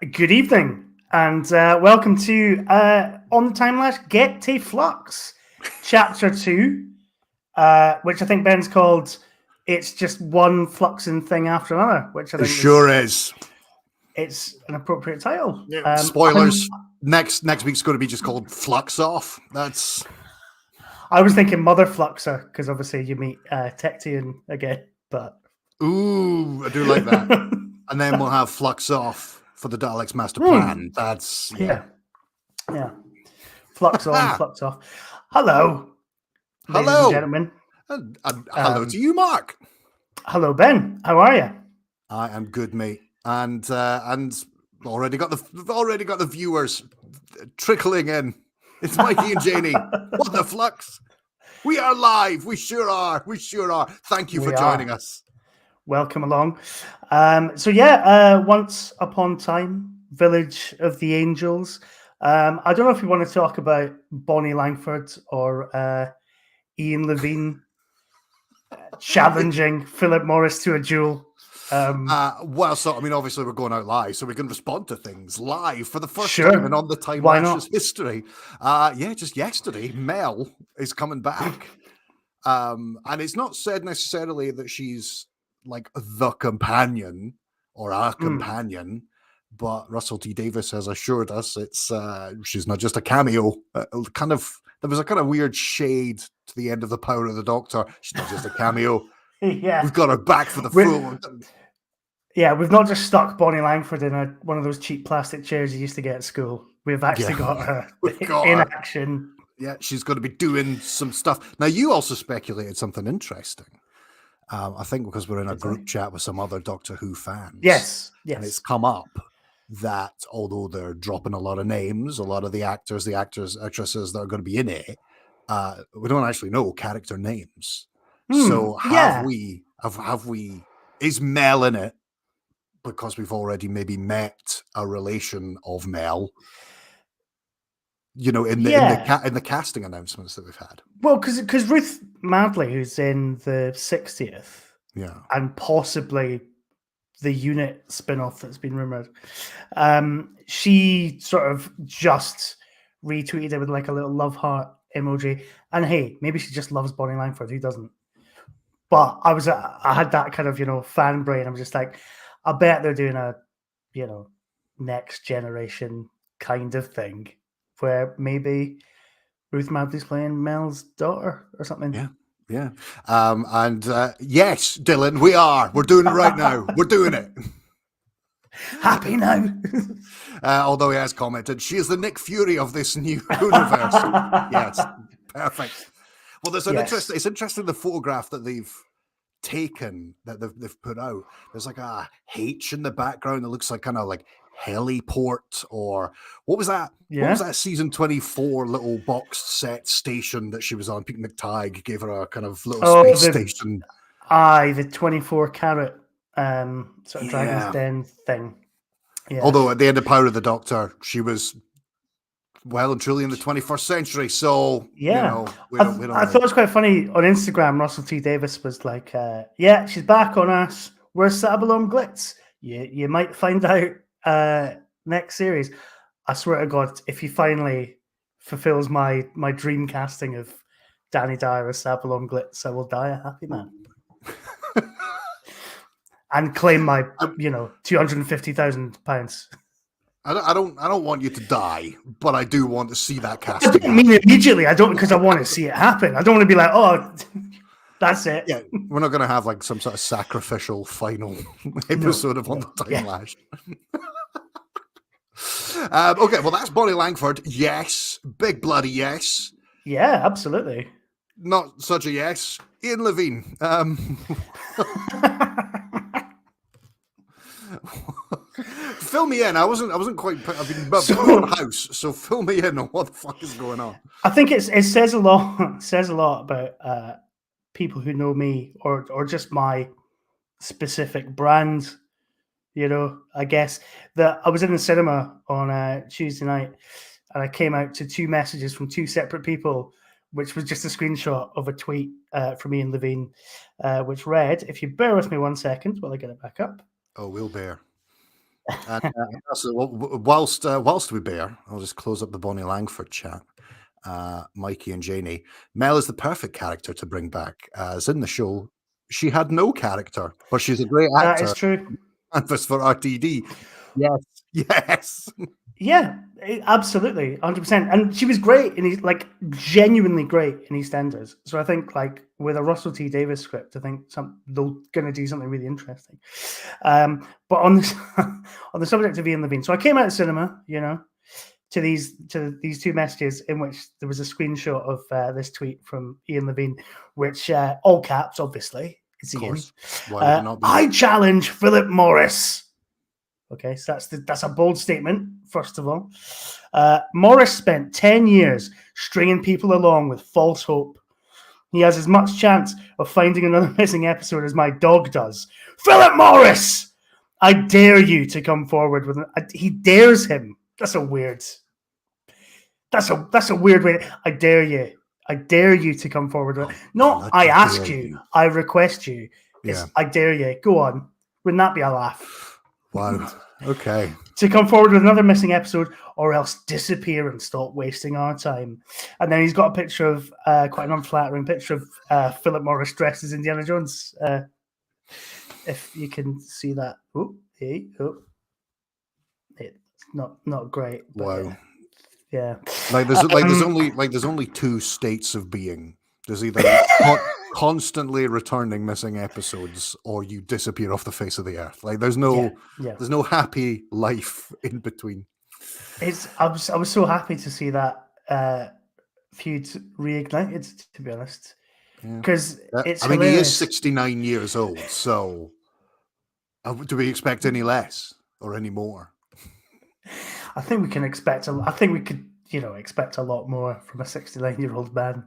Good evening, and welcome to On the Time Lash Get to Flux Chapter 2, which I think Ben's called It's Just One Fluxing Thing After Another, which I It think sure is. It's an appropriate title. Spoilers. Next week's going to be just called Flux Off. I was thinking Mother Fluxer, because obviously you meet Tectian again, but... Ooh, I do like that. And then we'll have Flux Off for the Daleks Master Plan. That's, yeah. Flux on, Flux off. Hello, ladies and gentlemen. Hello to you, Mark. Hello, Ben. How are you? I am good, mate. And already got the viewers trickling in. It's Mikey and Janie. What the flux? We are live. We sure are. Thank you for joining us. Welcome along. Once Upon Time, Village of the Angels. I don't know if we want to talk about Bonnie Langford or Ian Levine challenging Philip Morris to a duel. Obviously we're going out live, so we can respond to things live for the first time in On the Time Lash's history. Just yesterday, Mel is coming back. And it's not said necessarily that she's like the companion or a companion, but Russell T Davies has assured us she's not just a cameo. There was a kind of weird shade to the end of The Power of the Doctor. She's not just a cameo. Yeah, we've got her back for the full. Yeah, we've not just stuck Bonnie Langford in one of those cheap plastic chairs you used to get at school. We've actually got her in action. Yeah, she's going to be doing some stuff. Now, you also speculated something interesting. I think because we're in a group chat with some other Doctor Who fans. Yes. And it's come up that although they're dropping a lot of names, a lot of the actors, actresses that are going to be in it, we don't actually know character names. So have we, is Mel in it? Because we've already maybe met a relation of Mel, in the casting announcements that we've had. Well, because Ruth Madley, who's in the 60th, and possibly the Unit spin-off that's been rumored, she sort of just retweeted it with like a little love heart emoji. And hey, maybe she just loves Bonnie Langford. Who doesn't? But I had that kind of fan brain. I was just like, I bet they're doing a next generation kind of thing where maybe Ruth Madley's playing Mel's daughter or something. Yeah. Yes, Dylan, we are. We're doing it right now. We're doing it. Happy now. Although he has commented, she is the Nick Fury of this new universe. Yes, perfect. Well, there's it's interesting the photograph that they've taken, that they've put out. There's like a H in the background that looks like kind of like heliport, or what was that? Yeah. What was that season 24 little boxed set station that she was on? Pete McTighe gave her a kind of little space station. The 24 carat sort of Dragon's Den thing. Yeah. Although at the end of Power of the Doctor, she was well and truly in the 21st century. So, I thought it was quite funny on Instagram. Russell T Davies was like, she's back on Earth. Where's Sabalom Glitz? You might find out next series. I swear to God, if he finally fulfills my dream casting of Danny Dyer as Sabalom Glitz, I will die a happy man. And claim my, £250,000. I don't want you to die, but I do want to see that casting. I don't mean immediately. I don't, because I want to see it happen. I don't want to be like, oh, that's it. Yeah, we're not going to have like some sort of sacrificial final episode of On the Time Lash. Okay, well, that's Bonnie Langford. Yes, big bloody yes. Yeah, absolutely. Not such a yes. Ian Levine. Fill me in. I wasn't quite. I've been in the house, so fill me in on what the fuck is going on. I think it says a lot. It says a lot about people who know me, or just my specific brand. I guess that I was in the cinema on Tuesday night, and I came out to 2 messages from 2 separate people, which was just a screenshot of a tweet from Ian Levine, which read, if you bear with me 1 second while I get it back up. Oh, we'll bear. So whilst we bear, I'll just close up the Bonnie Langford chat. Mikey and Janie. Mel is the perfect character to bring back, as in the show, she had no character, but she's a great actor. That is true. Canvas for RTD. Yes, yes. Yeah, absolutely, 100%. And she was great like genuinely great in EastEnders. So I think like with a Russell T Davies script, I think they're going to do something really interesting. But on this, on the subject of Ian Levine, so I came out of cinema, to these two messages in which there was a screenshot of this tweet from Ian Levine, which all caps, obviously, it's Ian. Why would it not be? I challenge Philip Morris. Okay, so that's a bold statement, first of all. Morris spent 10 years stringing people along with false hope. He has as much chance of finding another missing episode as my dog does. Philip Morris! I dare you to come forward with he dares him. That's a weird way. I dare you. I dare you to come forward with it. Not I ask you. I request you. It's I dare you. Go on. Wouldn't that be a laugh? Wow. Okay. To come forward with another missing episode or else disappear and stop wasting our time. And then he's got a picture of, quite an unflattering picture of Philip Morris dressed as Indiana Jones. If you can see that. It's not great. But wow. Yeah. There's only two states of being. There's either constantly returning missing episodes, or you disappear off the face of the earth. Like there's no happy life in between. I was so happy to see that feud reignited, to be honest, because it's. He is 69 years old, so do we expect any less or any more? I think we can expect. I think we could. Expect a lot more from a 69-year-old man.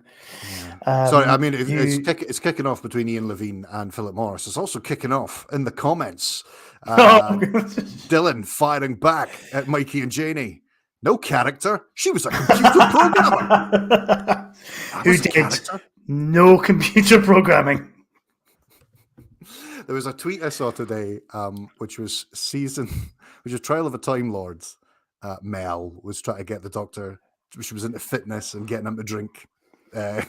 Yeah. Sorry, I mean, it's kicking off between Ian Levine and Philip Morris. It's also kicking off in the comments. Dylan firing back at Mikey and Janie. No character. She was a computer programmer. Who did no computer programming? There was a tweet I saw today, which was Trial of a Time Lords. Mel was trying to get the Doctor. She was into fitness and getting him to drink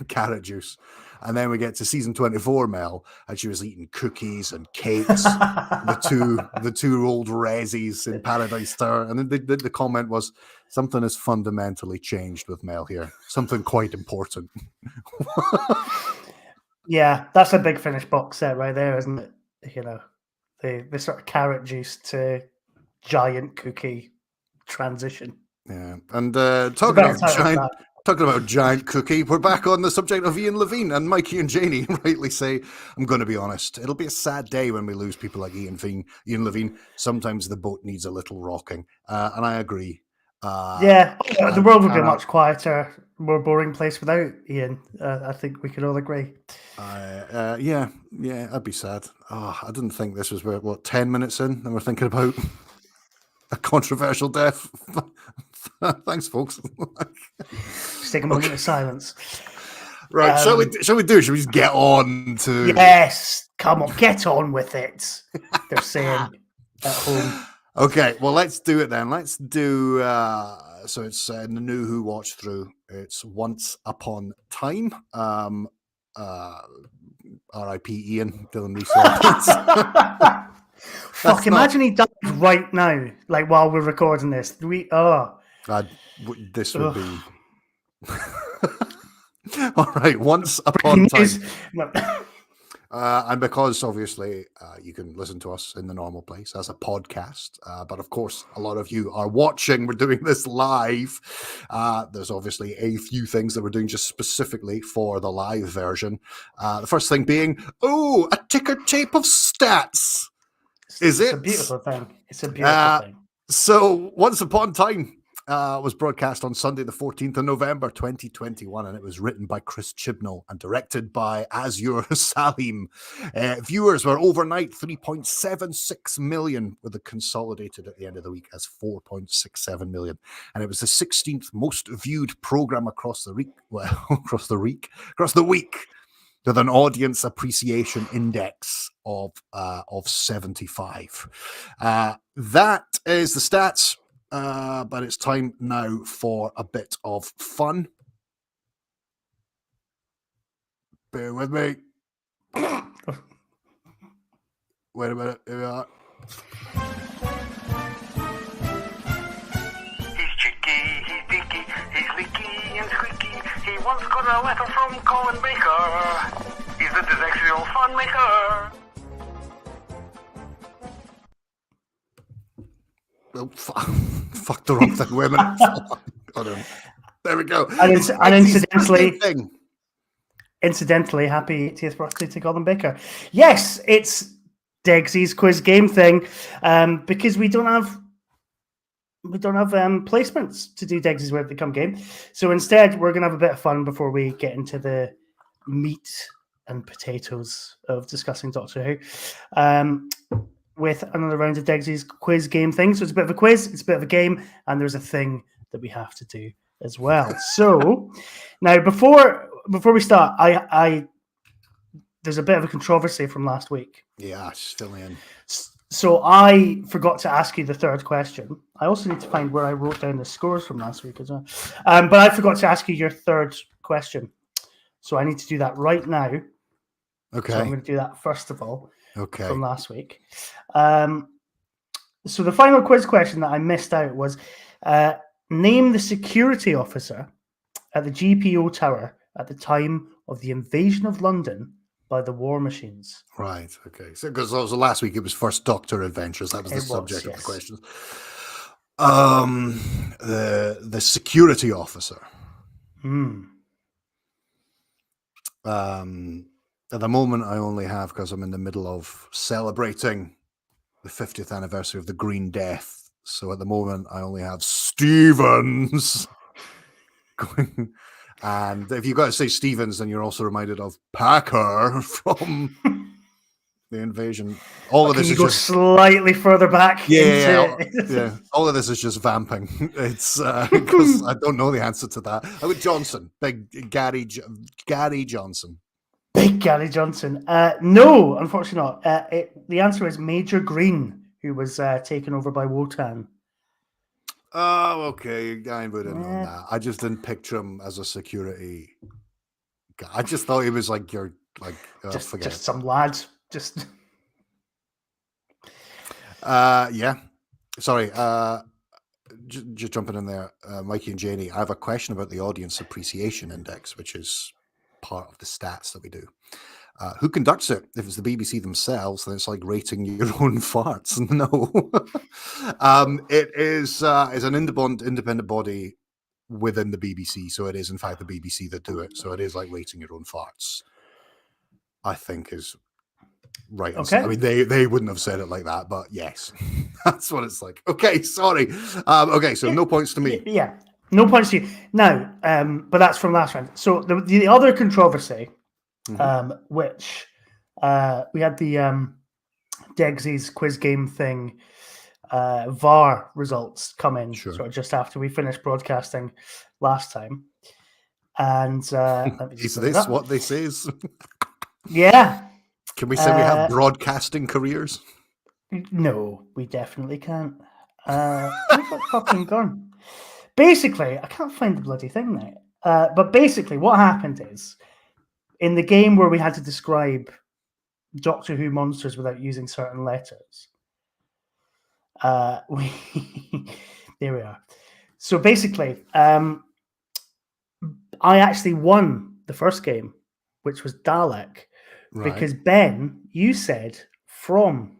carrot juice, and then we get to season 24, Mel, and she was eating cookies and cakes. the two old Rezzies in Paradise Tower, and then the comment was something has fundamentally changed with Mel here. Something quite important. Yeah, that's a big Finish box set right there, isn't it? The sort of carrot juice to giant cookie transition. Yeah, and talking about giant cookie, we're back on the subject of Ian Levine, and Mikey and Janie rightly say, I'm going to be honest, it'll be a sad day when we lose people like Ian Levine. Sometimes the boat needs a little rocking, and I agree. The world would be a much quieter, more boring place without Ian. I think we could all agree. Yeah, I'd be sad. I didn't think this was 10 minutes in, and we're thinking about a controversial death. Thanks, folks. Just take a moment of silence. Right, shall we just get on to... Yes, come on, get on with it. They're saying at home. Okay, well, let's do it then. Let's do... so it's in the new Who watch through. It's Once Upon Time. R.I.P. Ian, Dylan Reese. Fuck, imagine he died right now, like while we're recording this. This would be... All right, Once Upon Time. And because, obviously, you can listen to us in the normal place as a podcast, but of course, a lot of you are watching. We're doing this live. There's obviously a few things that we're doing just specifically for the live version. The first thing being, a ticker tape of stats. It's a beautiful thing. It's a beautiful thing. So, Once Upon Time was broadcast on Sunday, the 14th of November, 2021, and it was written by Chris Chibnall and directed by Azure Salim. Viewers were overnight 3.76 million, with the consolidated at the end of the week as 4.67 million. And it was the 16th most viewed program across the week. with an audience appreciation index of 75. That is the stats, but it's time now for a bit of fun. Bear with me. Wait a minute. Here we are. He's cheeky, he's dinky, he's leaky and squeaky. He once got a letter from Colin Baker. He's a dyslexual fun maker. Oh, fuck the wrong thing. Wait a minute. There we go. And incidentally, happy 80th birthday to Colin Baker. Yes, it's Degsy's quiz game thing, because we don't have placements to do Degsy's Where They Come game. So instead, we're gonna have a bit of fun before we get into the meat and potatoes of discussing Doctor Who. With another round of Degsy's quiz game thing. So it's a bit of a quiz, it's a bit of a game, and there's a thing that we have to do as well. So now before we start, I there's a bit of a controversy from last week. Yeah, still in. So I forgot to ask you the third question. I also need to find where I wrote down the scores from last week as well. But I forgot to ask you your third question. So I need to do that right now. Okay. So I'm going to do that first of all. Okay. From last week. So the final quiz question that I missed out was name the security officer at the GPO Tower at the time of the invasion of London by the War Machines. Right. Okay. So because also last week it was First Doctor Adventures. That was the subject of the questions. The security officer. At the moment, I only have, because I'm in the middle of celebrating the 50th anniversary of the Green Death. So at the moment, I only have Stevens going. And if you've got to say Stevens, then you're also reminded of Packer from the invasion. All of this is just slightly further back. Yeah. All of this is just vamping. It's because I don't know the answer to that. I would Johnson, big Gary Johnson. Big Gary Johnson. No, unfortunately not. The answer is Major Green, who was taken over by Wotan. Oh, okay. I would have known that. I just didn't picture him as a security guy. I just thought he was like just some lads. Just yeah. Sorry. Just jumping in there, Mikey and Janie. I have a question about the audience appreciation index, which is part of the stats that we do. Who conducts it? If it's the BBC themselves, then it's like rating your own farts. No, it is an independent body within the BBC, so it is in fact the BBC that do it. So it is like rating your own farts. I think is right. Okay. I mean, they wouldn't have said it like that, but yes, that's what it's like. Okay, sorry. Okay, so no points to me. Yeah. No points to you. Now, but that's from last round. So the other controversy, which we had the Degsy's quiz game thing, VAR results come in sort of just after we finished broadcasting last time. And is this what this is? Yeah. Can we say we have broadcasting careers? No, we definitely can't. We've got fucking gone. Basically, I can't find the bloody thing now. But basically, what happened is, in the game where we had to describe Doctor Who monsters without using certain letters, there we are. So basically, I actually won the first game, which was Dalek, because Ben, you said from,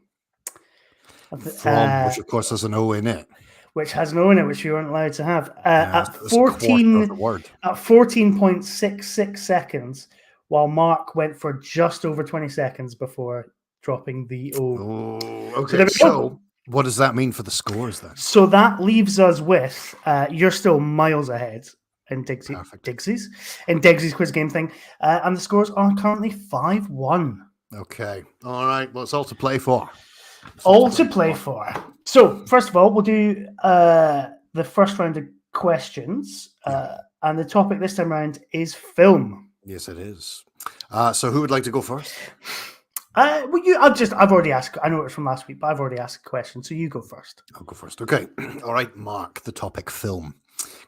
which of course has an O in it. Which has an O in it, which you weren't allowed to have. At 14.66 seconds, while Mark went for just over 20 seconds before dropping the O. Oh, okay. So what does that mean for the scores then? So that leaves us with, you're still miles ahead in Degsy's quiz game thing. And the scores are currently 5-1. Okay. All right. Well, it's all to play for. All to play for. So, first of all, we'll do the first round of questions. And the topic this time around is film. Yes, it is. So who would like to go first? I've already asked. I know it was from last week, but I've already asked a question, so you go first. I'll go first. Okay. All right, Mark, the topic film.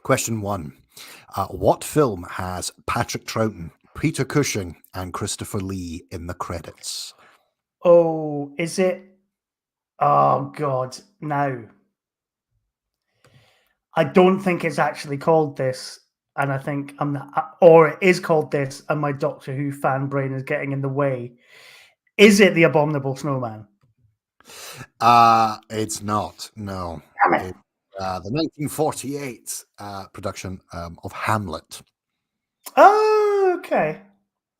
Question 1. What film has Patrick Troughton, Peter Cushing, and Christopher Lee in the credits? Oh, is it? Oh, God. Now. I don't think it's actually called this, and I think or it is called this, and my Doctor Who fan brain is getting in the way. Is it The Abominable Snowman? It's not. No. Damn it. The 1948 production of Hamlet. Oh, okay.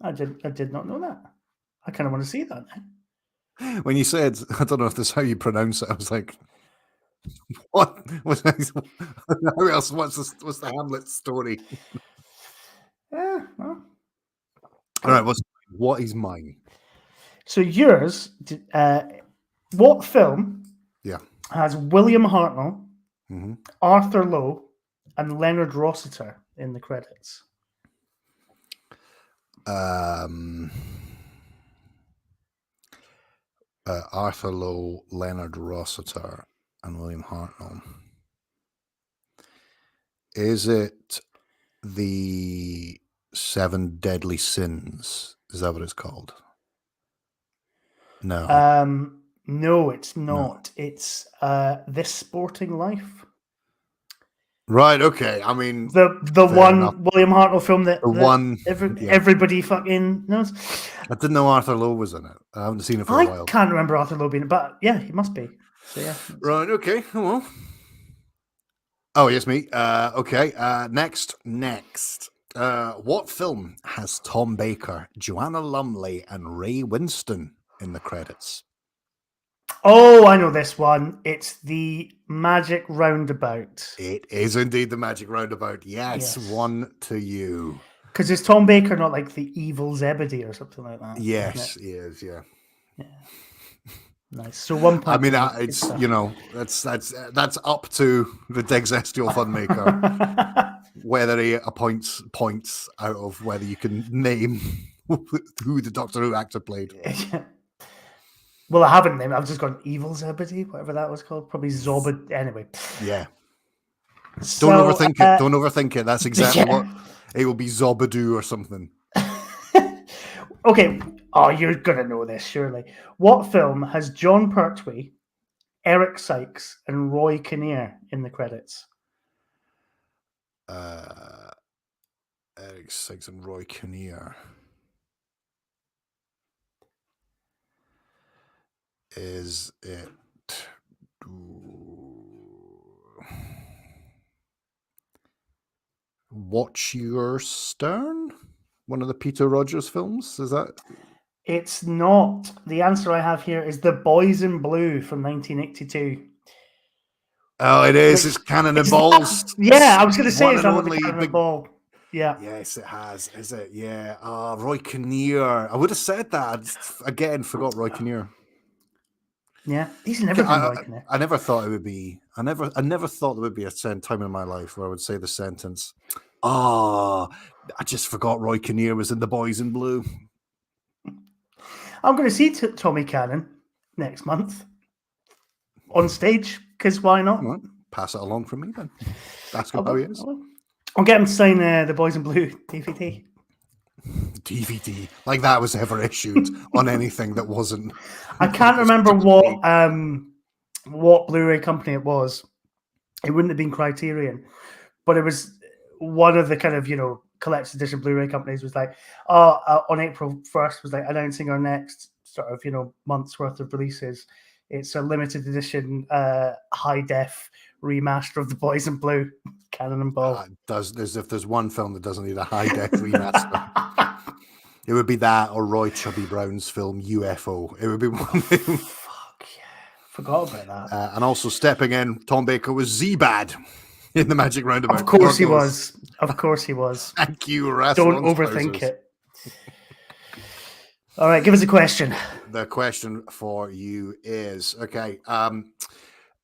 I did not know that. I kind of want to see that now. When you said, I don't know if this is how you pronounce it, I was like, what? How else? What's the Hamlet story? Yeah. Well. All right. What is mine? So yours, what film? Yeah. Has William Hartnell, Mm-hmm. Arthur Lowe, and Leonard Rossiter in the credits? Arthur Lowe, Leonard Rossiter, and William Hartnell. Is it the 7 Deadly Sins? Is that what it's called? No. No, it's not. No. It's This Sporting Life. Right. Okay. I mean, the one enough. William Hartnell film that everybody fucking knows. I didn't know Arthur Lowe was in it. I haven't seen it for a while. I can't remember Arthur Lowe being it, but yeah, he must be. So yeah. Right. Okay. Oh, well. Oh, yes, me. Okay. Next. What film has Tom Baker, Joanna Lumley, and Ray Winston in the credits? Oh, I know this one. It's The Magic Roundabout. It is indeed The Magic Roundabout. Yes. 1 to you. Because is Tom Baker not like the evil Zebedee or something like that? Yes, he is. Yeah. Nice. So 1 point. I mean, it's that's up to the Dexestial Funmaker whether he appoints points out of whether you can name who the Doctor Who actor played. Well, I haven't named. I've just gone Evil Zebedee, whatever that was called. Probably Zobad. Anyway. Yeah. Don't overthink it. Don't overthink it. That's exactly what it will be. Zobadoo or something. Okay. Oh, you're gonna know this surely. What film has John Pertwee, Eric Sykes, and Roy Kinnear in the credits? Eric Sykes and Roy Kinnear. Is it Watch Your Stern? One of the Peter Rogers films? Is that? It's not. The answer I have here is The Boys in Blue from 1982. Oh, it is. It's Cannon and Balls. Yeah, I was going to say it's not the Cannon and Ball. Yeah. Yes, it has. Is it? Yeah. Roy Kinnear. I would have said that. Again, forgot Roy Kinnear. Yeah, he's never been Roy Kinnear. I never thought it would be. I never thought there would be a time in my life where I would say the sentence, I just forgot Roy Kinnear was in The Boys in Blue. I'm going to see Tommy Cannon next month on stage, because why not? Right. Pass it along from me then. Ask him how he is. I'll get him to sign The Boys in Blue DVD. DVD, like that was ever issued on anything that wasn't. I can't remember what Blu-ray company it was. It wouldn't have been Criterion, but it was one of the kind of collector's edition Blu-ray companies. Was like, on April 1st was like announcing our next sort of month's worth of releases. It's a limited edition high def remaster of The Boys in Blue, Cannon and Ball. If there's one film that doesn't need a high def remaster, it would be that or Roy Chubby Brown's film UFO. It would be one. Fuck yeah, forgot about that. And also stepping in, Tom Baker was Z-Bad in The Magic Roundabout. Of course he was. Of course he was. Thank you, Don't overthink it. All right, give us a question. The question for you is, okay,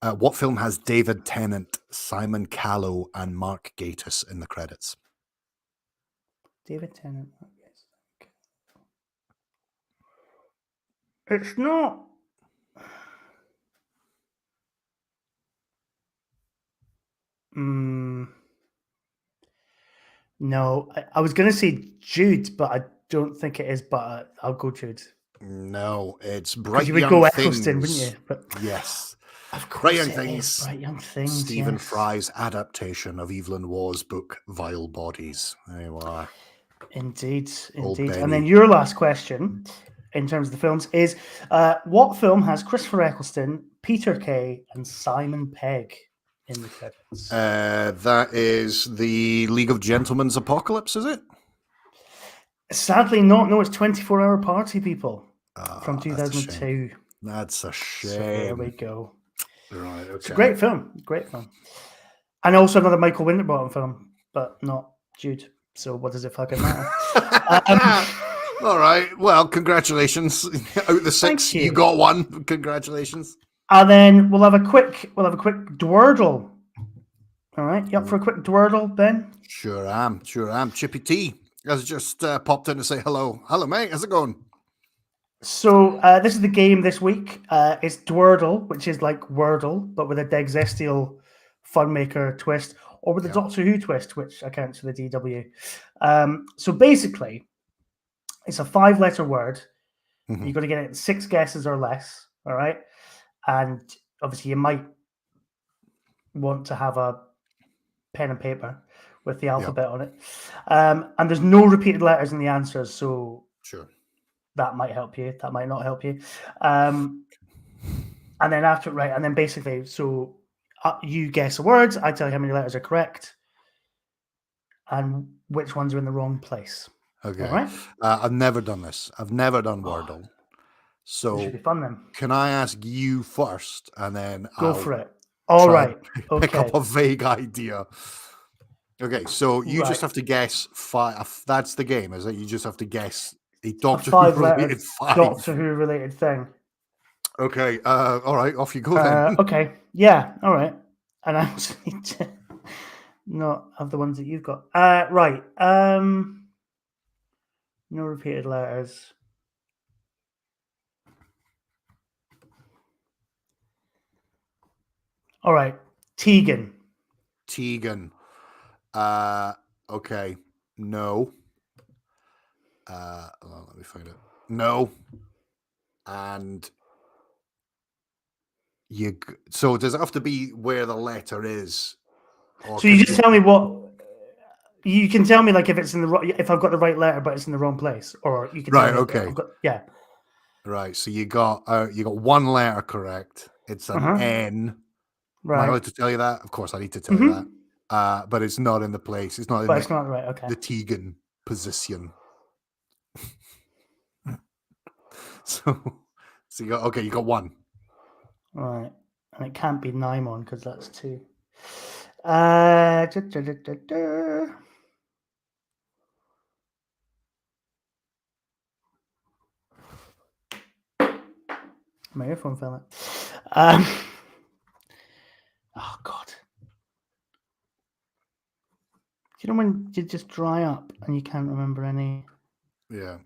what film has David Tennant, Simon Callow, and Mark Gatiss in the credits? David Tennant, Mark Gatiss. It's not. No, I was going to say Jude, but I don't think it is. But I'll go Jude. No, it's Bright you would Young go Things. Eccleston, wouldn't you? But yes, of course, Bright Young it Things. is Bright Young Things. Stephen yes. Fry's adaptation of Evelyn Waugh's book Vile Bodies. There you are. Indeed. Old And Benny. then your last question, in terms of the films, is what film has Christopher Eccleston, Peter Kay, and Simon Pegg in the credits? That is the League of Gentlemen's Apocalypse, is it? Sadly not. No, it's 24-Hour Party, people, from 2002. That's a shame. So there we go. Right, okay. It's a great film. And also another Michael Winterbottom film, but not Jude. So what does it fucking matter? All right. Well, congratulations. Out of the 6, you got 1. Congratulations. And then we'll have a quick Dwordle. All right. You up for a quick Dwordle, Ben? Sure am. Chippy T has just popped in to say hello. Hello, mate. How's it going? So this is the game this week. It's Dwordle, which is like Wordle, but with a Dexestial Funmaker twist, or with a Doctor Who twist, which accounts for the DW. So basically, it's a 5-letter word. Mm-hmm. You've got to get it 6 guesses or less. All right. And obviously, you might want to have a pen and paper with the alphabet on it. And there's no repeated letters in the answers. So sure. That might help you. That might not help you. And then after, right. And then basically, so you guess the words. I tell you how many letters are correct and which ones are in the wrong place. Okay. All right. I've never done this. I've never done Wordle. So it should be fun then. Can I ask you first and then Go for it. All right. Pick up a vague idea. Okay, so you just have to guess 5. That's the game, is it? You just have to guess a Doctor Who related 5. Doctor Who related thing. Okay. All right. Off you go then. Okay. Yeah. All right. And I also need to not have the ones that you've got. Right. No repeated letters. All right. Tegan. Okay. No. Let me find it. No. And so does it have to be where the letter is? So you just tell me what you can tell me, like if it's in the if I've got the right letter but it's in the wrong place, or you can tell me okay. Yeah. Right. So you got 1 letter correct. It's an N. Right. Am I allowed to tell you that? Of course, I need to tell you that. But it's not in the place. It's not in it's not right. Okay. The Tegan position. so you got 1. Right. And it can't be Nymon because that's 2. My earphone fell out. Oh God. You know when you just dry up and you can't remember any? Yeah.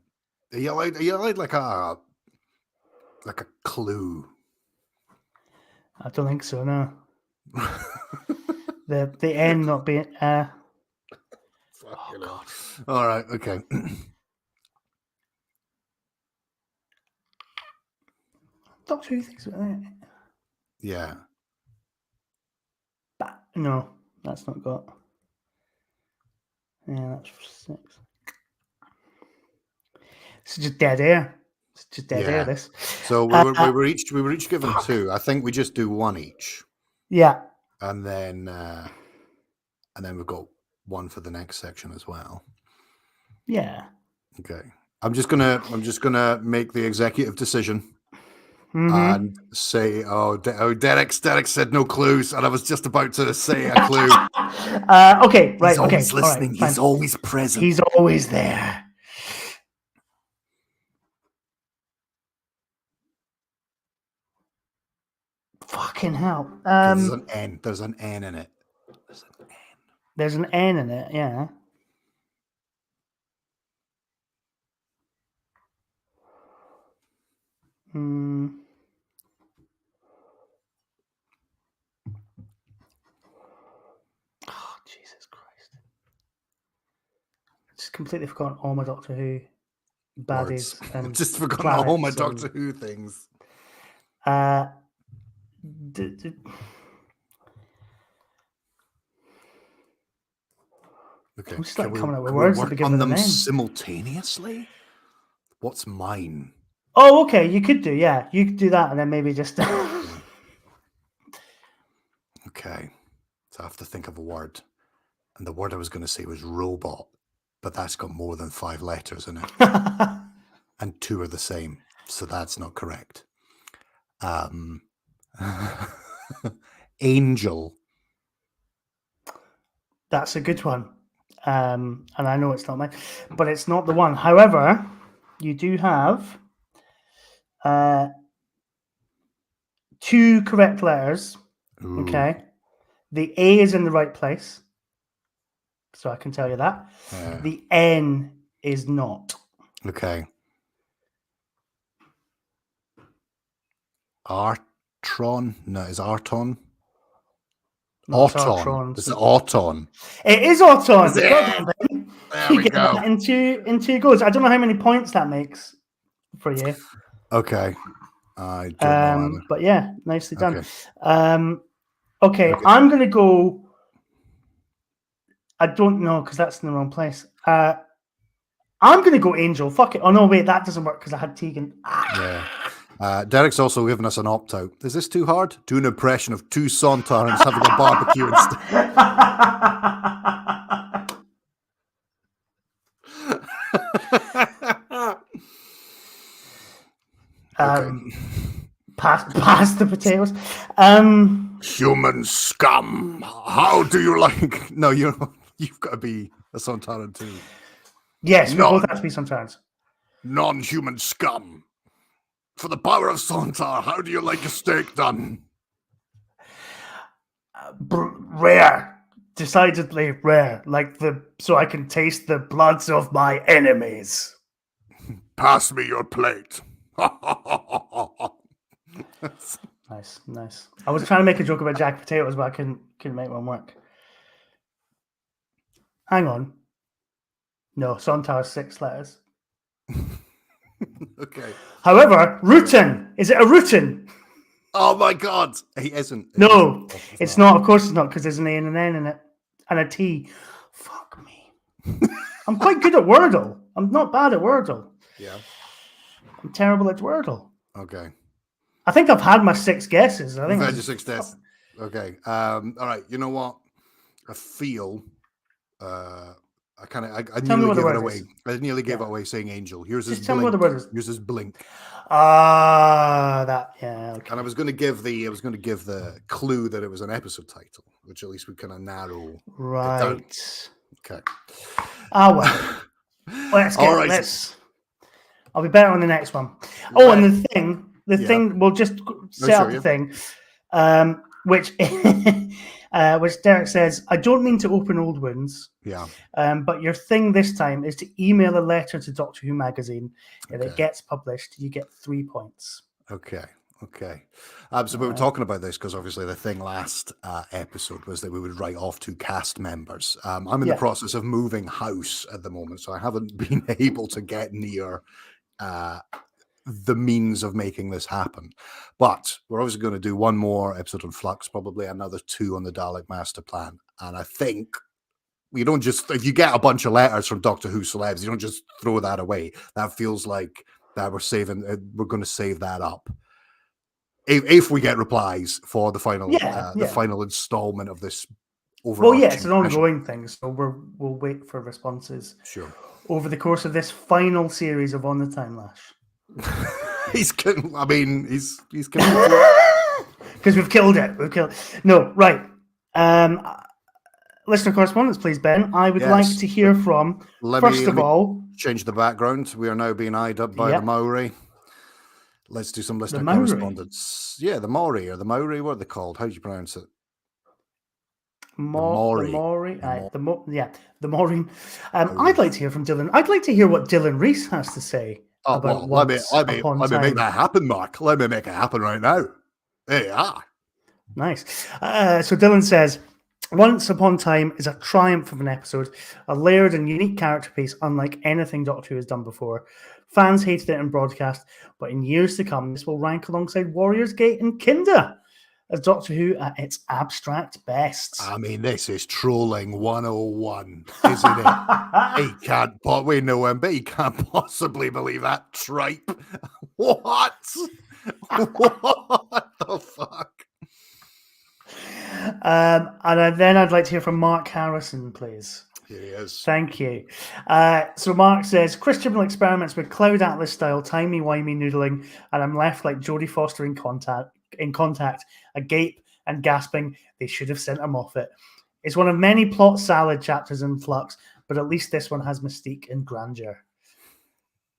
Are you allowed like a clue? I don't think so, no. the N not being oh God. All right, okay. Doctor Who thinks about that. Yeah. No, that's not got. Yeah, that's 6. It's just dead air. It's just dead air. This. So we were each given 2. I think we just do 1 each. Yeah. And then we've got 1 for the next section as well. Yeah. Okay. I'm just gonna make the executive decision. And say, Derek said no clues, and I was just about to say a clue. Okay, right. He's always listening. Right, he's always present. He's always there. Fucking hell. There's an N. There's an N in it. There's an N in it, yeah. Oh, Jesus Christ. I just completely forgotten all my Doctor Who baddies. And just forgotten all my Doctor Who things. Okay, I'm just like coming up with words that begin on with them an N. Simultaneously. What's mine? Oh, okay. You could do, yeah. You could do that, and then maybe just. Okay, so I have to think of a word, and the word I was going to say was robot, but that's got more than 5 letters in it, and 2 are the same, so that's not correct. Angel. That's a good one. And I know it's not mine, but it's not the one. However, you do have 2 correct letters. Ooh. Okay. The A is in the right place. So I can tell you that. The N is not. Okay. Artron? No, is Arton? Auton. It's Auton. It is Auton. There we go. In two goals. I don't know how many points that makes for you. Okay. I don't know. But yeah, nicely done. Okay, I'm going to go. I don't know because that's in the wrong place. I'm going to go Angel. Fuck it. Oh, no, wait, that doesn't work because I had Tegan. Yeah. Derek's also given us an opt-out. Is this too hard? Do an impression of 2 Sontarans having a barbecue instead. Pass the potatoes. Human scum. How do you like? No, you've got to be a Sontaran too. Yes, we both have to be Sontarans. Non-human scum. For the power of Sontar, how do you like a steak done? Rare. Decidedly rare. So I can taste the bloods of my enemies. Pass me your plate. Nice. I was trying to make a joke about jack potatoes, but I couldn't make one work. Hang on. No, Sontar is 6 letters. Okay. However, Rutan. Is it a Rutan? Oh my God. He isn't. No, it's not. Of course it's not, because there's an A and an N in it. And a T. Fuck me. I'm quite good at Wordle. I'm not bad at Wordle. Yeah. I'm terrible at Wordle. Okay. I think I've had my 6 guesses. You've had your 6 guesses. Okay. All right. You know what? I feel... I nearly gave it away. I nearly gave it away saying Angel. Here's his blink. What the word is. Here's his blink. That, yeah. Okay. And I was going to give the clue that it was an episode title, which at least would kind of narrow. Right. Okay. Well. Let's. I'll be better on the next one. Oh, and the thing. We'll just set up the thing, which Derek says, I don't mean to open old wounds. Yeah. But your thing this time is to email a letter to Doctor Who magazine. If it gets published, you get 3 points. Okay. So we were talking about this because obviously the thing last episode was that we would write off 2 cast members. I'm in the process of moving house at the moment, so I haven't been able to get near the means of making this happen. But we're obviously going to do one more episode on Flux, probably another 2 on the Dalek Master Plan. And I think you don't just, if you get a bunch of letters from Doctor Who celebs, you don't just throw that away. That feels like that we're going to save that up. If we get replies for the final, the final installment of this overall. Well, it's an ongoing thing, so we'll wait for responses. Sure. Over the course of this final series of On the Time Lash. He's because we've killed it. No, right. Listener correspondence, please, Ben. I would like to hear from. First of all, change the background. We are now being eyed up by the Maori. Let's do some listener correspondence. Yeah, the Maori or the Maori. What are they called? How do you pronounce it? The Maori. The Maori. I'd like to hear from Dylan. I'd like to hear what Dylan Reese has to say about let Once me Upon make Time. that happen, Mark. Let me make it happen right now. There you are. Nice. So Dylan says, Once Upon Time is a triumph of an episode, a layered and unique character piece unlike anything Doctor Who has done before. Fans hated it in broadcast, but in years to come, this will rank alongside Warriors Gate and Kinder as Doctor Who at its abstract best. I mean, this is trolling 101, isn't it? He can't, but we know him, but he can't possibly believe that tripe. What? What the fuck? And then I'd like to hear from Mark Harrison, please. Here he is. Thank you. So Mark says, Chris Chibnall experiments with Cloud Atlas style timey-wimey noodling, and I'm left like Jodie Foster in Contact, agape and gasping, they should have sent him off it. It's one of many plot salad chapters in Flux, but at least this one has mystique and grandeur.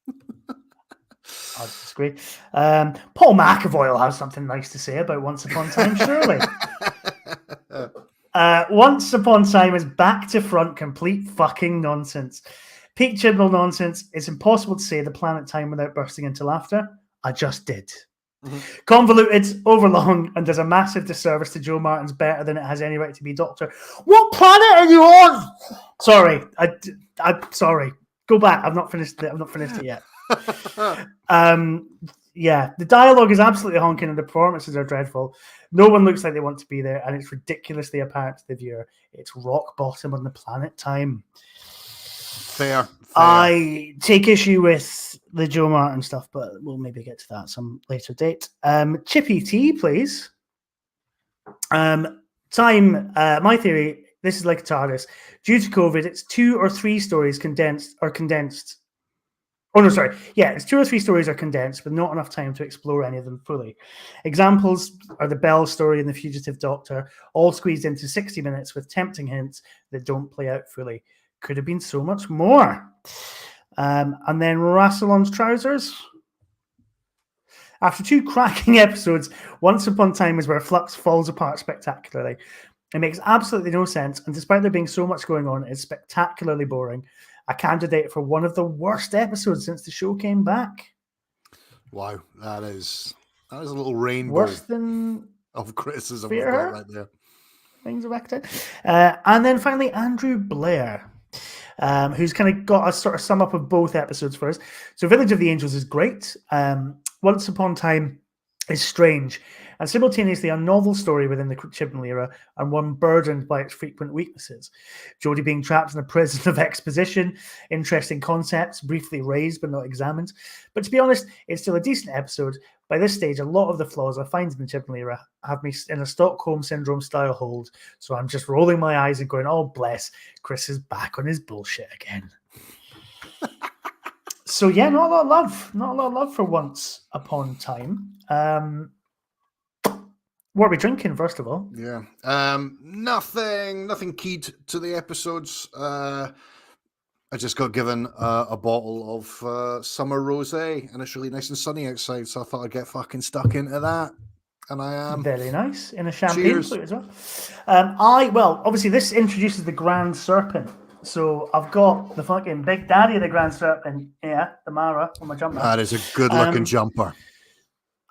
I disagree. Paul McAvoy will have something nice to say about Once Upon a Time, surely. Once Upon a Time is back to front, complete fucking nonsense. Peak Chibnall nonsense. It's impossible to say the planet time without bursting into laughter. I just did. Mm-hmm. Convoluted, overlong, and does a massive disservice to Joe Martin's better than it has any right to be Doctor. What planet are you on? Sorry, I'm sorry. Go back. I've not finished it yet. Yeah, the dialogue is absolutely honking and the performances are dreadful. No one looks like they want to be there, and it's ridiculously apparent to the viewer. It's rock bottom on the planet time. Fair. I take issue with the Joe Martin stuff, but we'll maybe get to that some later date. Chippy T, please. My theory, this is like a TARDIS. Due to COVID, it's 2 or 3 stories condensed. Oh, no, sorry. Yeah, it's 2 or 3 stories are condensed, but not enough time to explore any of them fully. Examples are the Bell story and the Fugitive Doctor, all squeezed into 60 minutes with tempting hints that don't play out fully. Could have been so much more. And then Rassilon's trousers. After 2 cracking episodes, Once Upon a Time is where Flux falls apart spectacularly. It makes absolutely no sense, and despite there being so much going on, it's spectacularly boring. A candidate for one of the worst episodes since the show came back. Wow, that is a little rainbow worse than of criticism we've got right there. Things are back to. And then finally, Andrew Blair, who's kind of got a sort of sum up of both episodes for us. So Village of the Angels is great. Once Upon a Time is strange and simultaneously a novel story within the Chibnall era and one burdened by its frequent weaknesses. Jodie being trapped in a prison of exposition, interesting concepts, briefly raised but not examined. But to be honest, it's still a decent episode. By this stage, a lot of the flaws I find in the Chibnall era have me in a Stockholm Syndrome style hold, so I'm just rolling my eyes and going, oh, bless, Chris is back on his bullshit again. So yeah, not a lot of love for Once Upon a Time. What are we drinking, first of all? Yeah. Nothing keyed to the episodes. I just got given a bottle of summer rosé, and it's really nice and sunny outside, so I thought I'd get fucking stuck into that. And I am. Very nice. In a champagne flute as well. Obviously, this introduces the Grand Serpent. So I've got the fucking Big Daddy of the Grand Serpent, the Mara, on my jumper. That is a good-looking jumper.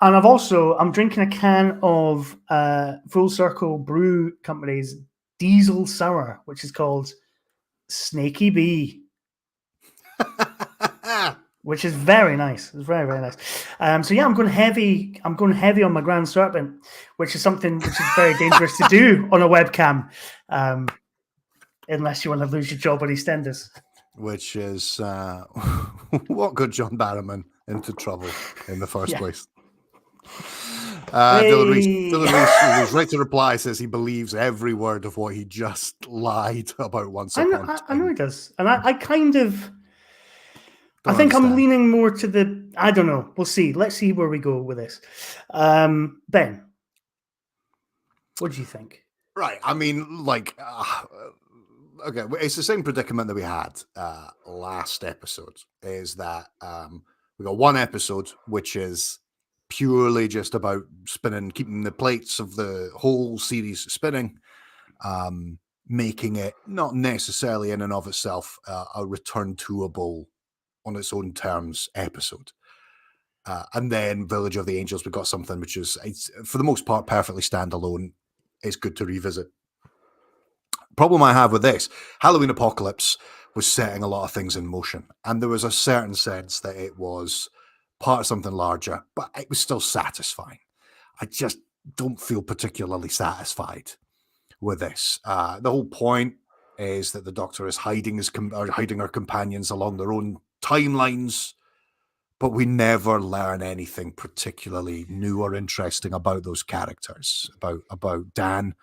And I'm drinking a can of Full Circle Brew Company's Diesel Sour, which is called Snaky Bee, which is very nice. It's very, very nice. So yeah, I'm going heavy on my Grand Serpent, which is something which is very dangerous to do on a webcam, unless you want to lose your job on EastEnders. Which is what got John Barrowman into trouble in the first place. Dylan Reese, who's right to reply, says he believes every word of what he just lied about Once Upon a Time. I know he does. And I think I'm leaning more to the, I don't know. We'll see. Let's see where we go with this. Ben, what do you think? Right. I mean, okay, it's the same predicament that we had last episode, is that we got one episode which is purely just about spinning, keeping the plates of the whole series spinning, making it not necessarily in and of itself a return to a bowl on its own terms episode. And then Village of the Angels, we got something which is, it's, for the most part, perfectly standalone. It's good to revisit. Problem I have with this, Halloween Apocalypse was setting a lot of things in motion. And there was a certain sense that it was part of something larger, but it was still satisfying. I just don't feel particularly satisfied with this. The whole point is that the Doctor is hiding her companions along their own timelines, but we never learn anything particularly new or interesting about those characters, about Dan.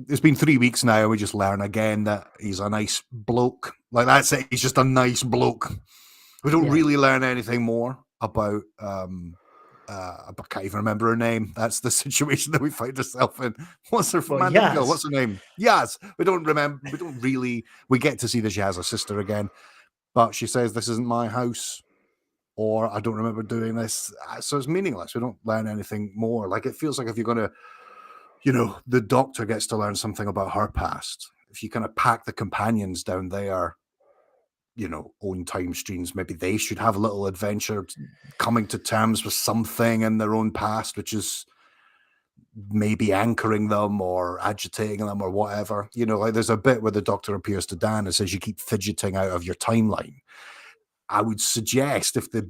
It's been 3 weeks now, and we just learn again that he's a nice bloke. Like, that's it. He's just a nice bloke. We don't really learn anything more about. I can't even remember her name. That's the situation that we find ourselves in. What's her girl? What's her name? Yaz. We don't remember. We don't really. We get to see that she has a sister again, but she says this isn't my house, or I don't remember doing this. So it's meaningless. We don't learn anything more. Like, it feels like if you're going to, the Doctor gets to learn something about her past. If you kind of pack the companions down there, own time streams, maybe they should have a little adventure coming to terms with something in their own past, which is maybe anchoring them or agitating them or whatever. Like, there's a bit where the Doctor appears to Dan and says, you keep fidgeting out of your timeline. I would suggest if the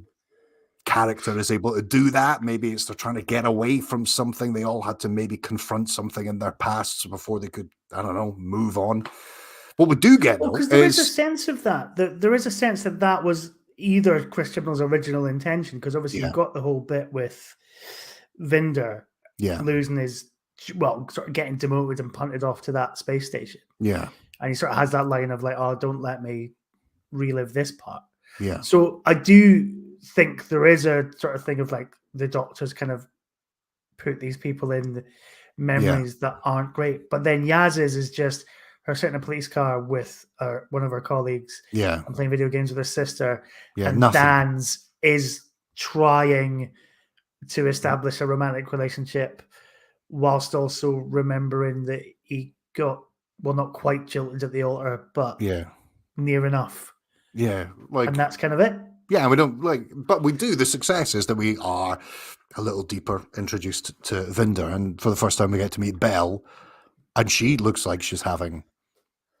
character is able to do that, maybe it's they're trying to get away from something. They all had to maybe confront something in their pasts before they could, I don't know, move on. What we do get, though, because there is a sense of that. There is a sense that was either Chris Chibnall's original intention, because obviously you've got the whole bit with Vinder losing his, sort of getting demoted and punted off to that space station. Yeah. And he sort of has that line of like, oh, don't let me relive this part. Yeah. So I do think there is a sort of thing of like the Doctor's kind of put these people in memories that aren't great. But then Yaz's is just her sitting in a police car with one of her colleagues and playing video games with her sister. And nothing. Dan's is trying to establish a romantic relationship whilst also remembering that he got, well, not quite jilted at the altar, but near enough. Yeah. And that's kind of it. Yeah, we don't but we do. The success is that we are a little deeper introduced to Vinder, and for the first time we get to meet Belle, and she looks like she's having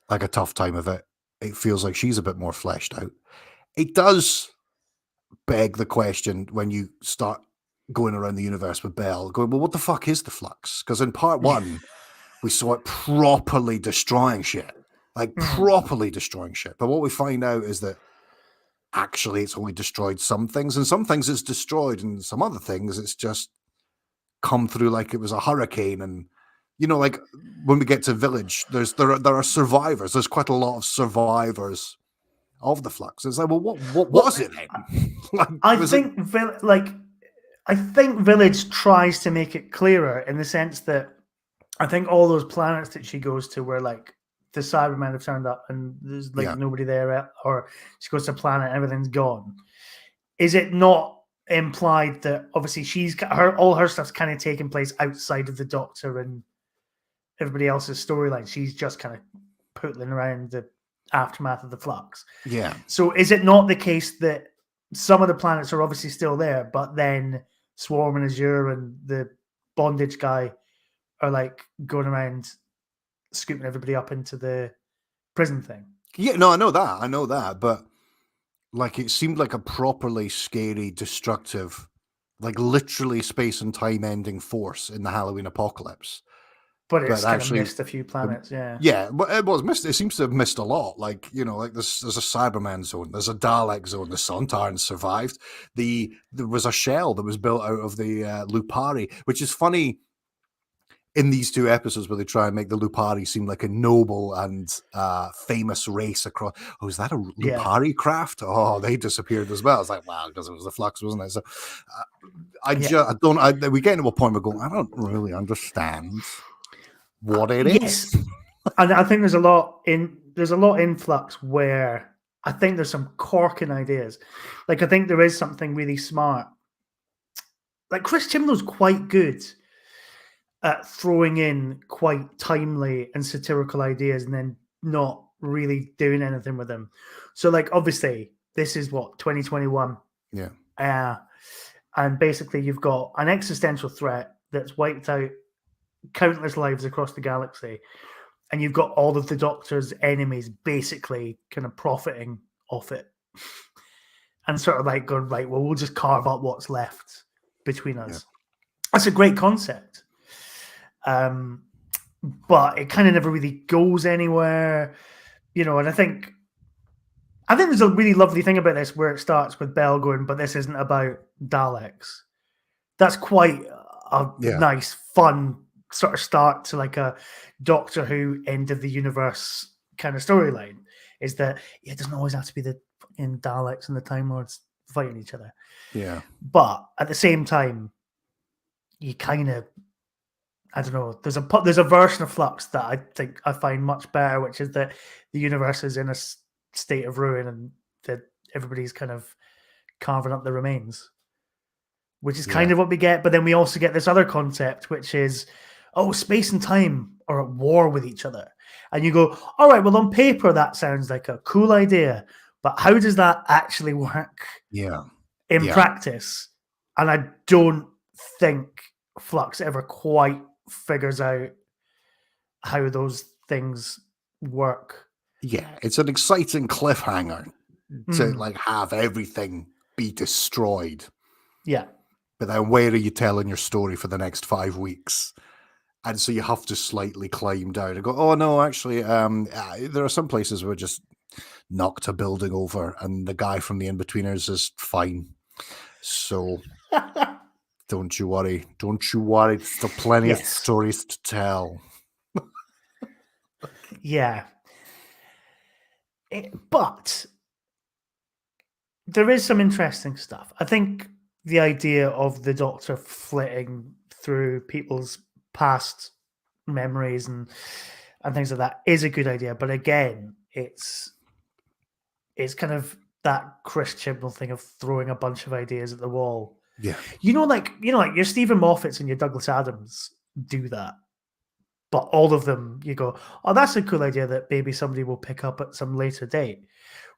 like a tough time of it. It feels like she's a bit more fleshed out. It does beg the question when you start going around the universe with Belle, going, well, what the fuck is the Flux? Because in part 1, we saw it properly destroying shit. Properly destroying shit. But what we find out is that actually it's only destroyed some things, and some things it's destroyed, and some other things it's just come through like it was a hurricane. And like when we get to Village, there are survivors. There's quite a lot of survivors of the Flux. It's like, well, what was it then? I think Village tries to make it clearer in the sense that I think all those planets that she goes to were like the Cybermen have turned up and there's nobody there, or she goes to a planet and everything's gone. Is it not implied that obviously all her stuff's kind of taking place outside of the Doctor and everybody else's storyline? She's just kind of pootling around the aftermath of the Flux. Yeah. So is it not the case that some of the planets are obviously still there, but then Swarm and Azure and the bondage guy are like going around scooping everybody up into the prison thing? Yeah, no, I know that, but like it seemed like a properly scary, destructive, like literally space and time ending force in the Halloween Apocalypse. But it's kind of missed a few planets, Yeah, but it was missed. It seems to have missed a lot. Like, like there's a Cyberman zone, there's a Dalek zone, the Sontarans survived. There was a shell that was built out of the Lupari, which is funny in these 2 episodes where they try and make the Lupari seem like a noble and famous race across. Oh, is that a Lupari craft? Oh, they disappeared as well. It's like, wow, because it was the Flux, wasn't it? So we get into a point where we're going, I don't really understand what it is. And I think there's a lot in Flux where I think there's some corking ideas. Like, I think there is something really smart. Like, Chris Chibnall's quite good at throwing in quite timely and satirical ideas and then not really doing anything with them. So, like, obviously this is what, 2021? Yeah. And basically you've got an existential threat that's wiped out countless lives across the galaxy. And you've got all of the Doctor's enemies basically kind of profiting off it. And sort of like going, right, well, we'll just carve up what's left between us. Yeah. That's a great concept. But it kind of never really goes anywhere, you know, and I think there's a really lovely thing about this where it starts with Bell going, but this isn't about Daleks. That's quite a nice, fun sort of start to like a Doctor Who end of the universe kind of storyline. Is that it doesn't always have to be the fucking Daleks and the Time Lords fighting each other. Yeah. But at the same time, you kind of, I don't know, there's a version of Flux that I think I find much better, which is that the universe is in a state of ruin and that everybody's kind of carving up the remains, which is kind of what we get. But then we also get this other concept, which is, space and time are at war with each other. And you go, all right, well, on paper, that sounds like a cool idea, but how does that actually work in practice? And I don't think Flux ever quite figures out how those things work. Yeah, it's an exciting cliffhanger to like have everything be destroyed. Yeah. But then where are you telling your story for the next 5 weeks? And so you have to slightly climb down and go, oh no, actually, there are some places where just knocked a building over and the guy from the In-Betweeners is fine. So don't you worry. Don't you worry. There's still plenty of stories to tell. Yeah. But there is some interesting stuff. I think the idea of the Doctor flitting through people's past memories and things like that is a good idea. But again, it's kind of that Chris Chibnall thing of throwing a bunch of ideas at the wall. Yeah. You know, like your Stephen Moffats and your Douglas Adams do that. But all of them, you go, oh, that's a cool idea that maybe somebody will pick up at some later date.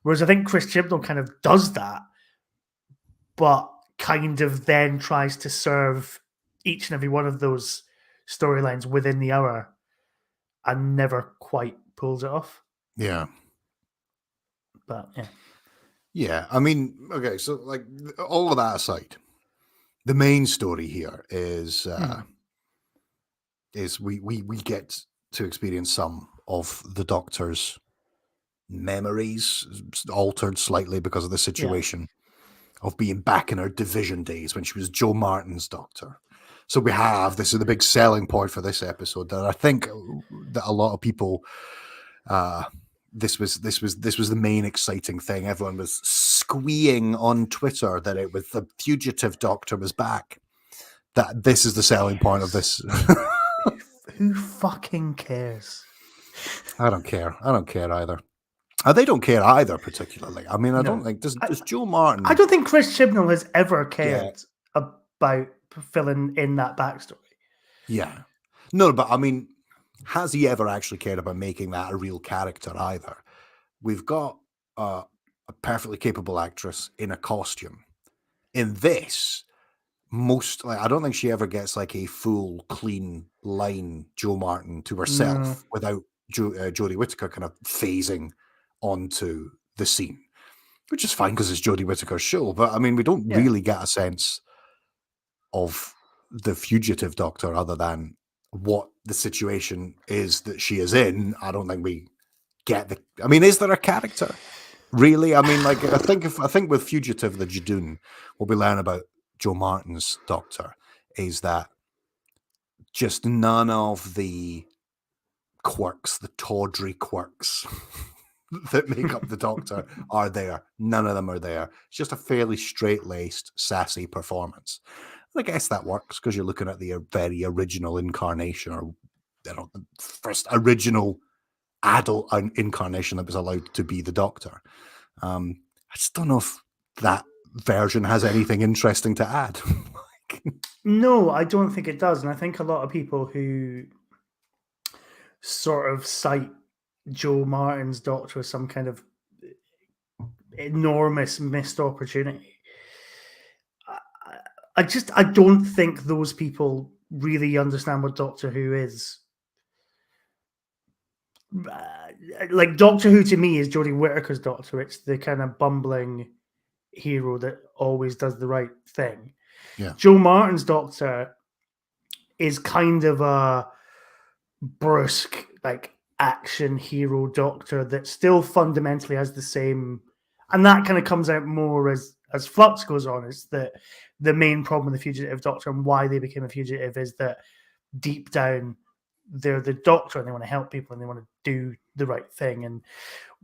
Whereas I think Chris Chibnall kind of does that, but kind of then tries to serve each and every one of those storylines within the hour and never quite pulls it off. Yeah. But, yeah. Yeah, I mean, okay, so like all of that aside, the main story here is we get to experience some of the Doctor's memories, altered slightly because of the situation of being back in her Division days when she was Joe Martin's Doctor. So we have, this is the big selling point for this episode, that I think that a lot of people, this was the main exciting thing. Everyone was squeeing on Twitter that it was the fugitive Doctor was back. That this is the selling point of this. Who fucking cares? I don't care. I don't care either. They don't care either, particularly. I mean, I don't think does Joe Martin. I don't think Chris Chibnall has ever cared about filling in that backstory. Yeah, no, but I mean, has he ever actually cared about making that a real character either? We've got a perfectly capable actress in a costume. In this, I don't think she ever gets like a full, clean line Joe Martin to herself without Jodie Whittaker kind of phasing onto the scene, which is fine because it's Jodie Whittaker's show. But I mean, we don't really get a sense of the fugitive Doctor other than what the situation is that she is in. I don't think we get I mean, is there a character really? I mean, like I think with Fugitive the Judoon, what we learn about Joe Martin's Doctor is that just none of the quirks, the tawdry quirks that make up the Doctor are there. None of them are there. It's just a fairly straight-laced, sassy performance. I guess that works because you're looking at the very original incarnation, or the first original adult incarnation that was allowed to be the Doctor. I just don't know if that version has anything interesting to add. No, I don't think it does. And I think a lot of people who sort of cite Joe Martin's Doctor as some kind of enormous missed opportunity. I don't think those people really understand what Doctor Who is. Like, Doctor Who to me is Jodie Whittaker's Doctor. It's the kind of bumbling hero that always does the right thing. Yeah. Joe Martin's Doctor is kind of a brusque, like, action hero Doctor that still fundamentally has the same, and that kind of comes out more as Flux goes on. Is that the main problem with the Fugitive Doctor and why they became a fugitive is that deep down they're the Doctor and they want to help people and they want to do the right thing, and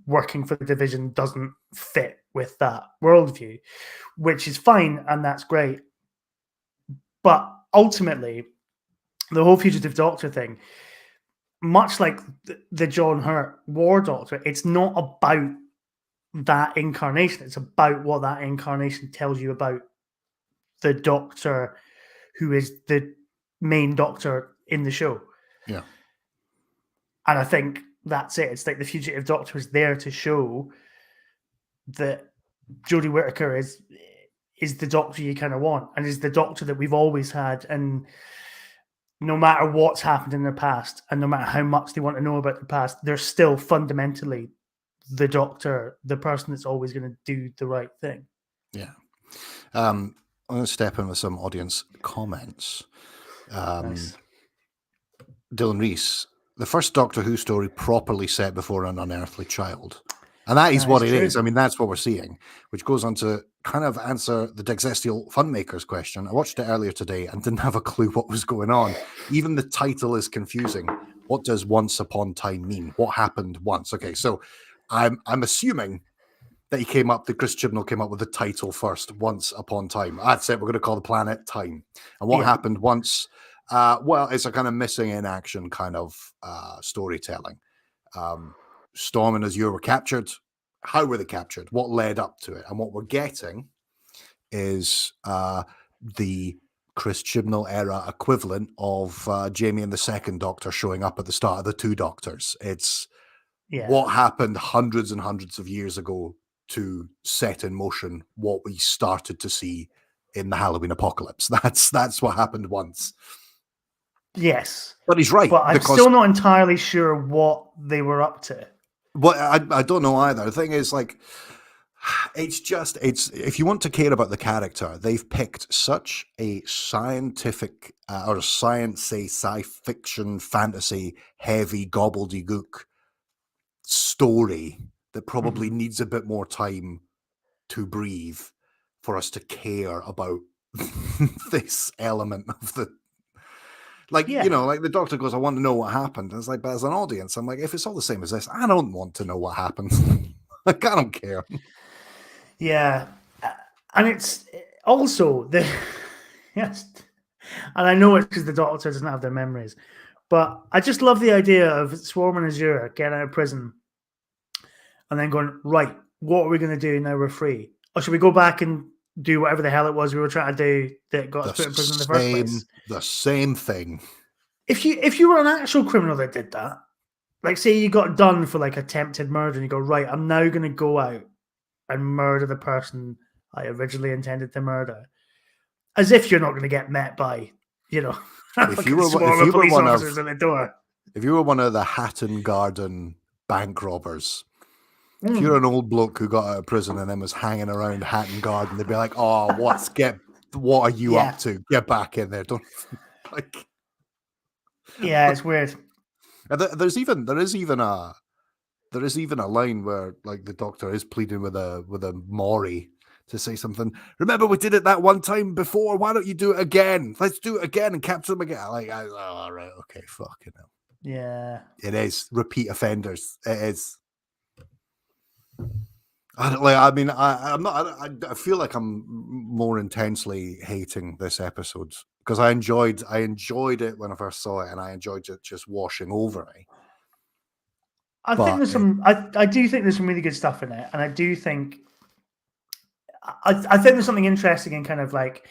working for the division doesn't fit with that worldview, which is fine and that's great. But ultimately, the whole Fugitive Doctor thing, much like the John Hurt War Doctor, it's not about that incarnation. It's about what that incarnation tells you about the Doctor who is the main Doctor in the show. Yeah. And I think that's it. It's like the Fugitive Doctor is there to show that Jodie Whittaker is the Doctor you kind of want, and is the Doctor that we've always had. And no matter what's happened in the past, and no matter how much they want to know about the past, they're still fundamentally the Doctor, the person that's always going to do the right thing. Yeah. I'm going to step in with some audience comments. Nice. Dylan Reese, the first Doctor Who story properly set before an unearthly child. And that is what it is. I mean, that's what we're seeing, which goes on to kind of answer the Digestial Funmakers question. I watched it earlier today and didn't have a clue what was going on. Even the title is confusing. What does Once Upon Time mean? What happened once? Okay, so I'm assuming that Chris Chibnall came up with the title first, Once Upon Time. That's it. We're going to call the planet Time. And what happened once? Well, it's a kind of missing in action kind of storytelling. Storm and Azure were captured. How were they captured? What led up to it? And what we're getting is the Chris Chibnall era equivalent of Jamie and the Second Doctor showing up at the start of the Two Doctors. It's what happened hundreds and hundreds of years ago to set in motion what we started to see in the Halloween apocalypse. That's what happened once. Yes. But he's right. But I'm still not entirely sure what they were up to. But I don't know either. The thing is, like, it's if you want to care about the character, they've picked such a scientific or sci fiction, fantasy heavy gobbledygook story that probably needs a bit more time to breathe for us to care about this element of the. Like, you know, like the Doctor goes, I want to know what happened. And it's like, but as an audience, I'm like, if it's all the same as this, I don't want to know what happened. Like, I don't care. Yeah. And it's also yes. And I know it's because the Doctor doesn't have their memories, but I just love the idea of Swarm and Azure getting out of prison and then going, right, what are we going to do now we're free? Or should we go back and do whatever the hell it was we were trying to do that got us put in prison in the first place? The same thing. If you were an actual criminal that did that, like say you got done for like attempted murder and you go, right, I'm now going to go out and murder the person I originally intended to murder, as if you're not going to get met by, you know, if you were police officers at the door. If you were one of the Hatton Garden bank robbers, if you're an old bloke who got out of prison and then was hanging around Hatton Garden, they'd be like, "Oh, what are you up to? Get back in there!" Don't like. Yeah, it's weird. There is even a line where like the Doctor is pleading with a Maury to say something. Remember, we did it that one time before. Why don't you do it again? Let's do it again and capture them again. Like, all right, okay, fucking hell. Yeah, it is repeat offenders. It is. I feel like I'm more intensely hating this episode because I enjoyed it when I first saw it, and I enjoyed it just washing over me. I do think there's some really good stuff in it, and I do think I think there's something interesting in kind of like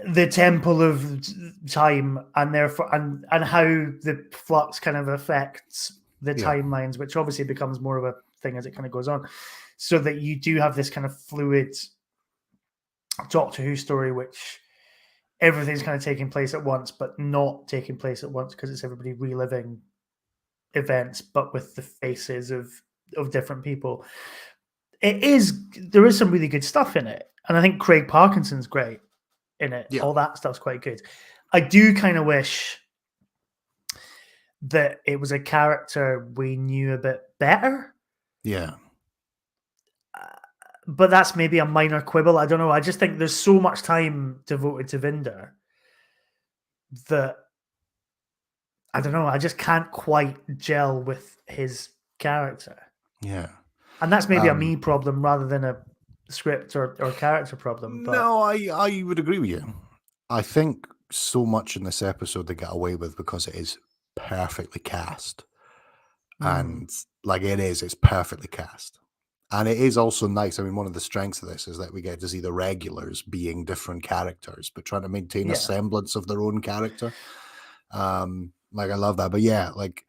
the temple of time, and therefore and how the flux kind of affects the timelines, which obviously becomes more of a thing as it kind of goes on. so that you do have this kind of fluid Doctor Who story, which everything's kind of taking place at once, but not taking place at once because it's everybody reliving events, but with the faces of different people. There is some really good stuff in it, and I think Craig Parkinson's great in it. Yeah. All that stuff's quite good. I do kind of wish that it was a character we knew a bit better. Yeah. But that's maybe a minor quibble. I don't know. I just think there's so much time devoted to Vinder that I don't know. I just can't quite gel with his character. Yeah. And that's maybe a me problem rather than a script or character problem. But... No, I would agree with you. I think so much in this episode they get away with because it is perfectly cast. And like it's perfectly cast. And it is also nice. I mean, one of the strengths of this is that we get to see the regulars being different characters, but trying to maintain a semblance of their own character. Like I love that. But yeah, like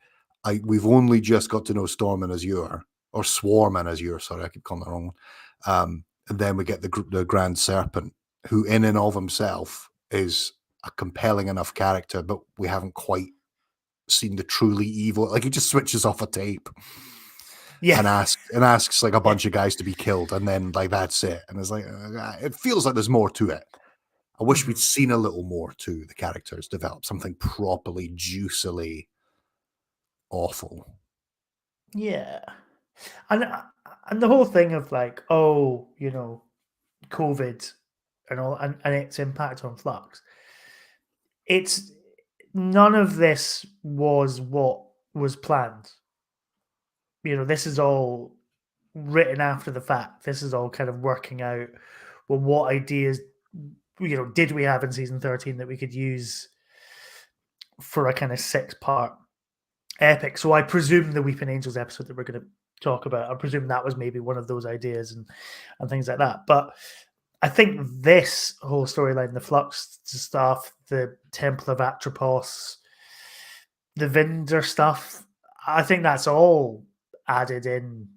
we've only just got to know Storm and Azure, or Swarm and Azure. Sorry, I keep calling that wrong. And then we get the Grand Serpent, who in and of himself is a compelling enough character, but we haven't quite seen the truly evil. Like he just switches off a tape. Yeah, and asks like a bunch of guys to be killed, and then like that's it. And it's like it feels like there's more to it. I wish we'd seen a little more to the characters develop, something properly juicily awful. Yeah, and the whole thing of like, oh, you know, COVID and all, and its impact on Flux. It's none of this was what was planned. You know, this is all written after the fact. This is all kind of working out, well, what ideas, you know, did we have in season 13 that we could use for a kind of 6-part epic. So I presume the Weeping Angels episode that we're going to talk about, I presume that was maybe one of those ideas and things like that. But I think this whole storyline, the Flux stuff, the Temple of Atropos, the Vinder stuff, I think that's all added in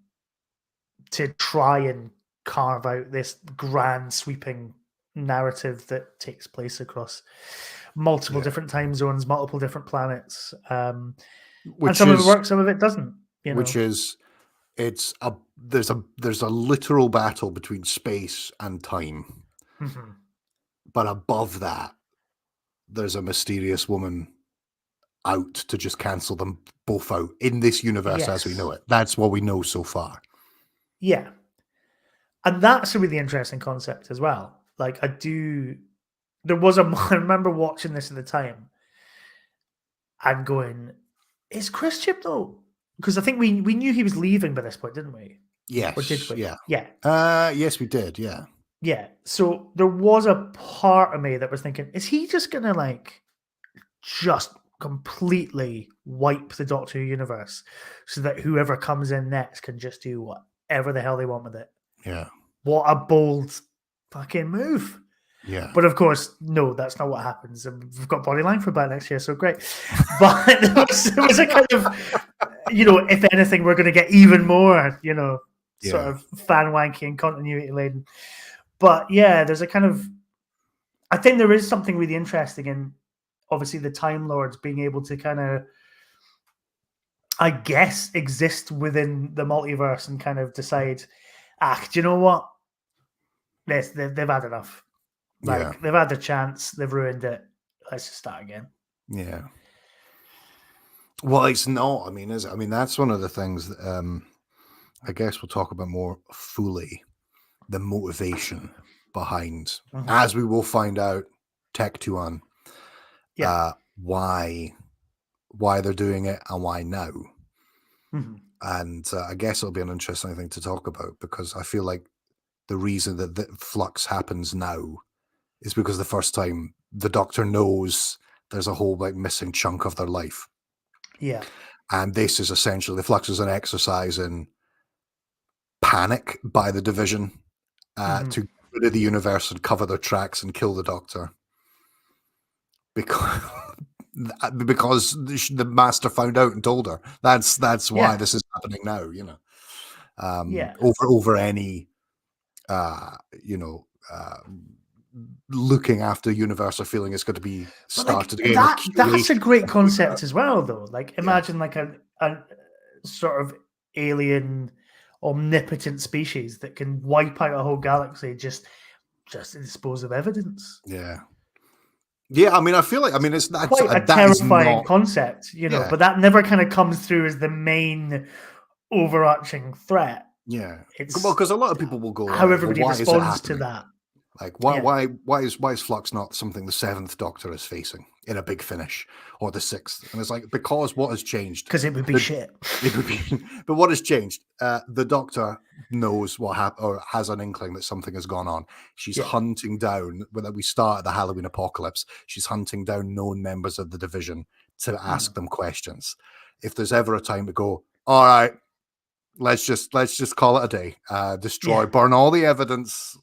to try and carve out this grand sweeping narrative that takes place across multiple different time zones, multiple different planets. And some of it works, some of it doesn't. You know? Which is, there's a literal battle between space and time, but above that, there's a mysterious woman out to just cancel them both out in this universe as we know it. That's what we know so far. Yeah. And that's a really interesting concept as well. Like I remember watching this at the time and going, is Chris Chibnall though? Because I think we knew he was leaving by this point, didn't we? Yes. Or did we? Yeah. Yeah. Yes, we did. Yeah. Yeah. So there was a part of me that was thinking, is he just going to like just completely wipe the Doctor Who universe so that whoever comes in next can just do whatever the hell they want with it? Yeah. What a bold fucking move. Yeah. But of course, no, that's not what happens. And we've got Bodyline for back next year, so great. But there was a kind of, you know, if anything, we're going to get even more, you know, sort of fan wanky and continuity laden. But yeah, there's a kind of, I think there is something really interesting in obviously the Time Lords being able to kind of, I guess, exist within the multiverse and kind of decide, do you know what? They've had enough. Like they've had the chance, they've ruined it. Let's just start again. Yeah. Well, it's not. I mean, is it? I mean, that's one of the things that, I guess we'll talk about more fully, the motivation behind, as we will find out, Tech Tuan, why they're doing it and why now. And I guess it'll be an interesting thing to talk about because I feel like the reason that the flux happens now is because the first time the Doctor knows there's a whole like missing chunk of their life. Yeah. And this is essentially, the flux is an exercise in panic by the division to get rid of the universe and cover their tracks and kill the Doctor. Because the Master found out and told her. That's why this is happening now, you know. over any, looking after universe or feeling it's going to be started again. That's a great concept as well, though. Like, imagine like a sort of alien omnipotent species that can wipe out a whole galaxy just to dispose of evidence. Yeah, I mean, I feel like, it's quite a terrifying concept, but that never kind of comes through as the main overarching threat. Yeah, because a lot of people will go, how everybody responds to that. Like, why is Flux not something the 7th Doctor is facing in a big finish, or the 6th? And it's like, because what has changed? Because it would be shit. It would be, but what has changed? The Doctor knows what happened, or has an inkling that something has gone on. She's hunting down. When we start at the Halloween apocalypse, she's hunting down known members of the division to ask them questions. If there's ever a time to go, all right, let's just call it a day. Destroy, burn all the evidence.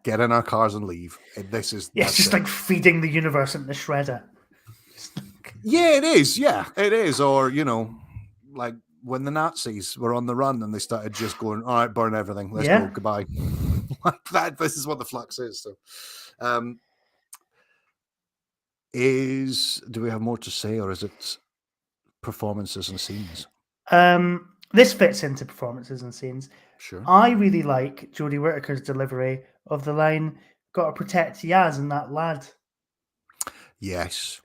Get in our cars and leave. It's just like feeding the universe into the shredder. Yeah, it is. Yeah, it is. Or, like when the Nazis were on the run and they started just going, all right, burn everything. Let's go. Goodbye. Like that. This is what the Flux is. So, do we have more to say, or is it performances and scenes? This fits into performances and scenes. Sure. I really like Jodie Whittaker's delivery of the line, "Got to protect Yaz and that lad." Yes.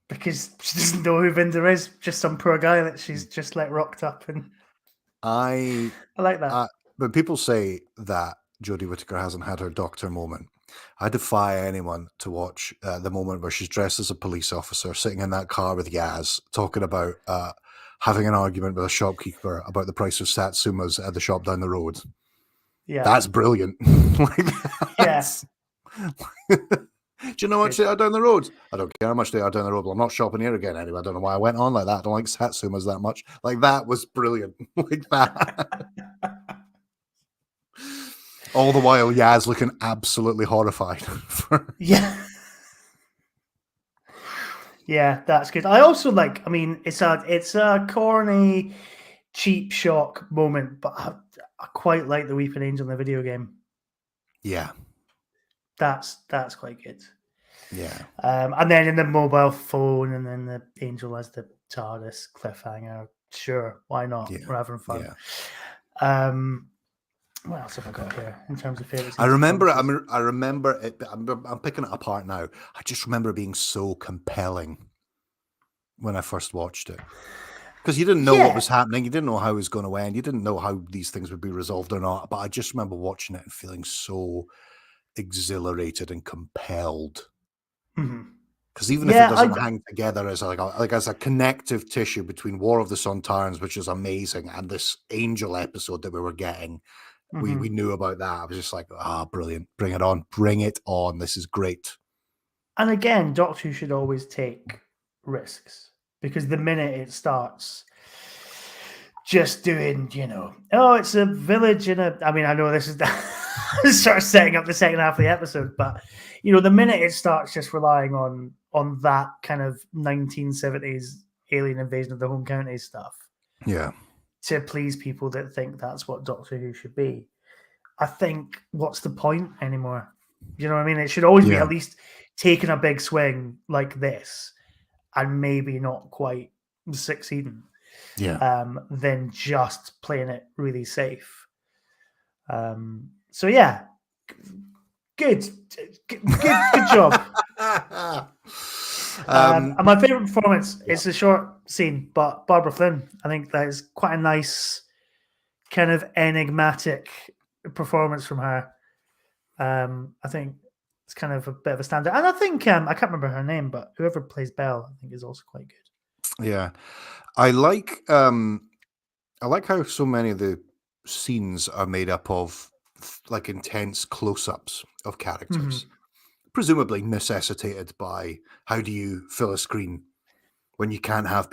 Because she doesn't know who Vinder is, just some poor guy that she's just rocked up. And I like that. But people say that Jodie Whittaker hasn't had her Doctor moment. I defy anyone to watch the moment where she's dressed as a police officer, sitting in that car with Yaz, talking about having an argument with a shopkeeper about the price of satsumas at the shop down the road. Yeah, that's brilliant. Yes. Do you know how much they are down the road? I don't care how much they are down the road. Well, I'm not shopping here again anyway. I don't know why I went on like that. I don't like satsumas that much. Like, that was brilliant. Like that. All the while, Yaz looking absolutely horrified. Yeah, that's good. I also like. I mean, it's a corny, cheap shock moment, but I quite like the Weeping Angel in the video game. Yeah, that's quite good. Yeah, and then in the mobile phone, and then the angel as the TARDIS cliffhanger. Sure, why not? Yeah. We're having fun. Yeah. What else have I got here in terms of favorites? I remember it. I'm picking it apart now. I just remember it being so compelling when I first watched it, because you didn't know what was happening. You didn't know how it was going to end. You didn't know how these things would be resolved or not. But I just remember watching it and feeling so exhilarated and compelled. Because even if it doesn't hang together as as a connective tissue between War of the Sontarans, which is amazing, and this Angel episode that we were getting. We knew about that. I was just like, brilliant. Bring it on. Bring it on. This is great. And again, Doctor Who should always take risks, because the minute it starts just doing, it's a village I mean, I know this is sort of setting up the second half of the episode, but, the minute it starts just relying on that kind of 1970s alien invasion of the home counties stuff. Yeah. To please people that think that's what Doctor Who should be. I think, what's the point anymore? You know what I mean? It should always be at least taking a big swing like this and maybe not quite succeeding. Yeah. Than just playing it really safe. So yeah, good job. And my favorite performance is a short scene, but Barbara Flynn. I think that is quite a nice, kind of enigmatic performance from her. I think it's kind of a bit of a standout, and I think I can't remember her name, but whoever plays Belle, I think, is also quite good. Yeah, I like how so many of the scenes are made up of like intense close-ups of characters. Presumably necessitated by how do you fill a screen when you can't have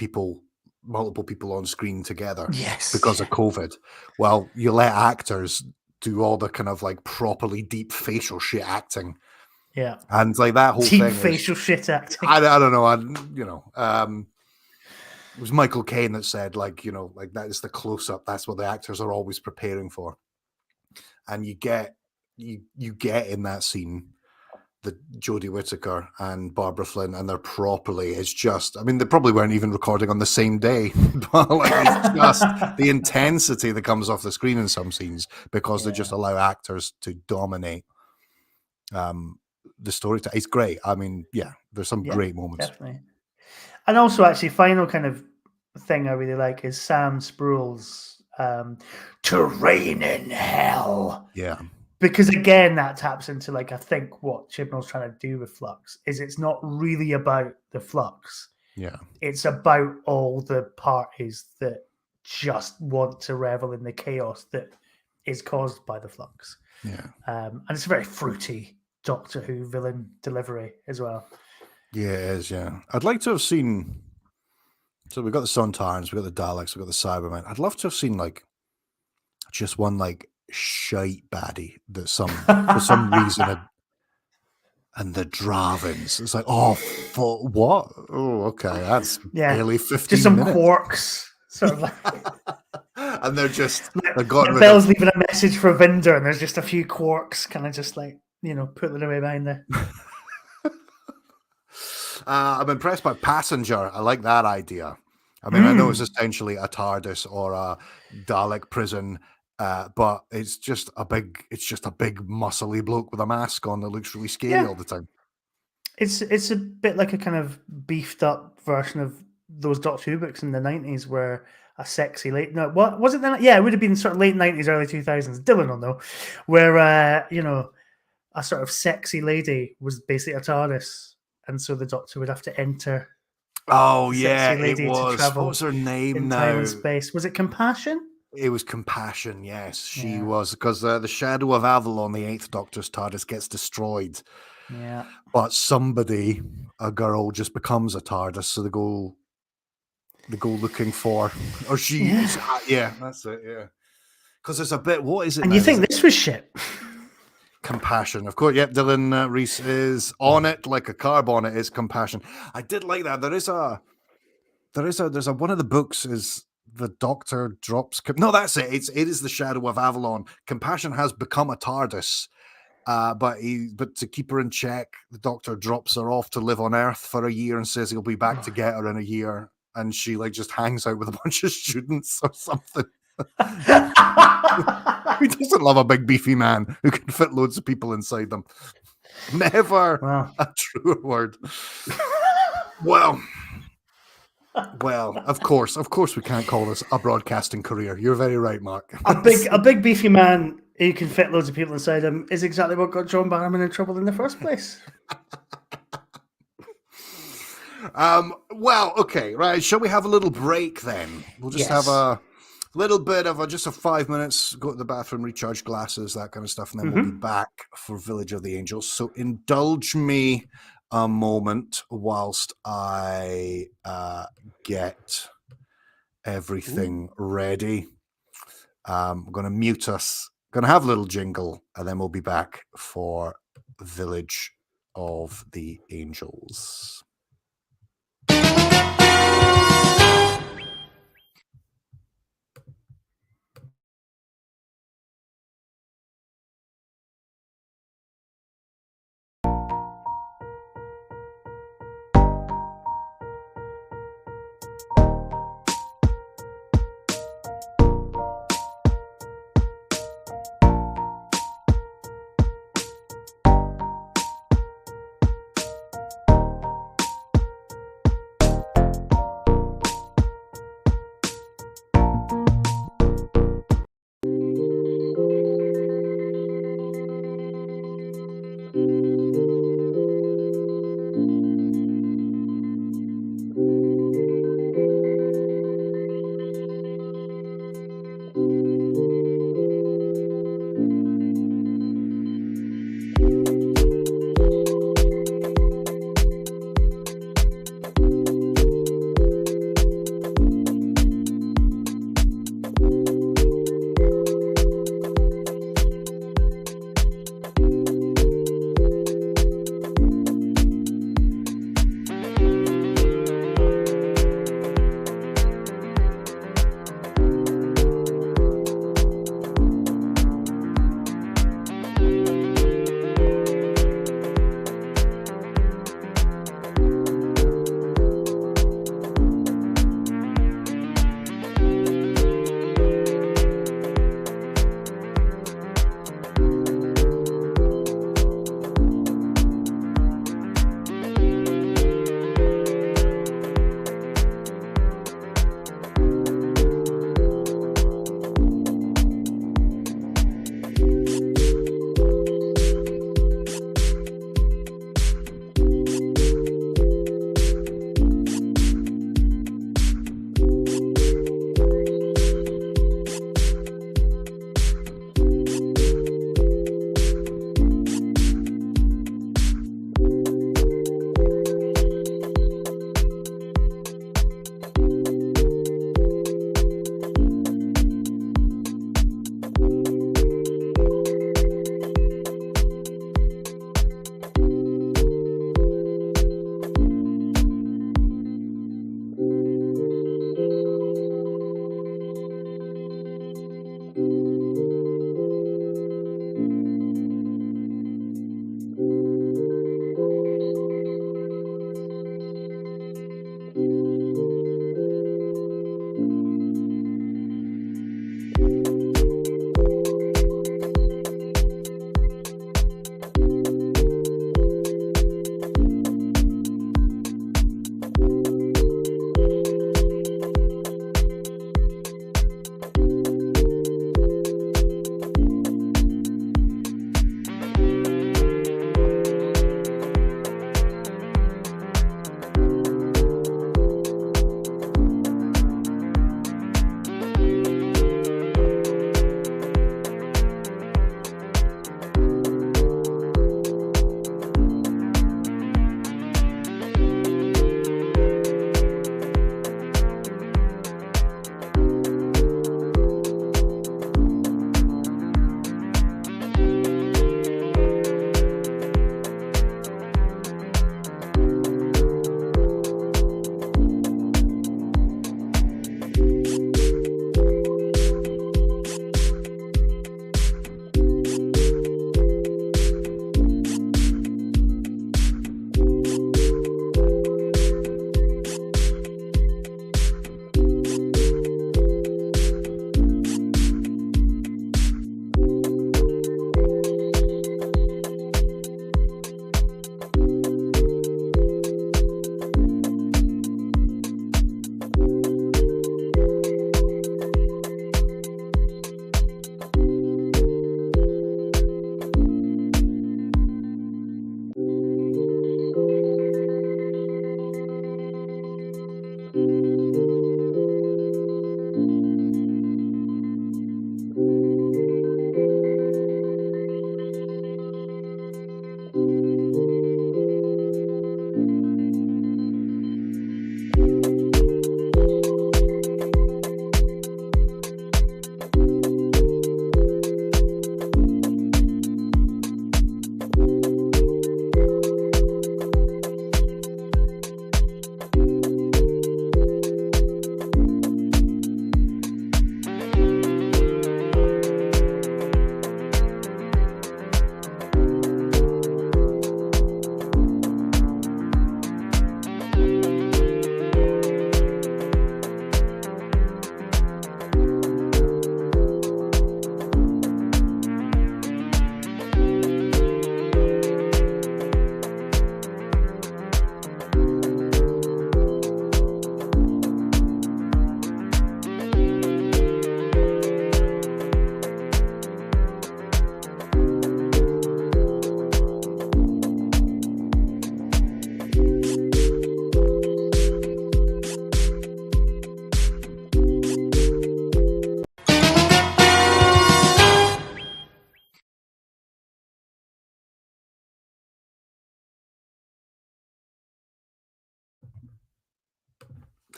multiple people on screen together because of COVID. Well, you let actors do all the kind of like properly deep facial shit acting. Yeah. And like that whole deep thing facial shit acting. I don't know. It was Michael Caine that said, like, you know, like that is the close-up. That's what the actors are always preparing for. And you get in that scene the Jodie Whittaker and Barbara Flynn, and they're properly. It's just, I mean, they probably weren't even recording on the same day, but like it's just the intensity that comes off the screen in some scenes because they just allow actors to dominate the story. It's great. I mean, there's some great moments. Definitely. And also, actually, final kind of thing I really like is Sam Sproul's "Terrain in Hell." Yeah. Because again, that taps into, like, I think what Chibnall's trying to do with Flux is it's not really about the Flux. Yeah. It's about all the parties that just want to revel in the chaos that is caused by the Flux. Yeah. And it's a very fruity Doctor Who villain delivery as well. Yeah, it is, yeah. I'd like to have seen... So we've got the Sontarans, we've got the Daleks, we've got the Cybermen. I'd love to have seen, like, just one, like, shite baddie that for some reason and the Dravins. It's like, what? Oh, okay, that's barely 15 just some minutes. quarks, sort of like. And they're just Bell's leaving a message for Vinder, and there's just a few quarks kind of just like, you know, putting away behind there. I'm impressed by Passenger. I like that idea. I mean, I know it's essentially a TARDIS or a Dalek prison, but it's just a big muscly bloke with a mask on that looks really scary all the time. It's a bit like a kind of beefed up version of those Doctor Who books in the 90s where a sexy it would have been sort of late 90s, early 2000s. Dylan will know, where you know, a sort of sexy lady was basically a TARDIS, and so the Doctor would have to enter. Oh yeah, it was. What was her name now? Time and space. Was it Compassion? It was Compassion. Yes, she was, because the Shadow of Avalon, the 8th Doctor's TARDIS, gets destroyed. Yeah, but a girl, just becomes a TARDIS, so they go looking for, or she. Yeah, that's it. Yeah, because there's a bit. What is it? And now? You think this was shit? Compassion, of course. Yep, Dylan Reese is on it like a car bonnet. Is Compassion. I did like that. There's a one of the books is the Doctor drops. No, that's it. It is the Shadow of Avalon. Compassion has become a TARDIS, but to keep her in check, the Doctor drops her off to live on Earth for a year and says he'll be back to get her in a year, and she like just hangs out with a bunch of students or something. Who doesn't love a big beefy man who can fit loads of people inside them? Never a truer word. Well, of course we can't call this a broadcasting career. You're very right, Mark. A big beefy man who can fit loads of people inside him is exactly what got John Barrowman in trouble in the first place. Well, okay, right. Shall we have a little break then? We'll just have a little bit of just 5 minutes, go to the bathroom, recharge glasses, that kind of stuff, and then we'll be back for Village of the Angels. So indulge me a moment whilst I get everything ready. I'm going to mute us, going to have a little jingle, and then we'll be back for Village of the Angels.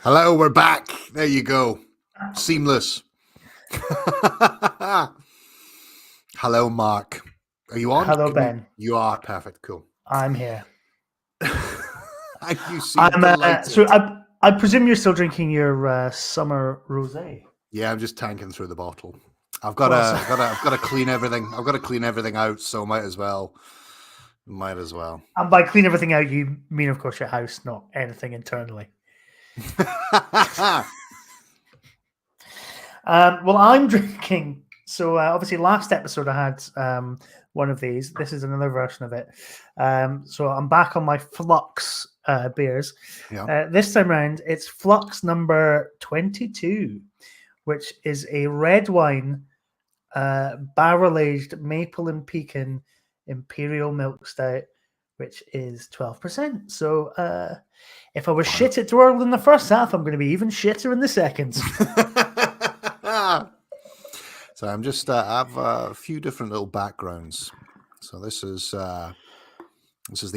Hello, we're back. There you go. Seamless. Hello, Mark. Are you on? Hello, Ben. You are perfect. Cool. I'm here. You seem delighted. So I presume you're still drinking your summer rosé. Yeah, I'm just tanking through the bottle. I've got to clean everything. I've got to clean everything out, so might as well. And by clean everything out, you mean, of course, your house, not anything internally. Well, I'm drinking. So obviously, last episode I had one of these. This is another version of it. So I'm back on my Flux beers. Yeah. This time around, it's Flux number 22, which is a red wine, barrel-aged maple and pecan imperial milk stout, which is 12%. So if I was shit at Twirl in the first half, I'm going to be even shitter in the second. So I'm just I have a few different little backgrounds. So this is the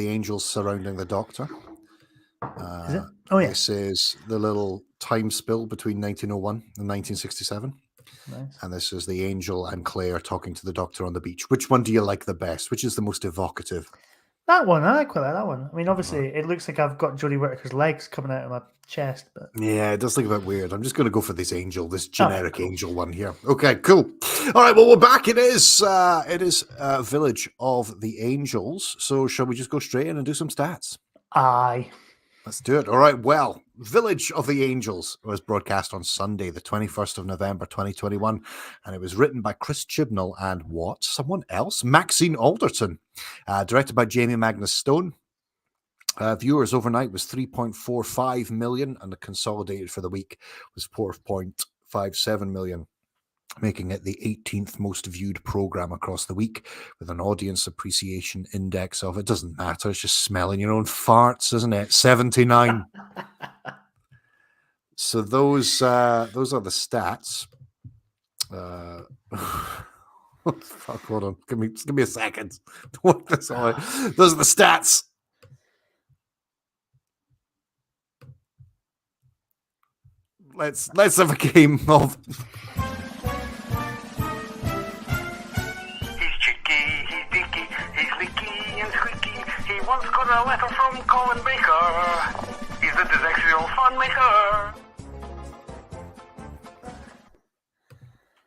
angels surrounding the Doctor. Is it? Oh yeah. This is the little time spill between 1901 and 1967. Nice. And this is the angel and Claire talking to the Doctor on the beach. Which one do you like the best? Which is the most evocative? That one, I quite like that one. I mean, obviously, it looks like I've got Jodie Whittaker's legs coming out of my chest, but yeah, it does look a bit weird. I'm just going to go for this generic angel one here. Okay, cool. All right, well, we're back. It is Village of the Angels. So shall we just go straight in and do some stats? aye. Let's do it. All right. Well, Village of the Angels was broadcast on Sunday, the 21st of November, 2021. And it was written by Chris Chibnall and someone else? Maxine Alderton. Directed by Jamie Magnus Stone. Viewers overnight was 3.45 million. And the consolidated for the week was 4.57 million. Making it the 18th most viewed program across the week with an audience appreciation index of, it doesn't matter, it's just smelling your own farts, isn't it? 79. So those are the stats. Fuck, hold on. Give me a second to work this out. Those are the stats. Let's have a game of Once got a letter from Colin Baker. He's a dysexial fun maker.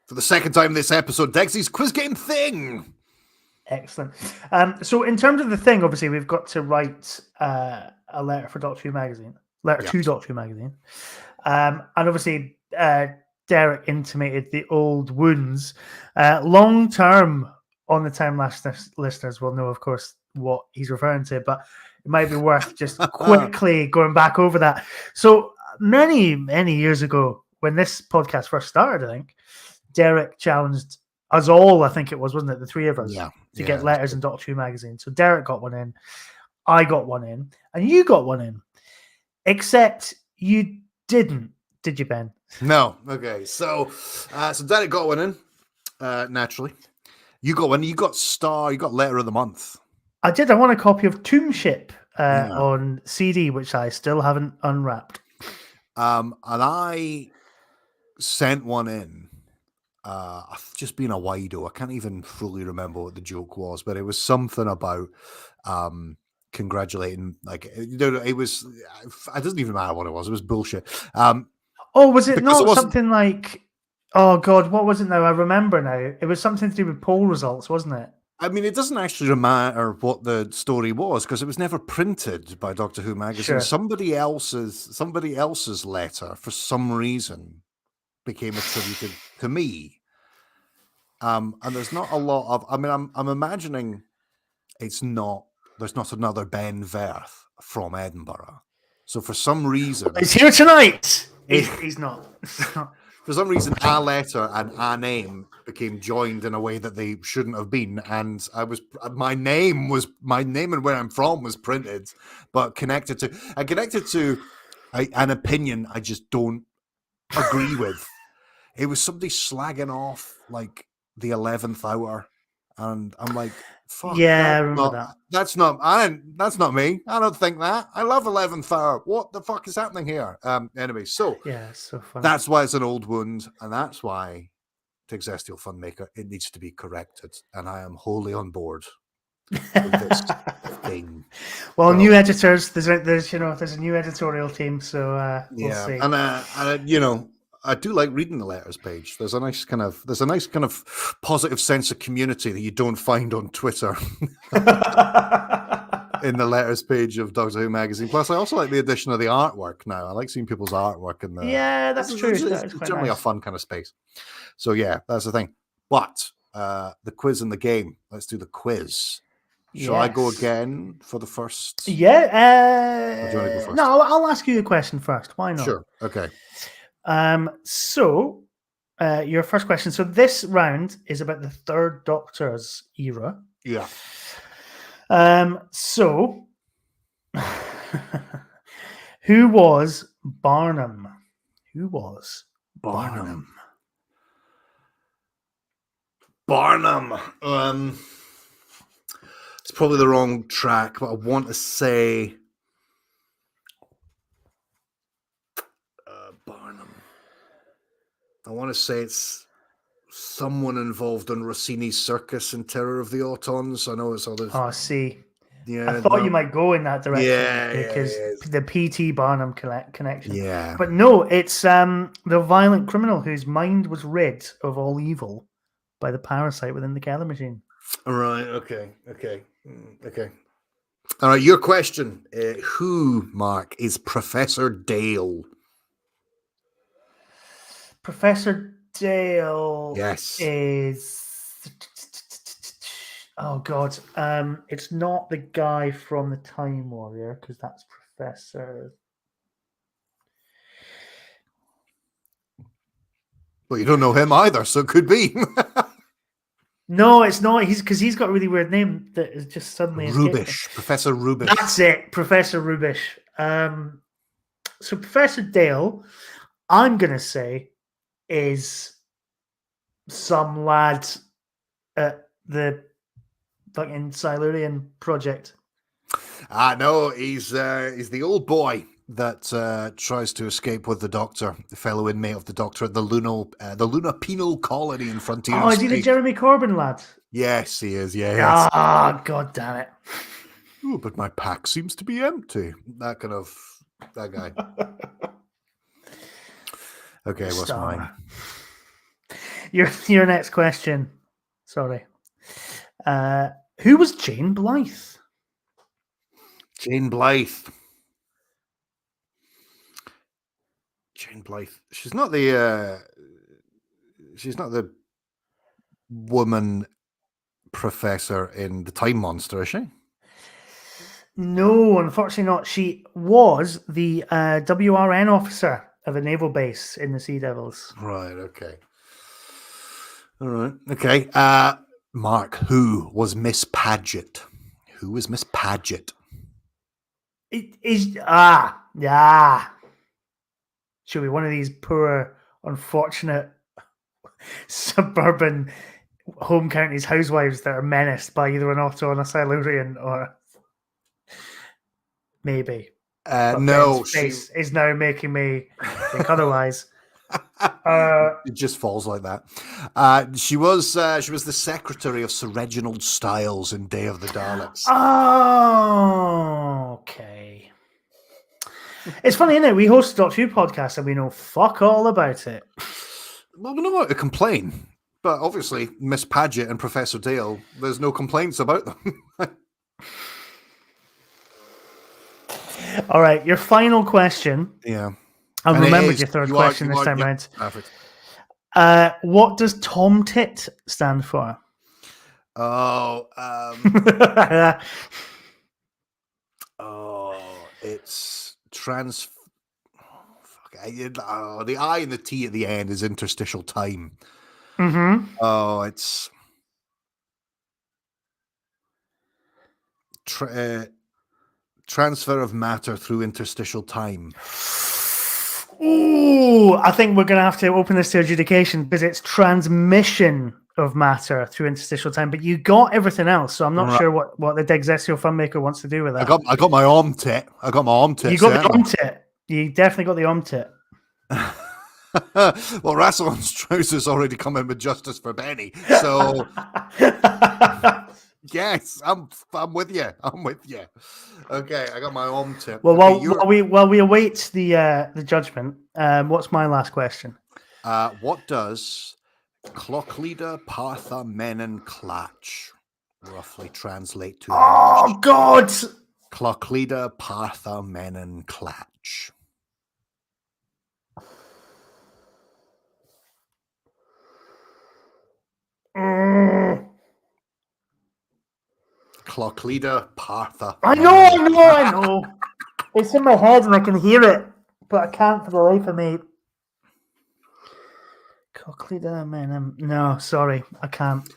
For the second time this episode, Dexy's quiz game thing. Excellent. So in terms of the thing, obviously, we've got to write a letter for Doctor Who magazine. To Doctor Who magazine. And obviously, Derek intimated the old wounds. Long term on the time listeners will know, of course, what he's referring to, but it might be worth just quickly going back over that. So many years ago, when this podcast first started, I think Derek challenged us all, I think it was, wasn't it, the three of us, to get letters in Doctor Who magazine. So Derek got one in, I got one in, and you got one in, except you didn't, did you, Ben? No. Okay, so Derek got one in, naturally. You got one. You got letter of the month. I did. I want a copy of Tombship on CD, which I still haven't unwrapped. And I sent one in. I've just been a wido. I can't even fully remember what the joke was, but it was something about congratulating. Like, it was. It doesn't even matter what it was. It was bullshit. Was it not something like? Oh God, what was it now? I remember now. It was something to do with poll results, wasn't it? I mean, it doesn't actually matter what the story was because it was never printed by Doctor Who magazine. Sure. Somebody else's letter, for some reason, became attributed to me. And there's not a lot of. I mean, I'm imagining there's not another Ben Verth from Edinburgh. So for some reason, he's here tonight. He's not. For some reason, our letter and our name became joined in a way that they shouldn't have been, and my name and where I'm from was printed, but connected to an opinion I just don't agree with. It was somebody slagging off like the 11th hour And I'm like, fuck. Yeah, I remember that. That's not me. I don't think that. I love 11th Hour. What the fuck is happening here? Anyway, so yeah, it's so funny. That's why it's an old wound, and that's why, to Exestial Funmaker, it needs to be corrected. And I am wholly on board with this thing. Well, new editors. There's a new editorial team, so we'll see. And I do like reading the letters page. There's a nice kind of positive sense of community that you don't find on Twitter in the letters page of Doctor Who magazine. Plus, I also like the addition of the artwork now. I like seeing people's artwork in there. Yeah, that's true. It's generally a fun kind of space. So yeah, that's the thing. But the quiz and the game. Let's do the quiz. Shall I go again for the first? Yeah. Or do you want to go first? No, I'll ask you a question first. Why not? Sure. Okay. So, your first question. So this round is about the Third Doctor's era. Yeah. So, who was Barnum? Who was Barnum? Barnum. It's probably the wrong track, but I want to say Barnum. I want to say it's someone involved in Rossini's Circus and Terror of the Autons. I know it's all this. Oh, see. Yeah, I thought you might go in that direction because the P.T. Barnum connection. Yeah. But no, it's the violent criminal whose mind was rid of all evil by the parasite within the Keller machine. Right. Okay. All right. Your question. Who, Mark, is Professor Dale? Professor Dale is... Oh, God. It's not the guy from the Time Warrior, because that's Professor... Well, you don't know him either, so it could be. No, it's not. He's got a really weird name that is just suddenly... Rubish. Professor Rubish. That's it. Professor Rubish. So Professor Dale, I'm going to say, is some lad at the fucking Silurian project. No, he's the old boy that tries to escape with the Doctor, the fellow inmate of the Doctor at the Luna Penal Colony in Frontier. Oh, is he the Jeremy Corbyn lad? Yes, he is. Yeah. Ah, God damn it! Oh, but my pack seems to be empty. That guy. Okay, what's mine? Your next question. Sorry. Who was Jane Blythe? Jane Blythe. She's not the woman professor in the Time Monster, is she? No, unfortunately not. She was the WRN officer of a naval base in the Sea Devils. Right, okay. All right, okay. Mark, who was Miss Paget? Who was Miss Paget? It is should be one of these poor, unfortunate suburban home counties housewives that are menaced by either an Otto and a Silurian, or maybe. No, she is now making me think otherwise. It just falls like that. She was the secretary of Sir Reginald Styles in Day of the Daleks. Oh, okay. It's funny, isn't it? We host a Doctor Who podcast and we know fuck all about it. Well, we know how to complain, but obviously Miss Paget and Professor Dale, there's no complaints about them. All right, your final question. Yeah. I remembered your third question this time around. Perfect. What does Tom Tit stand for? Oh, it's trans. The I and the T at the end is interstitial time. Mm-hmm. Oh, it's transfer of matter through interstitial time. Ooh, I think we're going to have to open this to adjudication because it's transmission of matter through interstitial time, but you got everything else. So I'm not sure what the Digexio Funmaker wants to do with that. I got my arm tit. You got the arm tit. You definitely got the arm tit. Well, Rassilon's trousers already come in with justice for Benny, so yes, I'm with you. I'm with you. Okay, I got my arm tip. Well, okay, while we await the judgment, what's my last question? What does Clochlida Partha Menon Clatch roughly translate to? Oh God! Clochlida Partha Menon Clatch. Clochlida Partha. I know. It's in my head and I can hear it, but I can't for the life of me. Clochlida Menon. No, sorry, I can't.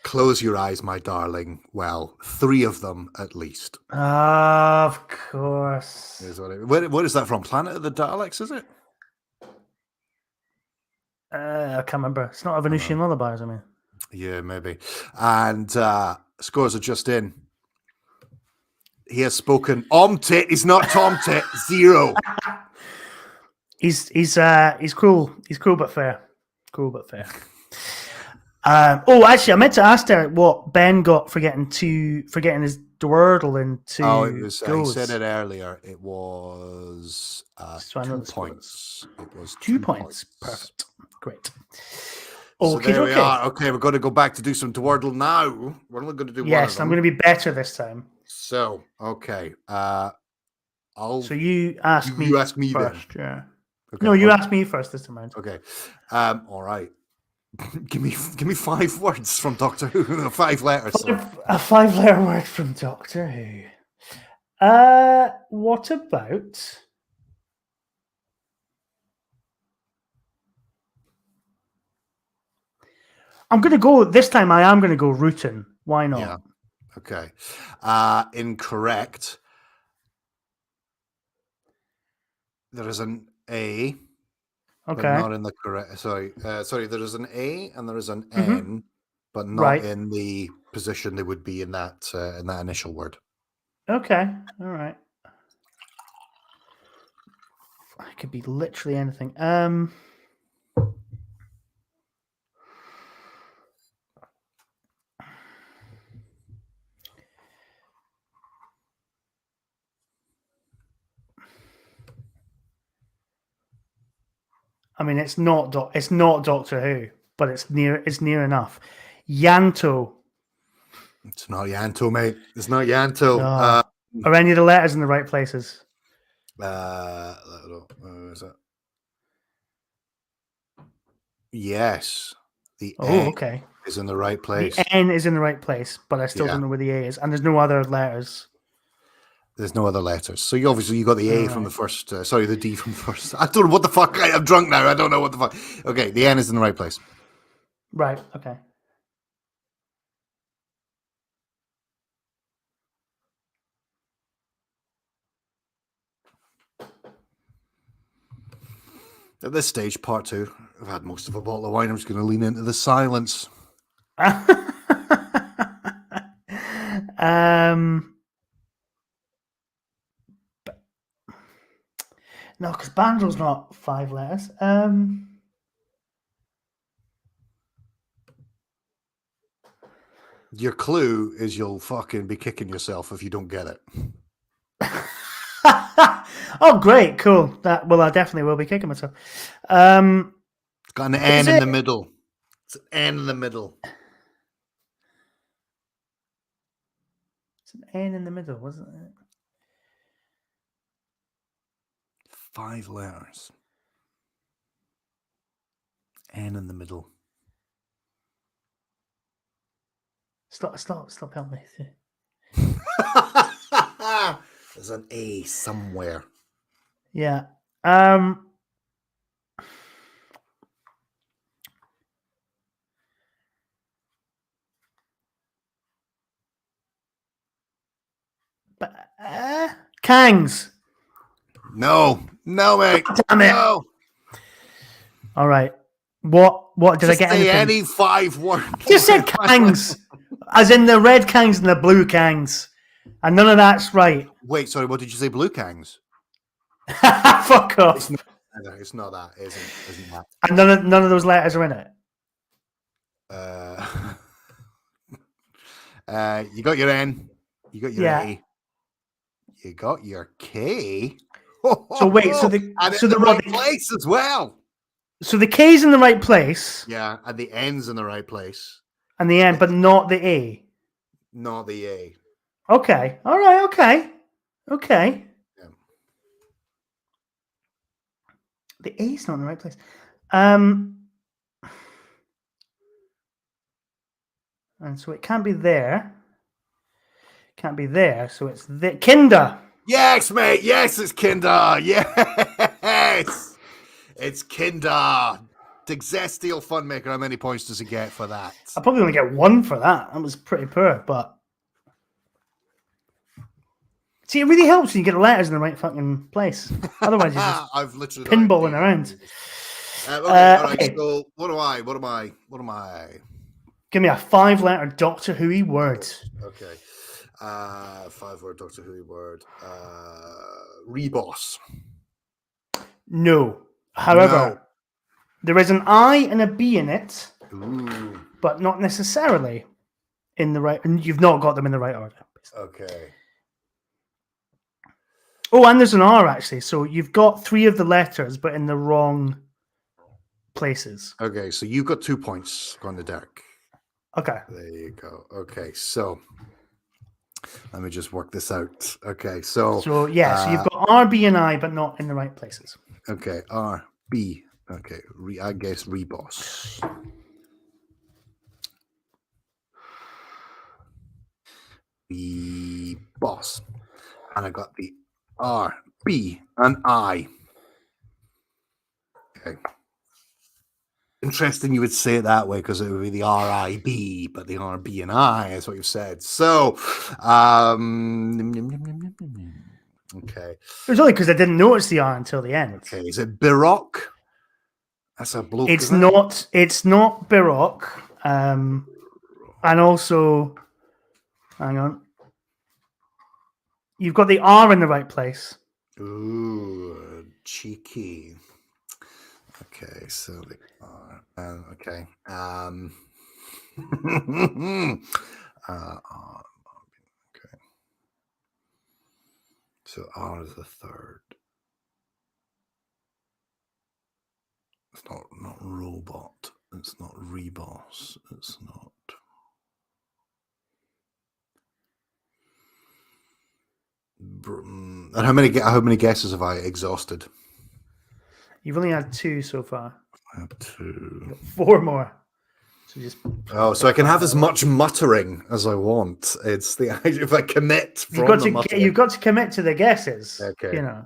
Close your eyes, my darling. Well, 3 of them at least. Of course. What is that from? Planet of the Daleks, is it? I can't remember. It's not a Venusian Lullabies, I mean. Yeah, maybe. And scores are just in. He has spoken. Omtit is not Tomtit. 0. He's cruel. He's cruel but fair. Cruel but fair. Actually, I meant to ask her what Ben got for getting his Dwordle into. Oh, it was. He said it earlier. It was 2 points. It was 2 points. Perfect. Great. So there we are. Okay, we're going to go back to do some Dwordle now. We're only going to do one. Yes, I'm going to be better this time. So okay, So you ask me. You ask me first. then. Yeah. Okay. No, you asked me first this time around. Okay. All right. give me 5 words from Doctor Who. 5 letters. A 5-letter word from Doctor Who. What about? I'm going to go this time. I am going to go Rutan. Why not? Yeah. Okay. Incorrect. There is an A. Okay. But not in the correct. Sorry. There is an A and there is an N, but not in the position they would be in that initial word. Okay. All right. It could be literally anything. I mean, it's not Doctor Who, but it's near enough. Yanto. It's not Yanto, mate. It's not Yanto. No. Are any of the letters in the right places? Is it? Yes. The N okay. is in the right place. The N is in the right place, but I still don't know where the A is, and there's no other letters. There's no other letters. So you got the A from the first. The D from the first. I don't know what the fuck. I'm drunk now. I don't know what the fuck. Okay, the N is in the right place. Right. Okay. At this stage, part 2, I've had most of a bottle of wine. I'm just going to lean into the silence. No, because Bandrel's not 5 letters. Your clue is you'll fucking be kicking yourself if you don't get it. Oh, great, cool. I definitely will be kicking myself. It's got an N in the middle. It's an N in the middle. It's an N in the middle, wasn't it? 5 letters. N in the middle. Stop helping me. There's an A somewhere. Yeah. Kangs. No, mate. Damn it. No. All right. What did Just I get? say Anything? any 5 words. I just said Kangs, as in the red Kangs and the blue Kangs, and none of that's right. Wait, sorry. What did you say? Blue Kangs? Fuck off. It's not that. Isn't that? And none of those letters are in it. You got your N. You got your A. You got your K. So wait, so the right place as well. So the K's in the right place. Yeah, and the N's in the right place. And the N, but not the A. Not the A. Okay. All right. Okay. Yeah. The A's not in the right place. And so it can't be there. Can't be there. So it's the Kinder. Yes, mate. Yes, it's Kinder. Yes. It's Kinder. Digestial Funmaker. How many points does he get for that? I probably only get 1 for that. That was pretty poor, but see, it really helps when you get the letters in the right fucking place. Otherwise, you're just I've literally pinballing around. All right. So what am I? Give me a 5-letter Doctor Who word. Okay. 5-word Doctor Who word. Reboss. No. However, there is an I and a B in it, but not necessarily in the right. And you've not got them in the right order. Okay. Oh, and there's an R actually. So you've got 3 of the letters, but in the wrong places. Okay, so you've got 2 points on the deck. Okay. There you go. Okay, so let me just work this out. Okay, so so you've got R, B, and I, but not in the right places. Okay, R, B. Okay, I guess Reboss. Reboss. And I got the R, B, and I. Okay. Interesting you would say it that way because it would be the R-I-B, but the R-B and I is what you've said. So, okay. It was only because I didn't notice the R until the end. Okay, is it Biroc? That's a bloke. It's not. It's not Biroc. And also, hang on. You've got the R in the right place. Ooh, cheeky. Okay, so the R. Okay. Okay. So R is the third. It's not robot. It's not Reboss. It's not. And how many guesses have I exhausted? You've only had 2 so far. I have 2. 4 more. So so I can have as much muttering as I want. It's the if I commit. You've got to commit to the guesses. Okay. You know.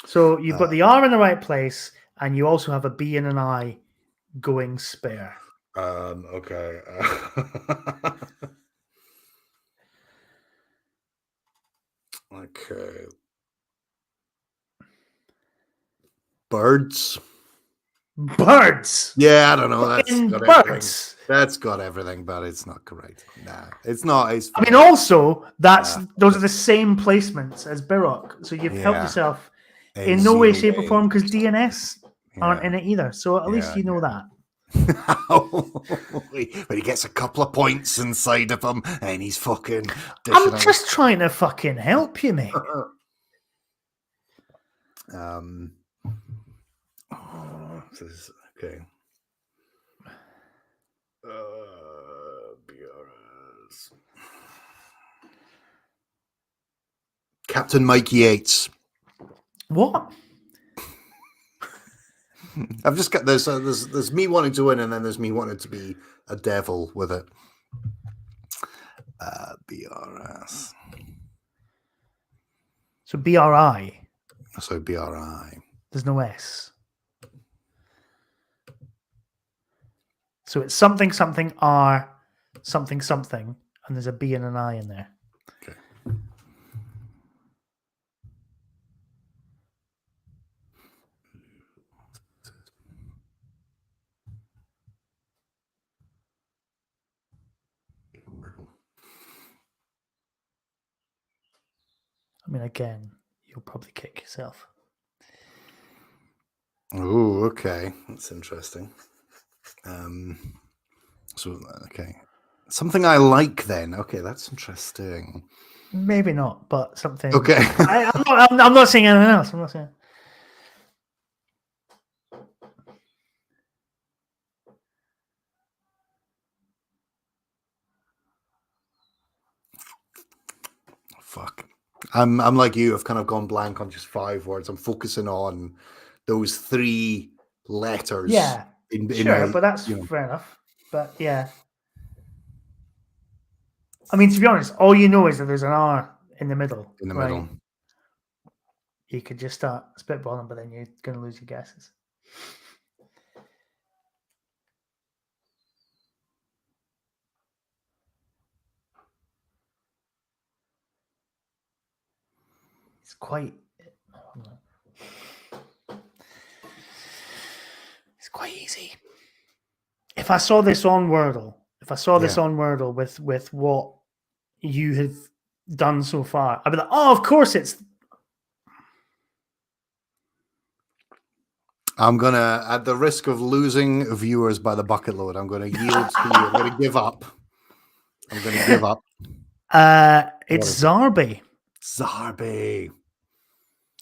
So you've got the R in the right place, and you also have a B and an I going spare. Okay. Okay. Birds. Yeah, I don't know. That's got birds. Everything. That's got everything, but it's not correct. Nah, it's not. I mean, also those are the same placements as Biroc, so you've helped yourself in no way, shape, or form because DNS aren't in it either. So at least you know that. But he gets a couple of points inside of him, and he's fucking. I'm just trying to fucking help you, mate. Okay. BRS. Captain Mike Yates. What? I've just got there's me wanting to win, and then there's me wanting to be a devil with it. BRS. So BRI. So BRI. There's no S. So it's something R something, and there's a B and an I in there. Okay. mean, again, you'll probably kick yourself. Oh, okay. That's interesting. Okay. Something I like then. Okay, that's interesting. Maybe not, but something. Okay. I'm not saying anything else. I'm not saying. Fuck. I'm like you. I've kind of gone blank on just 5 words. I'm focusing on those 3 letters. Yeah. But that's fair enough. But yeah. I mean, to be honest, all you know is that there's an R in the middle. In the middle. You could just start spitballing, but then you're going to lose your guesses. It's quite easy. If I saw this on Wordle, with what you have done so far, I'd be like, oh, of course it's. I'm going to, at the risk of losing viewers by the bucket load, I'm going to yield to you. I'm going to give up. It's Zarby. Zarby.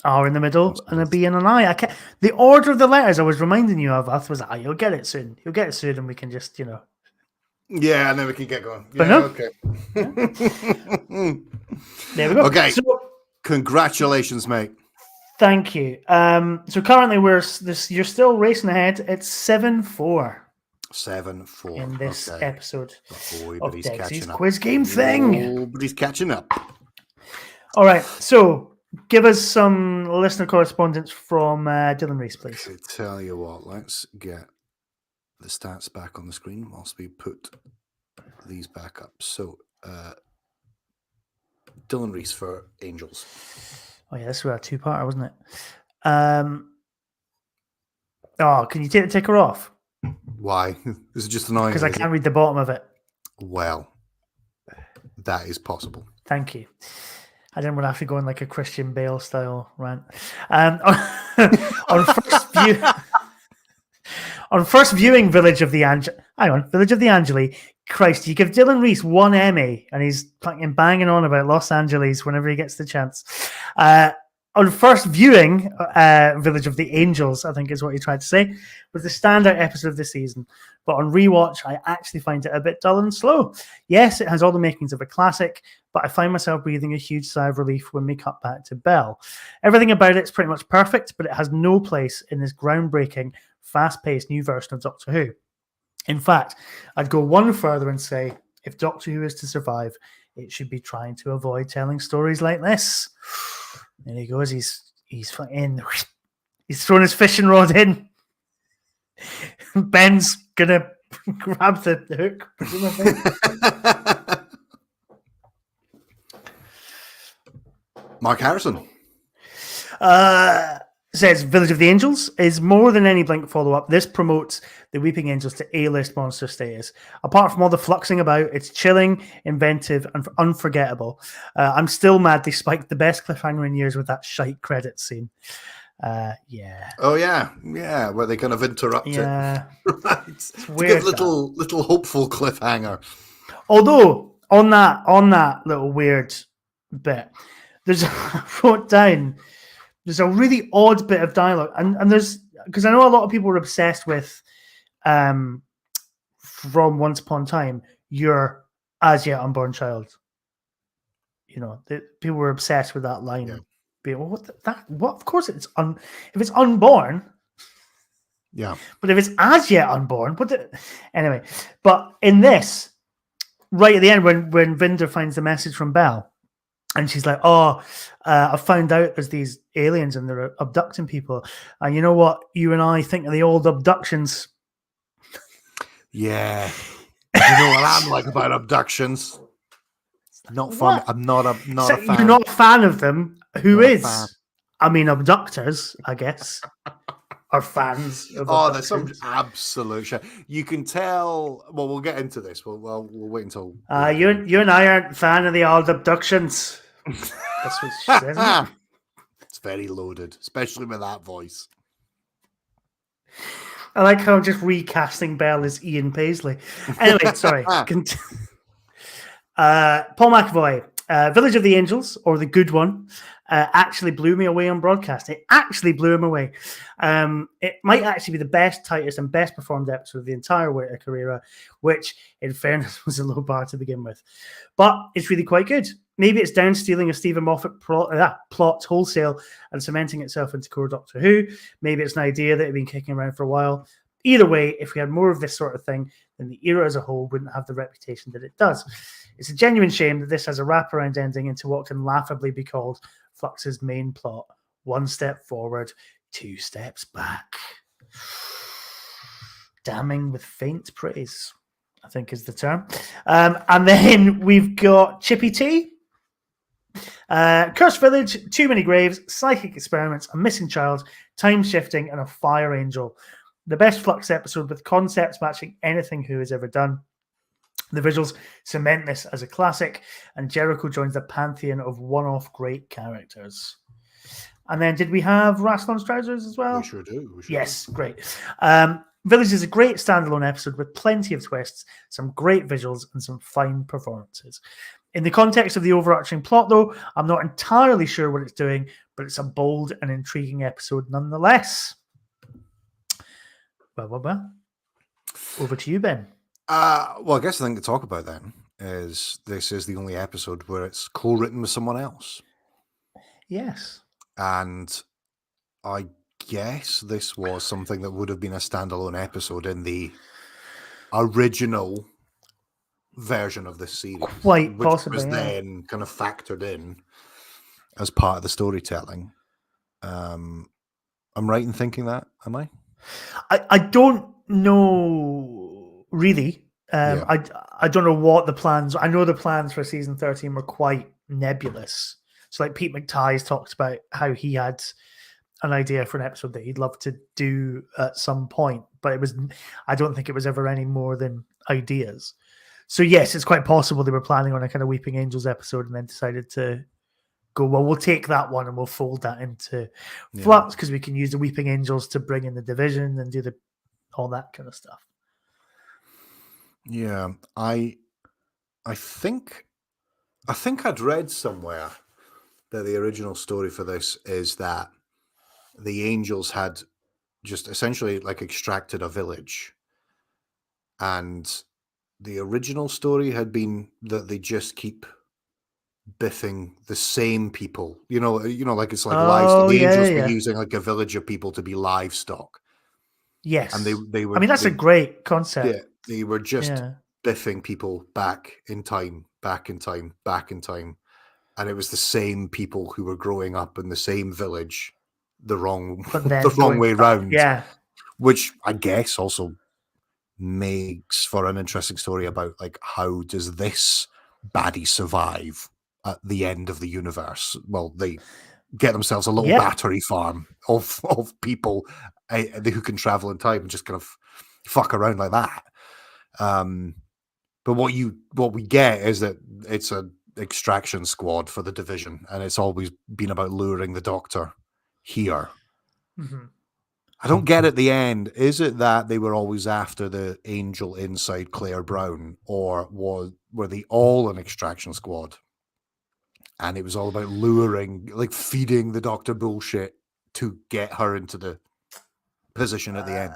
R in the middle and a B and an I. The order of the letters I was reminding you of, I was like, you'll get it soon. And we can just, Yeah, and then we can get going. But yeah, no. Okay. There we go. Okay. So, congratulations, mate. Thank you. So currently you're still racing ahead. It's 7-4. 7-4 in this episode of Dexy's quiz game thing. Nobody's catching up. All right, so give us some listener correspondence from Dylan Reese, please. I tell you what, let's get the stats back on the screen whilst we put these back up. So, Dylan Reese for Angels. Oh yeah, this was a 2-parter, wasn't it? Can you take the ticker off? Why? This is just annoying. Because I can't read the bottom of it. Well, that is possible. Thank you. I didn't want to have to go in like a Christian Bale style rant. On first viewing Village of the Angeli, Christ, you give Dylan Reese 1 Emmy and he's fucking banging on about Los Angeles whenever he gets the chance. On first viewing Village of the Angels, I think is what he tried to say, was the standout episode of the season. But on rewatch, I actually find it a bit dull and slow. Yes, it has all the makings of a classic, but I find myself breathing a huge sigh of relief when we cut back to Belle. Everything about it's pretty much perfect, but it has no place in this groundbreaking, fast-paced new version of Doctor Who. In fact, I'd go one further and say, if Doctor Who is to survive, it should be trying to avoid telling stories like this. There he goes. He's fucking. He's thrown his fishing rod in. Ben's gonna grab the hook, presumably. Mark Harrison says Village of the Angels is more than any Blink follow-up. This promotes the Weeping Angels to A-list monster status. Apart from all the fluxing about, it's chilling, inventive, and unforgettable. I'm still mad they spiked the best cliffhanger in years with that shite credit scene. Yeah. Oh yeah, where they kind of interrupt it. Right. It's weird. To give little hopeful cliffhanger. Although on that little weird bit, I wrote down. There's a really odd bit of dialogue, and there's because I know a lot of people were obsessed with from Once Upon a Time, your as yet unborn child. People were obsessed with that line. Yeah. Being, well, what? Of course, it's if it's unborn. Yeah. But if it's as yet unborn, anyway. But in this, right at the end, when Vinder finds the message from Belle. And she's like, I found out there's these aliens and they're abducting people. And you know what you and I think of the old abductions? Yeah. You know what I'm like about abductions? Not fun. I'm not a fan. You're not a fan of them. Who is? I mean, abductors, I guess, are fans of abductions. There's some absolute shit. You can tell. Well, we'll get into this. We'll wait until. You and I aren't a fan of the old abductions. That's what she says, isn't it? It's very loaded, especially with that voice. I like how I'm just recasting Belle as Ian Paisley. Anyway, sorry. Paul McAvoy, Village of the Angels, or The Good One, actually blew me away on broadcast. It actually blew him away. It might actually be the best, tightest, and best performed episode of the entire Winter career, which, in fairness, was a low bar to begin with. But it's really quite good. Maybe it's down stealing a Stephen Moffat plot wholesale and cementing itself into core Doctor Who. Maybe it's an idea that had been kicking around for a while. Either way, if we had more of this sort of thing, then the era as a whole wouldn't have the reputation that it does. It's a genuine shame that this has a wraparound ending into what can laughably be called Flux's main plot. 1 step forward, 2 steps back. Damning with faint praise, I think is the term. And then we've got Chippy T. Cursed Village, Too Many Graves, Psychic Experiments, A Missing Child, Time Shifting, and A Fire Angel. The best Flux episode with concepts matching anything Who has ever done. The visuals cement this as a classic, and Jericho joins the pantheon of one-off great characters. And then did we have Rassilon's Trousers as well? We sure do. Yes, great. Village is a great standalone episode with plenty of twists, some great visuals, and some fine performances. In the context of the overarching plot, though, I'm not entirely sure what it's doing, but it's a bold and intriguing episode nonetheless. Well. Over to you, Ben. Well, I guess the thing to talk about then is this is the only episode where it's co-written with someone else. Yes. And I guess this was something that would have been a standalone episode in the original version of the series. Quite possibly, was then kind of factored in as part of the storytelling. I'm right in thinking that, am I? I don't know really. I don't know what the plans. I know the plans for season 13 were quite nebulous. So like Pete McTighe's talked about how he had an idea for an episode that he'd love to do at some point, but I don't think it was ever any more than ideas. So yes, it's quite possible they were planning on a kind of Weeping Angels episode and then decided to go, well, we'll take that one and we'll fold that into Flux because we can use the Weeping Angels to bring in the division and do all that kind of stuff. Yeah, I think I'd read somewhere that the original story for this is that the Angels had just essentially like extracted a village, and the original story had been that they just keep biffing the same people. You know, like it's like livestock. The Angels were using like a village of people to be livestock. Yes, and they were. I mean, that's a great concept. Yeah, they were just biffing people back in time, and it was the same people who were growing up in the same village, the wrong way round. Yeah, which I guess also makes for an interesting story about like how does this baddie survive at the end of the universe? Well, they get themselves a little battery farm of people who can travel in time and just kind of fuck around like that. But what we get is that it's an extraction squad for the division, and it's always been about luring the Doctor here. Mm-hmm. I don't get at the end. Is it that they were always after the angel inside Claire Brown, or were they all an extraction squad? And it was all about luring, like feeding the Doctor bullshit to get her into the position at the end.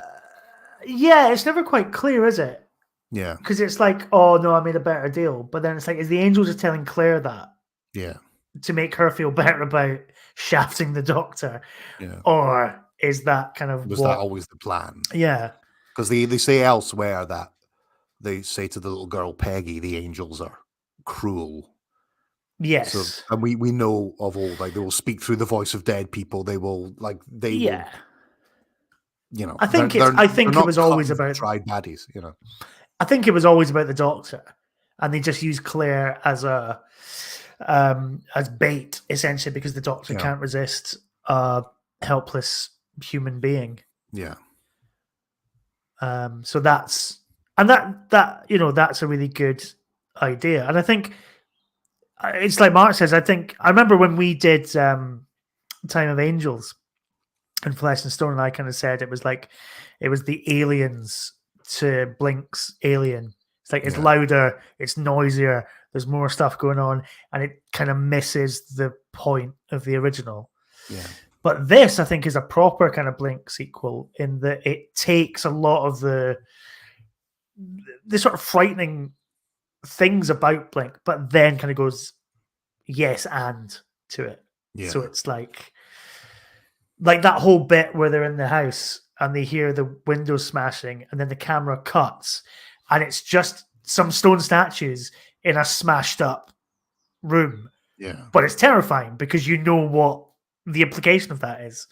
Yeah, it's never quite clear, is it? Yeah. Because it's like, oh no, I made a better deal. But then it's like, is the angel just telling Claire that? Yeah. To make her feel better about shafting the Doctor? Yeah. Or is that kind of that always the plan? Yeah. Because they say elsewhere that they say to the little girl Peggy, the angels are cruel. Yes. So, and we know of old, like they will speak through the voice of dead people. They will will, you know. I think it was always about tried baddies, you know. I think it was always about the Doctor, and they just used Claire as bait essentially because the Doctor can't resist a helpless human being. Yeah. So that's a really good idea, and I think it's like Mark says. I remember when we did Time of Angels and Flesh and Stone, and I kind of said it was the aliens to Blink's Alien. It's like it's louder, it's noisier, there's more stuff going on, and it kind of misses the point of the original. Yeah. But this, I think, is a proper kind of Blink sequel in that it takes a lot of the sort of frightening things about Blink, but then kind of goes yes and to it. Yeah. So it's like that whole bit where they're in the house and they hear the windows smashing, and then the camera cuts, and it's just some stone statues in a smashed up room. Yeah. But it's terrifying because you know what the implication of that is.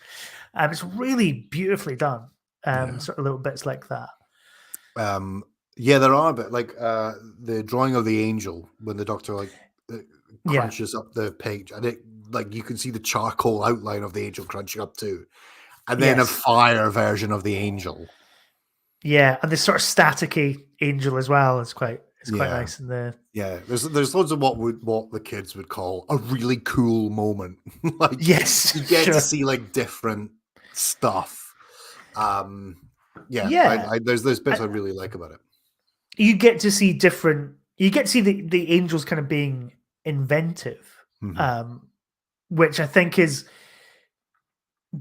It's really beautifully done. Sort of little bits like that. There are, but like the drawing of the angel when the Doctor crunches up the page, and it like you can see the charcoal outline of the angel crunching up too, and then a fire version of the angel. Yeah, and this sort of staticky angel as well is quite nice in the. Yeah, there's loads of what the kids would call a really cool moment. Like yes, you get to see like different stuff. There's bits I really like about it. You get to see the angels kind of being inventive, which I think is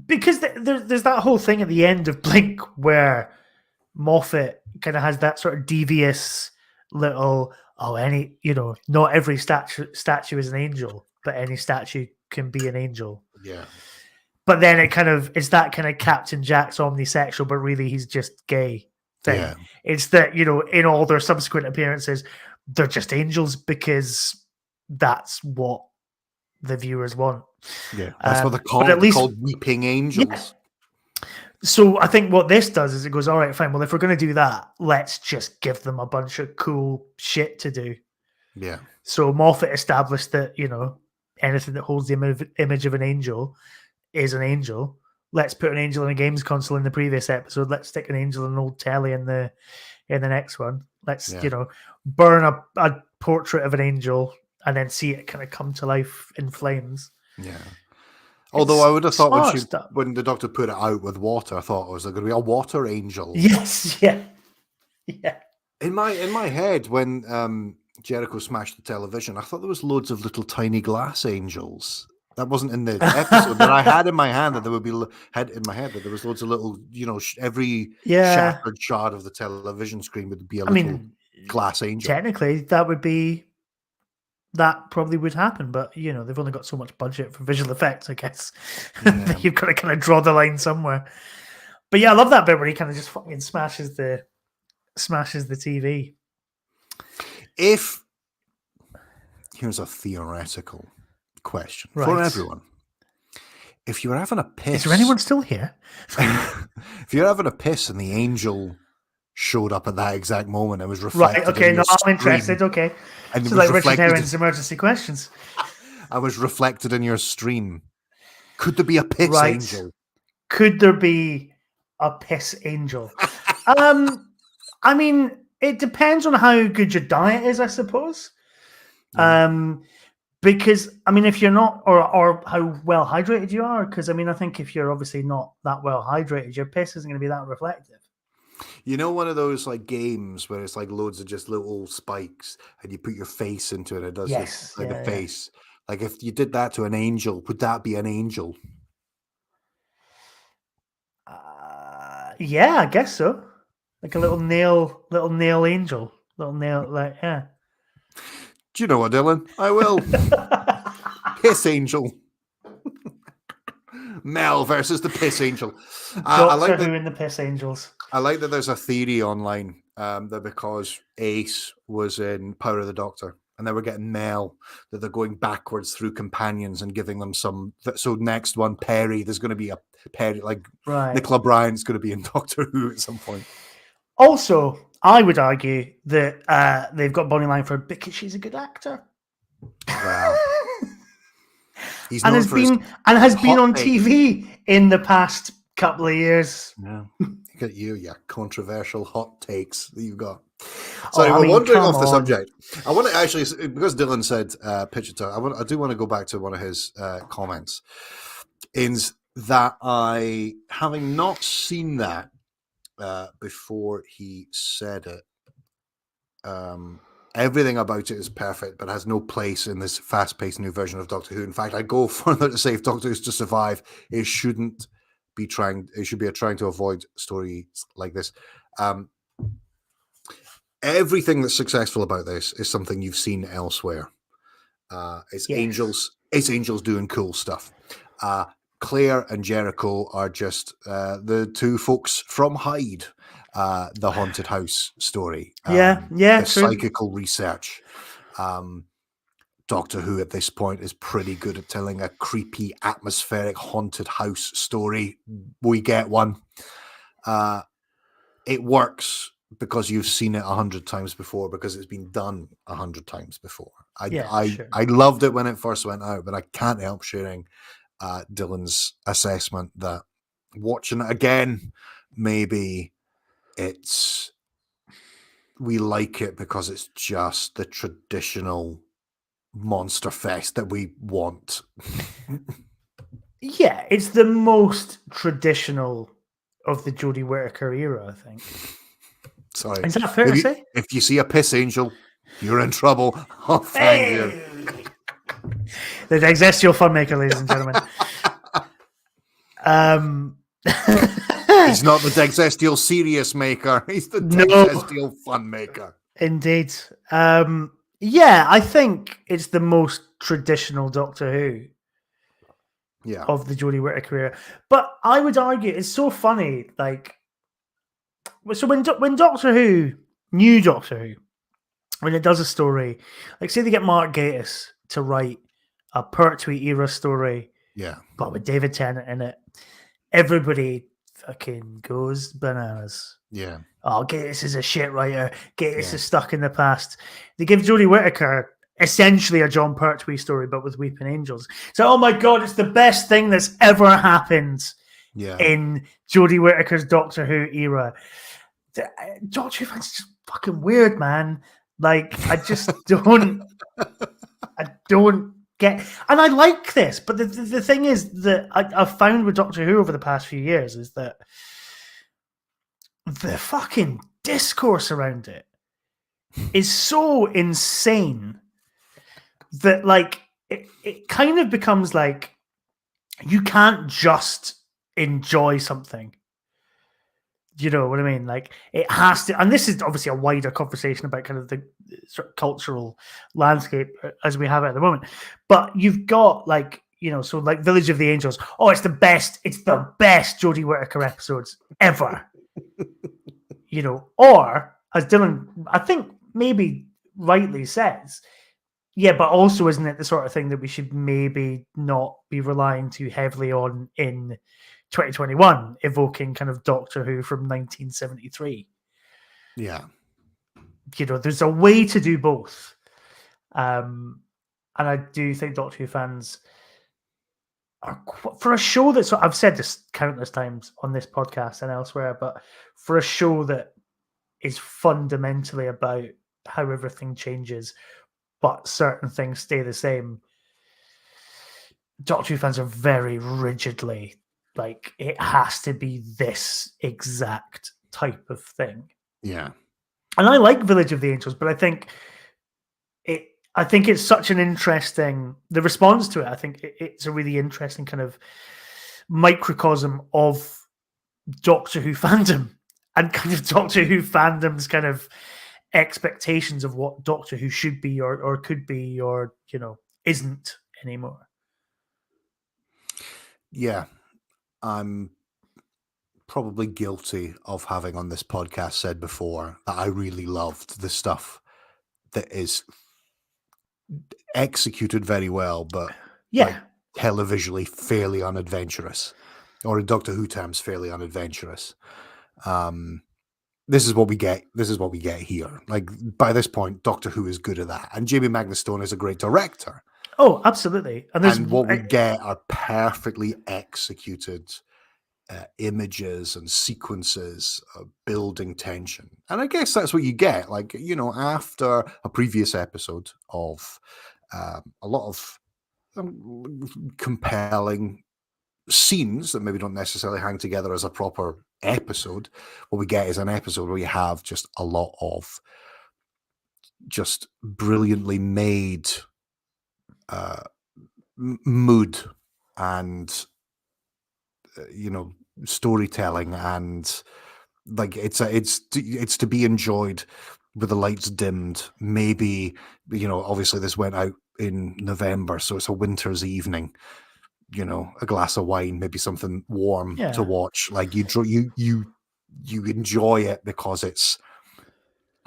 because there's that whole thing at the end of Blink where Moffat kind of has that sort of devious little not every statue is an angel, but any statue can be an angel. Yeah. But then it's that kind of Captain Jack's omnisexual, but really he's just gay thing. Yeah. It's that, in all their subsequent appearances, they're just angels because that's what the viewers want. Yeah, that's what they're called. They're called weeping angels. Yeah. So I think what this does is it goes, all right, fine. Well, if we're going to do that, let's just give them a bunch of cool shit to do. Yeah. So Moffat established that, anything that holds the image of an angel is an angel. Let's put an angel in a games console in the previous episode. Let's stick an angel in an old telly in the next one. Let's, burn a portrait of an angel and then see it kind of come to life in flames. Yeah. Although I would have thought when the Doctor put it out with water, I thought it was going to be a water angel. Yes, yeah. In my head, when Jericho smashed the television, I thought there was loads of little tiny glass angels. That wasn't in the episode, but I had in my hand that there would be that there was loads of little, every shattered shard of the television screen would be a little glass angel. Technically, that probably would happen, but they've only got so much budget for visual effects, I guess. Yeah. You've got to kind of draw the line somewhere. But yeah, I love that bit where he kind of just fucking smashes the TV. Here's a theoretical question for everyone. If you're having a piss... Is there anyone still here? If you're having a piss and the angel showed up at that exact moment and was reflected okay, in your I'm interested, okay. And so like Richard Herring's emergency questions. I was reflected in your stream. Could there be a piss angel? Could there be a piss angel? It depends on how good your diet is, I suppose. Because, if you're not, or how well hydrated you are, because, I think if you're obviously not that well hydrated, your piss isn't going to be that reflective. One of those like games where it's like loads of just little spikes and you put your face into it, it does the face. Like if you did that to an angel, would that be an angel? Yeah, I guess so. Like a little nail angel. Little nail, yeah. Do you know what, Dylan? I will. Piss angel. Mel versus the piss angel. Doctor Who and the piss angels. I like that there's a theory online that because Ace was in Power of the Doctor and they were getting Mel, that they're going backwards through companions and giving them some. So next one, Perry, there's going to be a Perry, like Nicola Bryant's going to be in Doctor Who at some point. Also, I would argue that they've got Bonnie Langford because she's a good actor. Wow. And has been on TV in the past couple of years. Yeah. Look at you controversial hot takes that you've got. Sorry, we're wandering off the subject. I want to actually, because Dylan said Picture Talk, I do want to go back to one of his comments. Is that having not seen that before he said it, everything about it is perfect, but has no place in this fast-paced new version of Doctor Who. In fact, I'd go further to say if Doctor Who's to survive, it shouldn't be trying. It should be trying to avoid stories like this. Everything that's successful about this is something you've seen elsewhere. It's angels. It's angels doing cool stuff. Claire and Jericho are just the two folks from Hyde, the haunted house story. The true. Psychical research. Doctor Who at this point is pretty good at telling a creepy, atmospheric, haunted house story. We get one. It works because you've seen it 100 times before, because it's been done 100 times before. I loved it when it first went out, but I can't help sharing Dylan's assessment that watching it again, maybe we like it because it's just the traditional monster fest that we want. Yeah, it's the most traditional of the Jodie Whittaker era, I think. Sorry. Is that fair to say? If you see a piss angel, you're in trouble. Oh, thank you. The Digestial Funmaker, ladies and gentlemen. He's not the Digestial Serious Maker. He's the Digestial Fun Maker. Indeed. Yeah, I think it's the most traditional Doctor Who. Yeah. Of the Jodie Whittaker era. But I would argue it's so funny, like, so when Doctor Who, new Doctor Who, when it does a story, like say they get Mark Gatiss to write a Pertwee era story, but with David Tennant in it, everybody fucking goes bananas. Yeah. Oh, Gatiss is a shit writer. Gatiss is stuck in the past. They give Jodie Whittaker essentially a John Pertwee story, but with Weeping Angels. So, oh my God, it's the best thing that's ever happened in Jodie Whittaker's Doctor Who era. Doctor Who fans just fucking weird, man. Like, I just don't get, and I like this, but the thing is that I've found with Doctor Who over the past few years is that the fucking discourse around it is so insane that, like, it kind of becomes like you can't just enjoy something. You know what I mean? Like, it has to, and this is obviously a wider conversation about kind of the sort of cultural landscape as we have it at the moment. But you've got, like, you know, so like Village of the Angels. Oh, it's the best Jodie Whittaker episodes ever. You know, or as Dylan, I think maybe rightly says, yeah, but also isn't it the sort of thing that we should maybe not be relying too heavily on in 2021, evoking kind of Doctor Who from 1973. Yeah. You know, there's a way to do both. And I do think Doctor Who fans are, for a show that's, I've said this countless times on this podcast and elsewhere, but for a show that is fundamentally about how everything changes, but certain things stay the same, Doctor Who fans are very rigidly like, it has to be this exact type of thing. Yeah. And I like Village of the Angels, but I think it's such an interesting, the response to it, I think it's a really interesting kind of microcosm of Doctor Who fandom and kind of Doctor Who fandom's kind of expectations of what Doctor Who should be or could be or, you know, isn't anymore. Yeah. I'm probably guilty of having on this podcast said before that I really loved the stuff that is executed very well, but like televisually fairly unadventurous, or in Doctor Who terms, fairly unadventurous. This is what we get. This is what we get here. Like, by this point, Doctor Who is good at that, and Jamie Magnus-Stone is a great director. Oh, absolutely. And what we get are perfectly executed images and sequences building tension. And I guess that's what you get, like, after a previous episode of a lot of compelling scenes that maybe don't necessarily hang together as a proper episode. What we get is an episode where you have just a lot of just brilliantly made mood and storytelling, and like it's to be enjoyed with the lights dimmed. Maybe obviously this went out in November, so it's a winter's evening. A glass of wine, maybe something warm to watch. Like you enjoy it because it's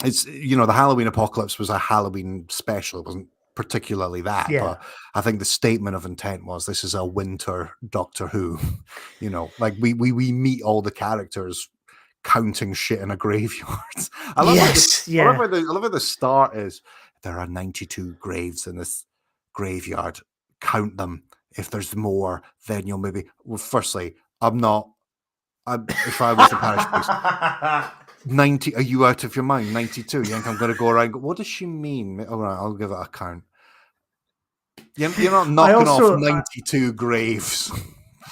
the Halloween Apocalypse was a Halloween special. It wasn't particularly that, but I think the statement of intent was this is a winter Doctor Who. Like we meet all the characters counting shit in a graveyard. I love how the start is. There are 92 graves in this graveyard. Count them. If there's more, then you'll maybe. Well, firstly, if I was the parish priest, 90. Are you out of your mind? 92. You think I'm going to go around? What does she mean? All right, I'll give it a count. You're not knocking off 92 graves.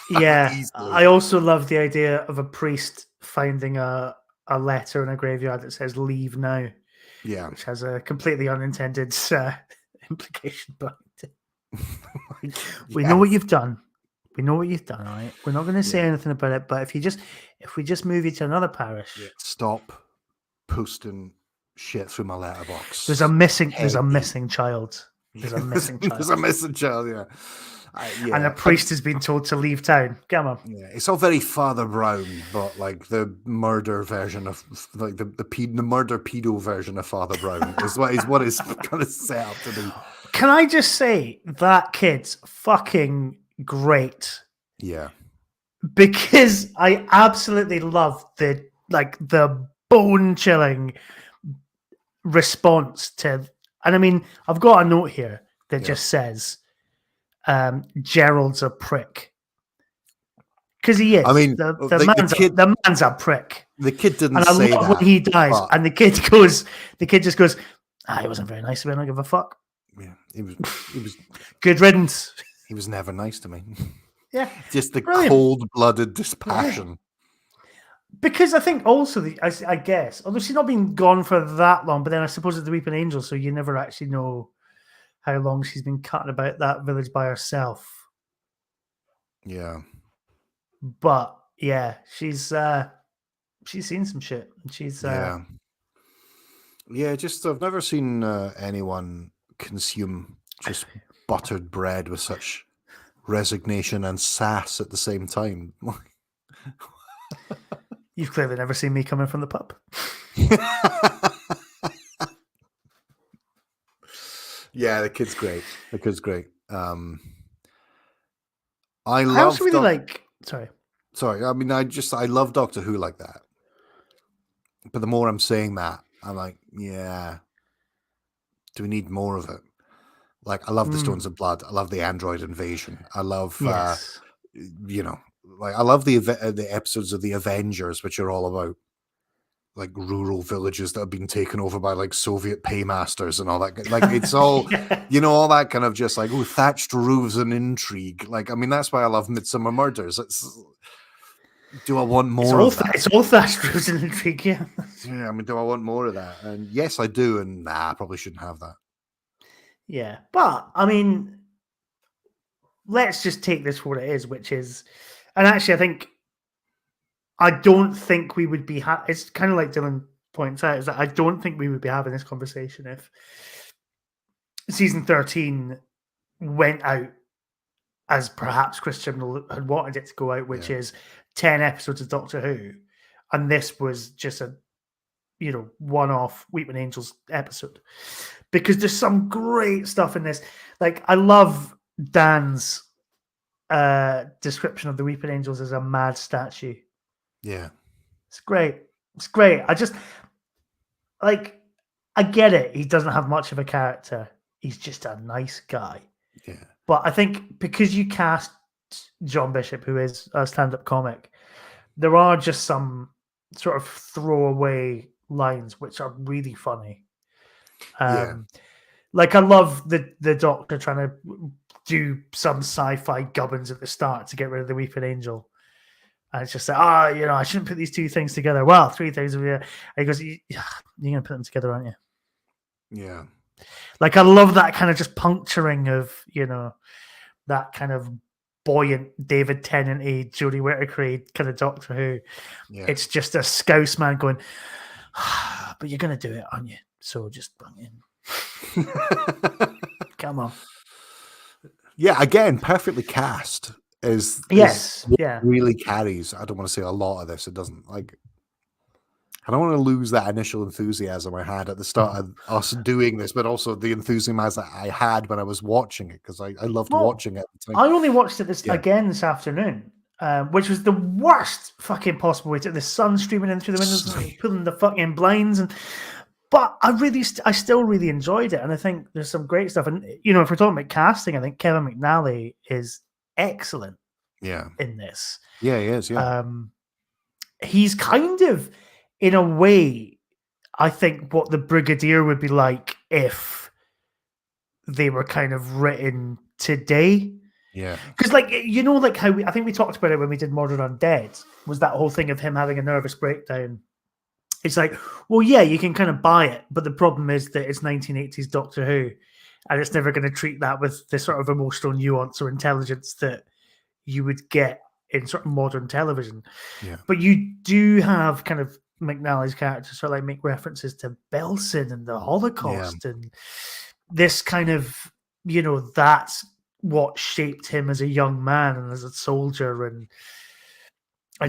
Yeah, I also love the idea of a priest finding a letter in a graveyard that says "Leave now." Yeah, which has a completely unintended implication behind it. We know what you've done. We know what you've done, all right? We're not going to say anything about it, but if we just move you to another parish. Stop posting shit through my letterbox. There's a missing child. There's a missing child. There's a missing child, yeah. And a priest has been told to leave town. Come on. Yeah, it's all very Father Brown, but like the murder version of like the murder pedo version of Father Brown is what is kind of set up to be. Can I just say that kid's fucking great? Yeah. Because I absolutely love the bone-chilling response to, and I mean, I've got a note here that just says, Gerald's a prick. Because he is. I mean, the man's a prick. The kid didn't and I say love that. When he dies, and the kid just goes, he wasn't very nice to me, I don't give a fuck. Yeah, he was good riddance. He was never nice to me. Yeah. Just the cold-blooded dispassion. Yeah. Because I think also, I guess, although she's not been gone for that long, but then I suppose it's the Weeping Angel, so you never actually know how long she's been cutting about that village by herself. Yeah. But, yeah, she's seen some shit. She's... Yeah, just I've never seen anyone consume just buttered bread with such resignation and sass at the same time. You've clearly never seen me coming from the pub. Yeah, the kid's great. I also really like. Sorry. I mean, I love Doctor Who like that. But the more I'm saying that, I'm like, yeah. Do we need more of it? Like, I love the Stones of Blood. I love the android invasion. I love, I love the episodes of the Avengers, which are all about like rural villages that have been taken over by like Soviet paymasters and all that. Like, it's all, all that kind of just like, thatched roofs and intrigue. Like, I mean, that's why I love Midsummer Murders. Do I want more of that? It's all thatched roofs and intrigue, yeah. Yeah, I mean, do I want more of that? And yes, I do. And I probably shouldn't have that. Yeah, but I mean, let's just take this for what it is, which is, and actually, I don't think we would be. It's kind of like Dylan points out, is that I don't think we would be having this conversation if season 13 went out as perhaps Chris Chibnall had wanted it to go out, which is 10 episodes of Doctor Who, and this was just a one-off Weeping Angels episode, because there's some great stuff in this. Like, I love Dan's description of the Weeping Angels as a mad statue. Yeah, it's great. I just I get it. He doesn't have much of a character. He's just a nice guy. Yeah. But I think because you cast John Bishop, who is a stand-up comic, there are just some sort of throwaway lines which are really funny. Like I love the Doctor trying to do some sci-fi gubbins at the start to get rid of the Weeping Angel. And it's just like, I shouldn't put these two things together. Well, three things over here. And he goes, you're going to put them together, aren't you? Yeah. Like, I love that kind of just puncturing of, that kind of buoyant David Tennant-y, Jodie Whittaker kind of Doctor Who. Yeah. It's just a scouse man going, but you're going to do it, aren't you? So just bung in. Come on. Yeah, again, perfectly cast. Is really carries. I don't want to say a lot of this. It doesn't. Like, I don't want to lose that initial enthusiasm I had at the start of us doing this, but also the enthusiasm that I had when I was watching it, because I loved watching it. I only watched it again this afternoon, which was the worst fucking possible way to the sun streaming in through the windows and pulling the fucking blinds. But I still really enjoyed it, and I think there's some great stuff. And if we're talking about casting, I think Kevin McNally is excellent in this. Yeah, he is. Yeah. He's kind of, in a way, I think what the Brigadier would be like if they were kind of written today. Yeah. Because, how I think we talked about it when we did Modern Undead, was that whole thing of him having a nervous breakdown. It's like, well, yeah, you can kind of buy it, but the problem is that it's 1980s Doctor Who, and it's never going to treat that with the sort of emotional nuance or intelligence that you would get in sort of modern television. Yeah. But you do have kind of McNally's character sort of make references to Belsen and the Holocaust and this kind of, that's what shaped him as a young man and as a soldier, and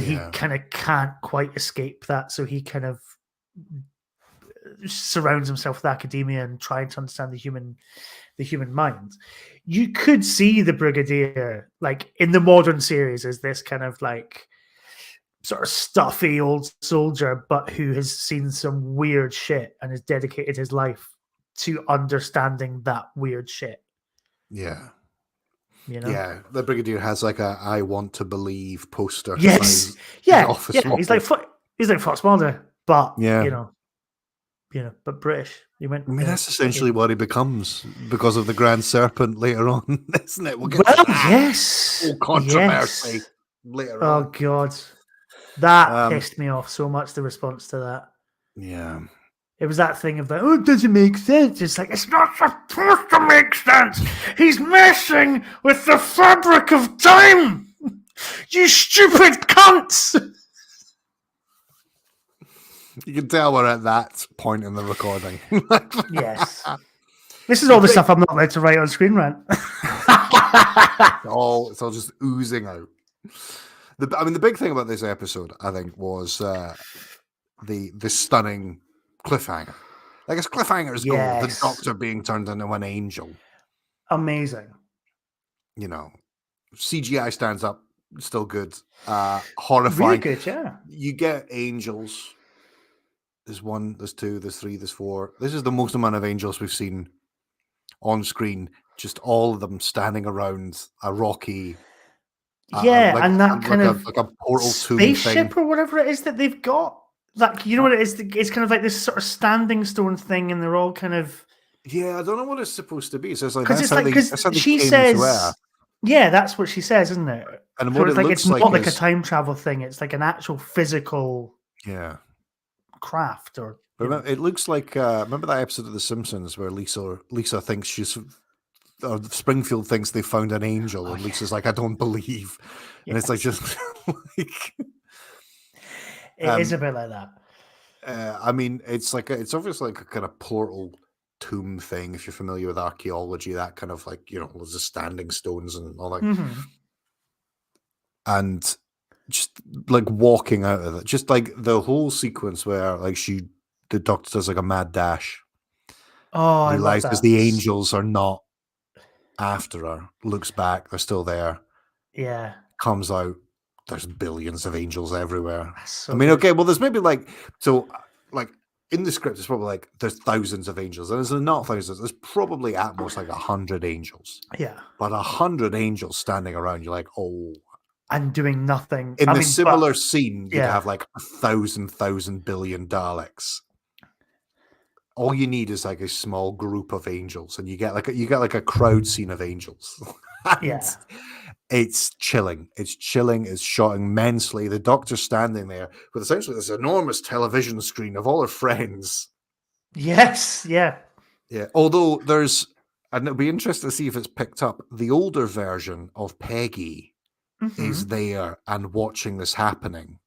he kind of can't quite escape that, so he kind of surrounds himself with academia and trying to understand the human mind. You could see the Brigadier, like in the modern series, as this kind of like sort of stuffy old soldier, but who has seen some weird shit and has dedicated his life to understanding that weird shit. Yeah. Yeah, the Brigadier has like a "I want to believe" poster. Yes, he's like Fox Mulder, but but British. He went. I mean, that's essentially what he becomes because of the Grand Serpent later on, isn't it? Yes. Controversy later on. Oh God, that pissed me off so much. The response to that. Yeah. It was that thing of like, it doesn't make sense. It's like, it's not supposed to make sense. He's messing with the fabric of time. You stupid cunts. You can tell we're at that point in the recording. Yes. This is all the stuff I'm not allowed to write on Screen Rant. It's all just oozing out. The big thing about this episode, I think, was the stunning cliffhanger. Like, as cliffhangers go, the Doctor being turned into an angel. Amazing. CGI stands up, still good. Horrifying. Really good, yeah. You get angels. There's 1, there's 2, there's 3, there's 4. This is the most amount of angels we've seen on screen. Just all of them standing around a rocky... and that kind of like a portal spaceship or whatever it is that they've got. Like, you know what it is? It's kind of like this sort of standing stone thing, and they're all kind of... Yeah, I don't know what it's supposed to be. So it's like, because she says... Yeah, that's what she says, isn't it? And what it's not like a time travel thing. It's like an actual physical craft. It looks like... remember that episode of The Simpsons where Lisa thinks Springfield thinks they found an angel, and Lisa's like, I don't believe. And it's like, just like... It is a bit like that. I mean, it's obviously like a kind of portal tomb thing. If you're familiar with archaeology, that kind of like, there's the standing stones and all that. Mm-hmm. And just like walking out of it, just like the whole sequence where like the Doctor does like a mad dash. Oh, I realizes love that. The angels are not after her. Looks back, they're still there. Yeah. Comes out. There's billions of angels everywhere. So I mean, okay, well, there's maybe like in the script, it's probably like there's thousands of angels, and there's not thousands. There's probably at most like 100 angels. Yeah, but 100 angels standing around, you're like, oh, and doing nothing. In a similar scene, you'd have like 1,000 billion Daleks. All you need is like a small group of angels, and you get like a crowd scene of angels. It's chilling. It's chilling. It's shot immensely. The Doctor's standing there with essentially this enormous television screen of all her friends. Yes, yeah. Although and it'll be interesting to see if it's picked up. The older version of Peggy is there and watching this happening.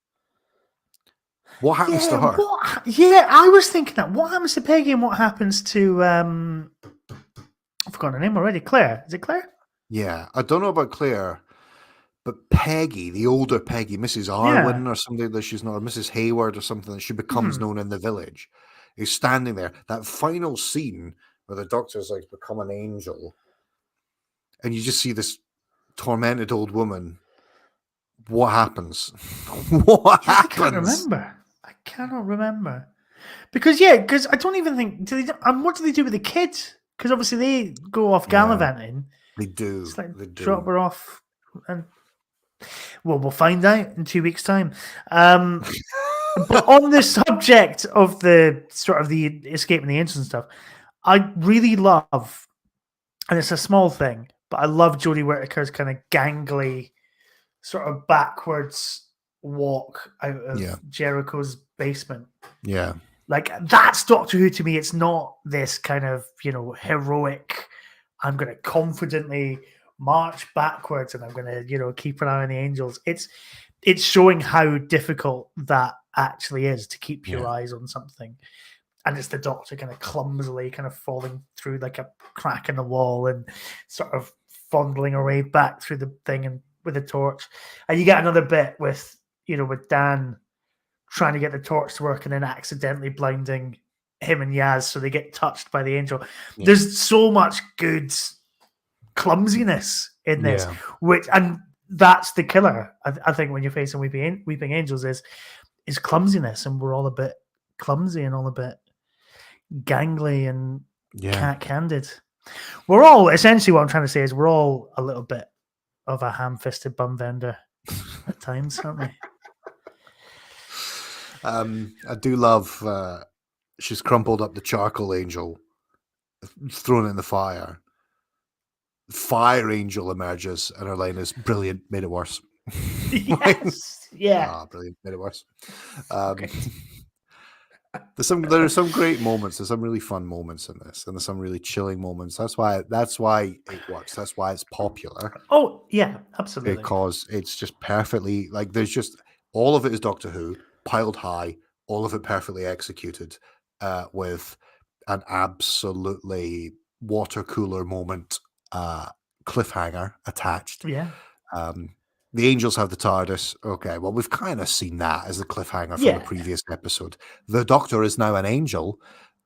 What happens to her? I was thinking that. What happens to Peggy and what happens to I've forgotten her name already. Claire. Is it Claire? Yeah, I don't know about Claire, but Peggy, the older Peggy, Mrs. Arwen or something that she's not, or Mrs. Hayward or something that she becomes known in the village, is standing there. That final scene where the Doctor's like become an angel, and you just see this tormented old woman. What happens? What happens? I cannot remember. Because I don't even think. What do they do with the kid? Because obviously they go off gallivanting. They do. It's like they do. Drop her off, and we'll find out in 2 weeks' time. But on the subject of the sort of the escaping the angels and stuff, I really love, and it's a small thing, but I love Jodie Whittaker's kind of gangly, sort of backwards walk out of Jericho's basement. Yeah. Like, that's Doctor Who to me. It's not this kind of, heroic, I'm going to confidently march backwards and I'm going to, keep an eye on the angels. It's showing how difficult that actually is to keep your eyes on something. And it's the Doctor kind of clumsily kind of falling through like a crack in the wall and sort of fondling her way back through the thing and with a torch. And you get another bit with, with Dan trying to get the torch to work and then accidentally blinding him and Yaz so they get touched by the angel. Yeah. There's so much good clumsiness in this, and that's the killer. I think when you're facing weeping angels is clumsiness, and we're all a bit clumsy and all a bit gangly and cat-handed. We're all, essentially what I'm trying to say is we're all a little bit of a ham-fisted bum vendor at times, aren't we? I do love she's crumpled up the charcoal angel, thrown it in the fire. Fire angel emerges and her line is brilliant, made it worse. Yes. Brilliant, made it worse. There are some great moments. There's some really fun moments in this, and there's some really chilling moments. That's why it works. That's why it's popular. Oh yeah, absolutely. Because it's just perfectly like there's just all of it is Doctor Who piled high, all of it perfectly executed, with an absolutely water cooler moment cliffhanger attached. Yeah. The angels have the TARDIS. Okay, well, we've kind of seen that as the cliffhanger from the previous episode. The Doctor is now an angel.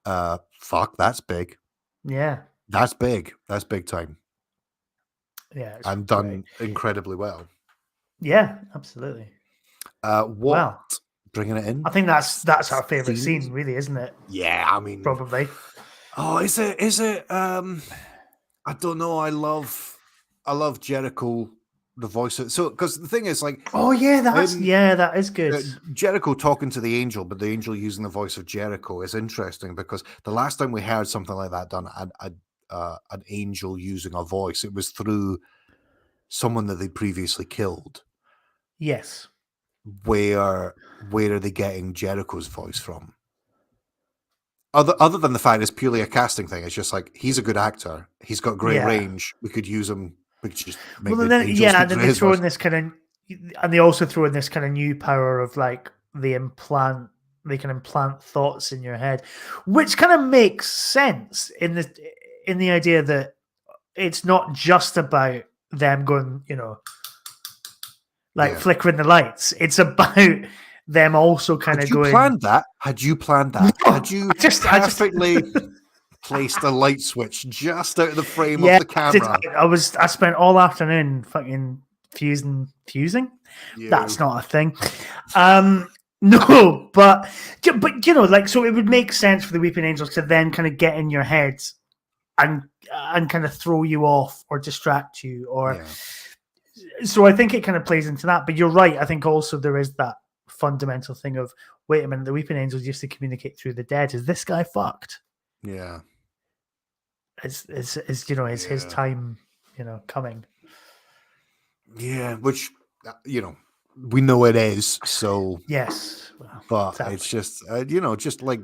Fuck, that's big. Yeah. That's big. That's big time. Yeah. And done incredibly well. Yeah, absolutely. Bringing it in? I think that's our favourite scene, really, isn't it? Yeah, I mean... Probably. Oh, is it? I don't know. I love Jericho... The voice of, so because the thing is like that is good. Jericho talking to the angel, but the angel using the voice of Jericho is interesting because the last time we heard something like that done, an angel using a voice, it was through someone that they previously killed. Yes. Where are they getting Jericho's voice from? Other than the fact it's purely a casting thing, it's just like he's a good actor. He's got great range. We could use him. We could just make and then they throw in this kind of, and they also throw in this kind of new power of like they can implant thoughts in your head, which kind of makes sense in the idea that it's not just about them going, flickering the lights. It's about them also kind of going. Had you planned that? No, had you perfectly placed a light switch just out of the frame of the camera? I spent all afternoon fucking fusing. Yeah. That's not a thing. No, but you know, like, so it would make sense for the Weeping Angels to then kind of get in your head and kind of throw you off or distract you, or so I think it kind of plays into that. But you're right. I think also there is that fundamental thing of, wait a minute, the Weeping Angels used to communicate through the dead. Is this guy fucked? Yeah. Is you know, is his time, you know, coming? Yeah, which, you know, we know it is. So yes, well, but exactly. It's just you know, just like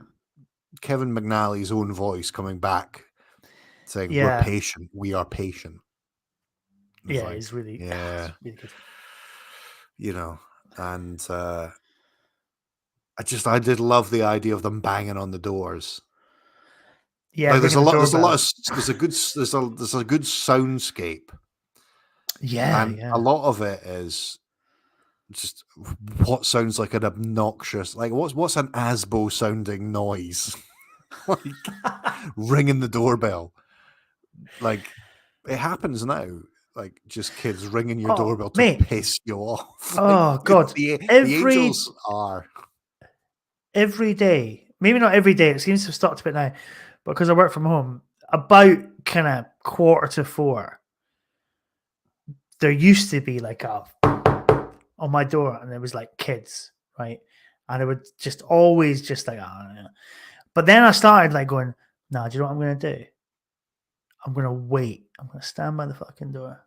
Kevin McNally's own voice coming back saying, "We're patient. We are patient." It's like, he's really really good. You know, and I did love the idea of them banging on the doors. Yeah, like, there's a good soundscape. And a lot of it is just what sounds like an obnoxious, like what's an Asbo sounding noise, like ringing the doorbell. Like, it happens now. Like, just kids ringing your doorbell to piss you off. Oh, God. The Angels are. Every day, maybe not every day, it seems to have stopped a bit now, but because I work from home, about kind of 3:45, there used to be like a on my door, and there was like kids, right? And it would just always just like, but then I started like going, nah, do you know what I'm going to do? I'm going to wait. I'm going to stand by the fucking door.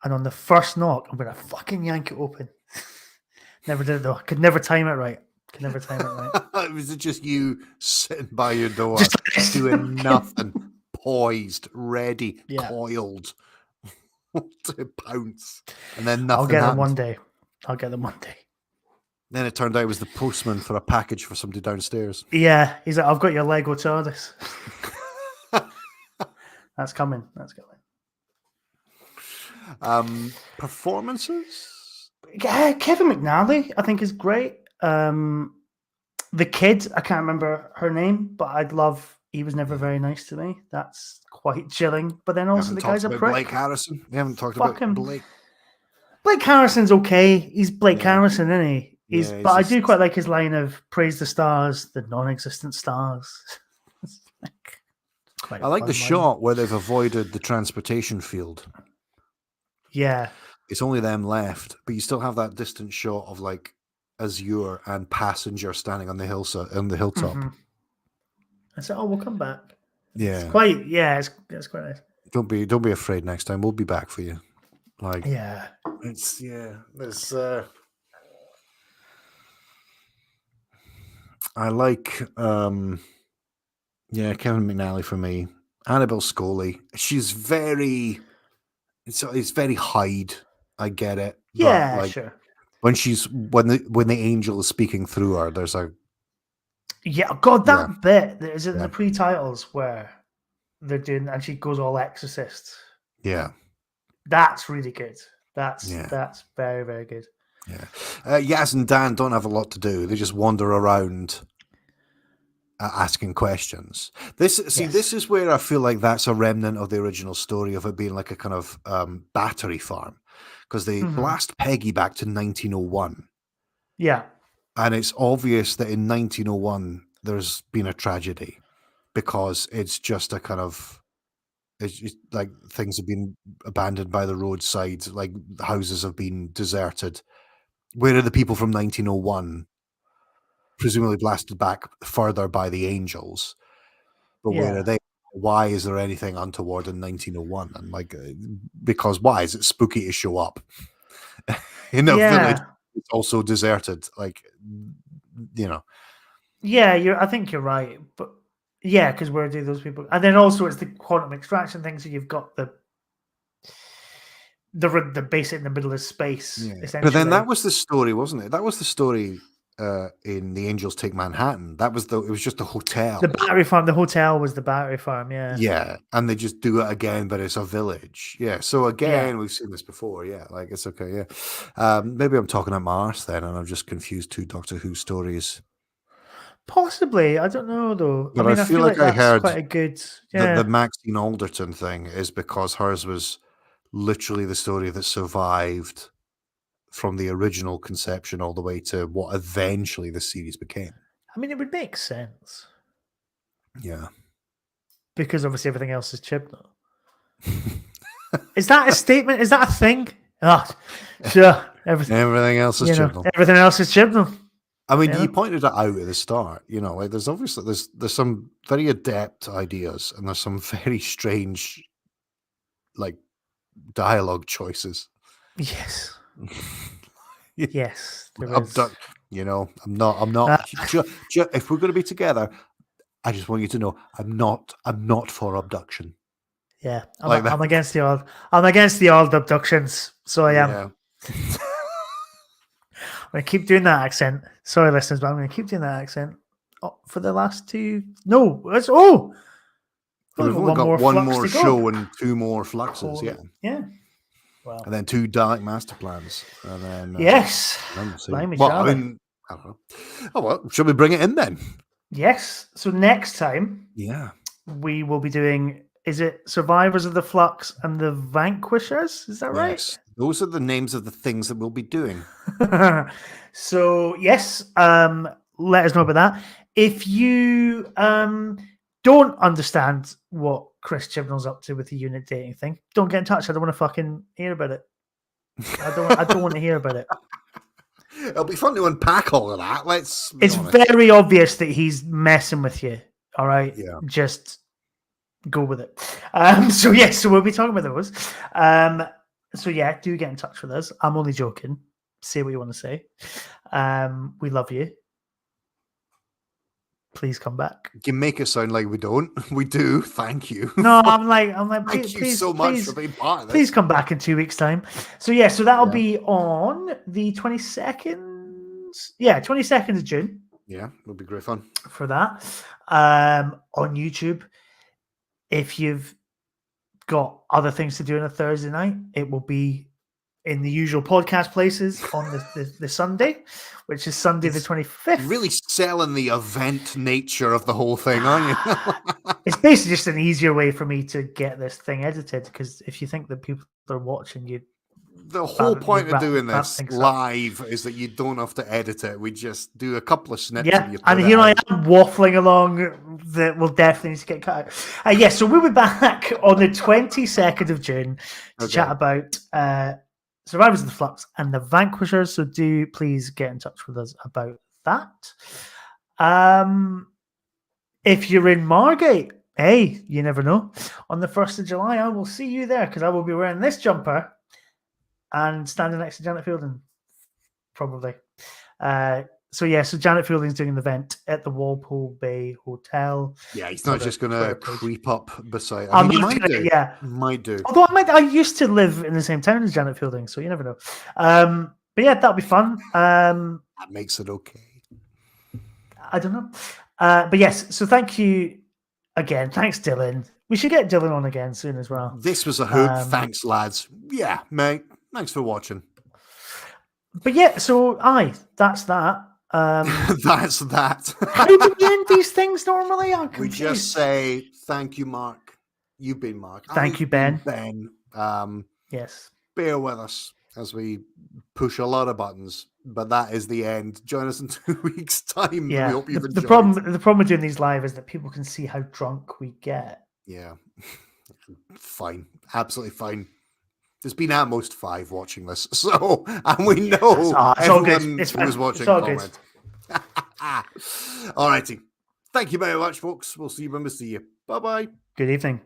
And on the first knock, I'm going to fucking yank it open. Never did it though. I could never time it right. Was it just you sitting by your door, just doing nothing, poised, ready, coiled to pounce, and then nothing? I'll get them one day. Then it turned out it was the postman for a package for somebody downstairs. Yeah, he's like, I've got your Lego TARDIS. That's coming. Performances? Yeah, Kevin McNally, I think, is great. The kid, I can't remember her name, but he was never very nice to me. That's quite chilling. But then also the guy's a prick. Blake Harrison. We haven't talked about Blake. Blake Harrison's okay. He's Blake Harrison, isn't he? But I do quite like his line of praise the stars, the non-existent stars. I like the shot where they've avoided the transportation field. Yeah. It's only them left, but you still have that distant shot of like Azure and Passenger standing on the hilltop. Mm-hmm. I said, we'll come back. Yeah. It's quite nice. Don't be afraid next time. We'll be back for you. Like, there's I like Kevin McNally for me. Annabelle Scully. She's very Hyde. I get it. Yeah, but, sure. When the angel is speaking through her, there's a bit is in the pre-titles where they're doing, and she goes all exorcist. Yeah, that's really good. That's very, very good. Yeah, Yaz and Dan don't have a lot to do. They just wander around asking questions. This is where I feel like that's a remnant of the original story of it being like a kind of battery farm, because they blast Peggy back to 1901. Yeah. And it's obvious that in 1901 there's been a tragedy, because it's just a kind of, it's just like things have been abandoned by the roadside, like houses have been deserted. Where are the people from 1901? Presumably blasted back further by the angels, but where are they? Why is there anything untoward in 1901? And like, because why is it spooky to show up in a village? It's also deserted, like, you know. Yeah, I think you're right, but because where do those people? And then also it's the quantum extraction thing. So you've got the basic in the middle of space. Essentially. But then that was the story, wasn't it? That was the story. In The Angels Take Manhattan, it was just a hotel. The battery farm. The hotel was the battery farm. Yeah, and they just do it again, but it's a village. Yeah, so again, we've seen this before. Yeah, like, it's okay. Yeah, maybe I'm talking at my arse then, and I've just confused two Doctor Who stories. Possibly, I don't know though. But I feel like I heard quite a good. The Maxine Alderton thing is because hers was literally the story that survived from the original conception all the way to what eventually the series became. I mean, it would make sense. Yeah. Because obviously everything else is Chibnall. Is that a statement? Is that a thing? Oh, sure. Everything else is Chibnall. Everything else is Chibnall. I mean, you pointed it out at the start. Like there's obviously there's some very adept ideas and there's some very strange, like, dialogue choices. Yes. Yes. There is. I'm not. If we're going to be together, I just want you to know I'm not for abduction. Yeah, I'm against the old abductions. So I am. Yeah. I'm going to keep doing that accent. Sorry, listeners, but I'm going to keep doing that accent for the last two. No, it's we've only got one more show and 2 more fluxes. Yeah. Wow. And then 2 Dalek master plans. And then yes. I don't know. Oh well, shall we bring it in then? Yes. So next time, we will be doing. Is it Survivors of the Flux and the Vanquishers? Is that right? Yes. Those are the names of the things that we'll be doing. So, yes, let us know about that. If you don't understand what Chris Chibnall's up to with the unit dating thing, don't get in touch. I don't want to fucking hear about it. I don't want to hear about it. It'll be fun to unpack all of that. It's very obvious that he's messing with you. All right? Yeah. Just go with it. So we'll be talking about those. So do get in touch with us. I'm only joking. Say what you want to say. We love you. Please come back. You make it sound like we don't. We do. Thank you. No, I'm like. Thank you so much for being part of this. Please come back in 2 weeks' time. So that'll be on the 22nd. Yeah, 22nd of June. Yeah, it'll be great fun for that. On YouTube. If you've got other things to do on a Thursday night, it will be in the usual podcast places on the Sunday, which is Sunday the 25th. Really selling the event nature of the whole thing, aren't you? It's basically just an easier way for me to get this thing edited, because if you think that people are watching you, the whole point of doing this live is that you don't have to edit it. We just do a couple of snips. Yeah, and here I am waffling along that will definitely need to get cut out. So we'll be back on the 22nd of June to chat about Survivors of the Flux and the Vanquishers. So do please get in touch with us about that. If you're in Margate, hey, you never know. On the 1st of July, I will see you there because I will be wearing this jumper and standing next to Janet Fielding, probably. So Janet Fielding's doing an event at the Walpole Bay Hotel. Yeah, he's not just going to creep up beside. He might do. Yeah, might do. Although I used to live in the same town as Janet Fielding, so you never know. But that'll be fun. That makes it okay. I don't know. But yes, so thank you again. Thanks, Dylan. We should get Dylan on again soon as well. This was a hoot. Thanks, lads. Yeah, mate. Thanks for watching. But so that's that. That's that. How do we end these things normally? We just say thank you, Mark. You've been Mark. Thank you, Ben. Ben. Yes. Bear with us as we push a lot of buttons, but that is the end. Join us in 2 weeks' time. Yeah. We hope you've enjoyed. The problem with doing these live is that people can see how drunk we get. Yeah. Fine. Absolutely fine. There's been at most 5 watching this, so and we know everyone who was watching comment. All righty. Thank you very much, folks. We'll see you when we see you. Bye-bye. Good evening.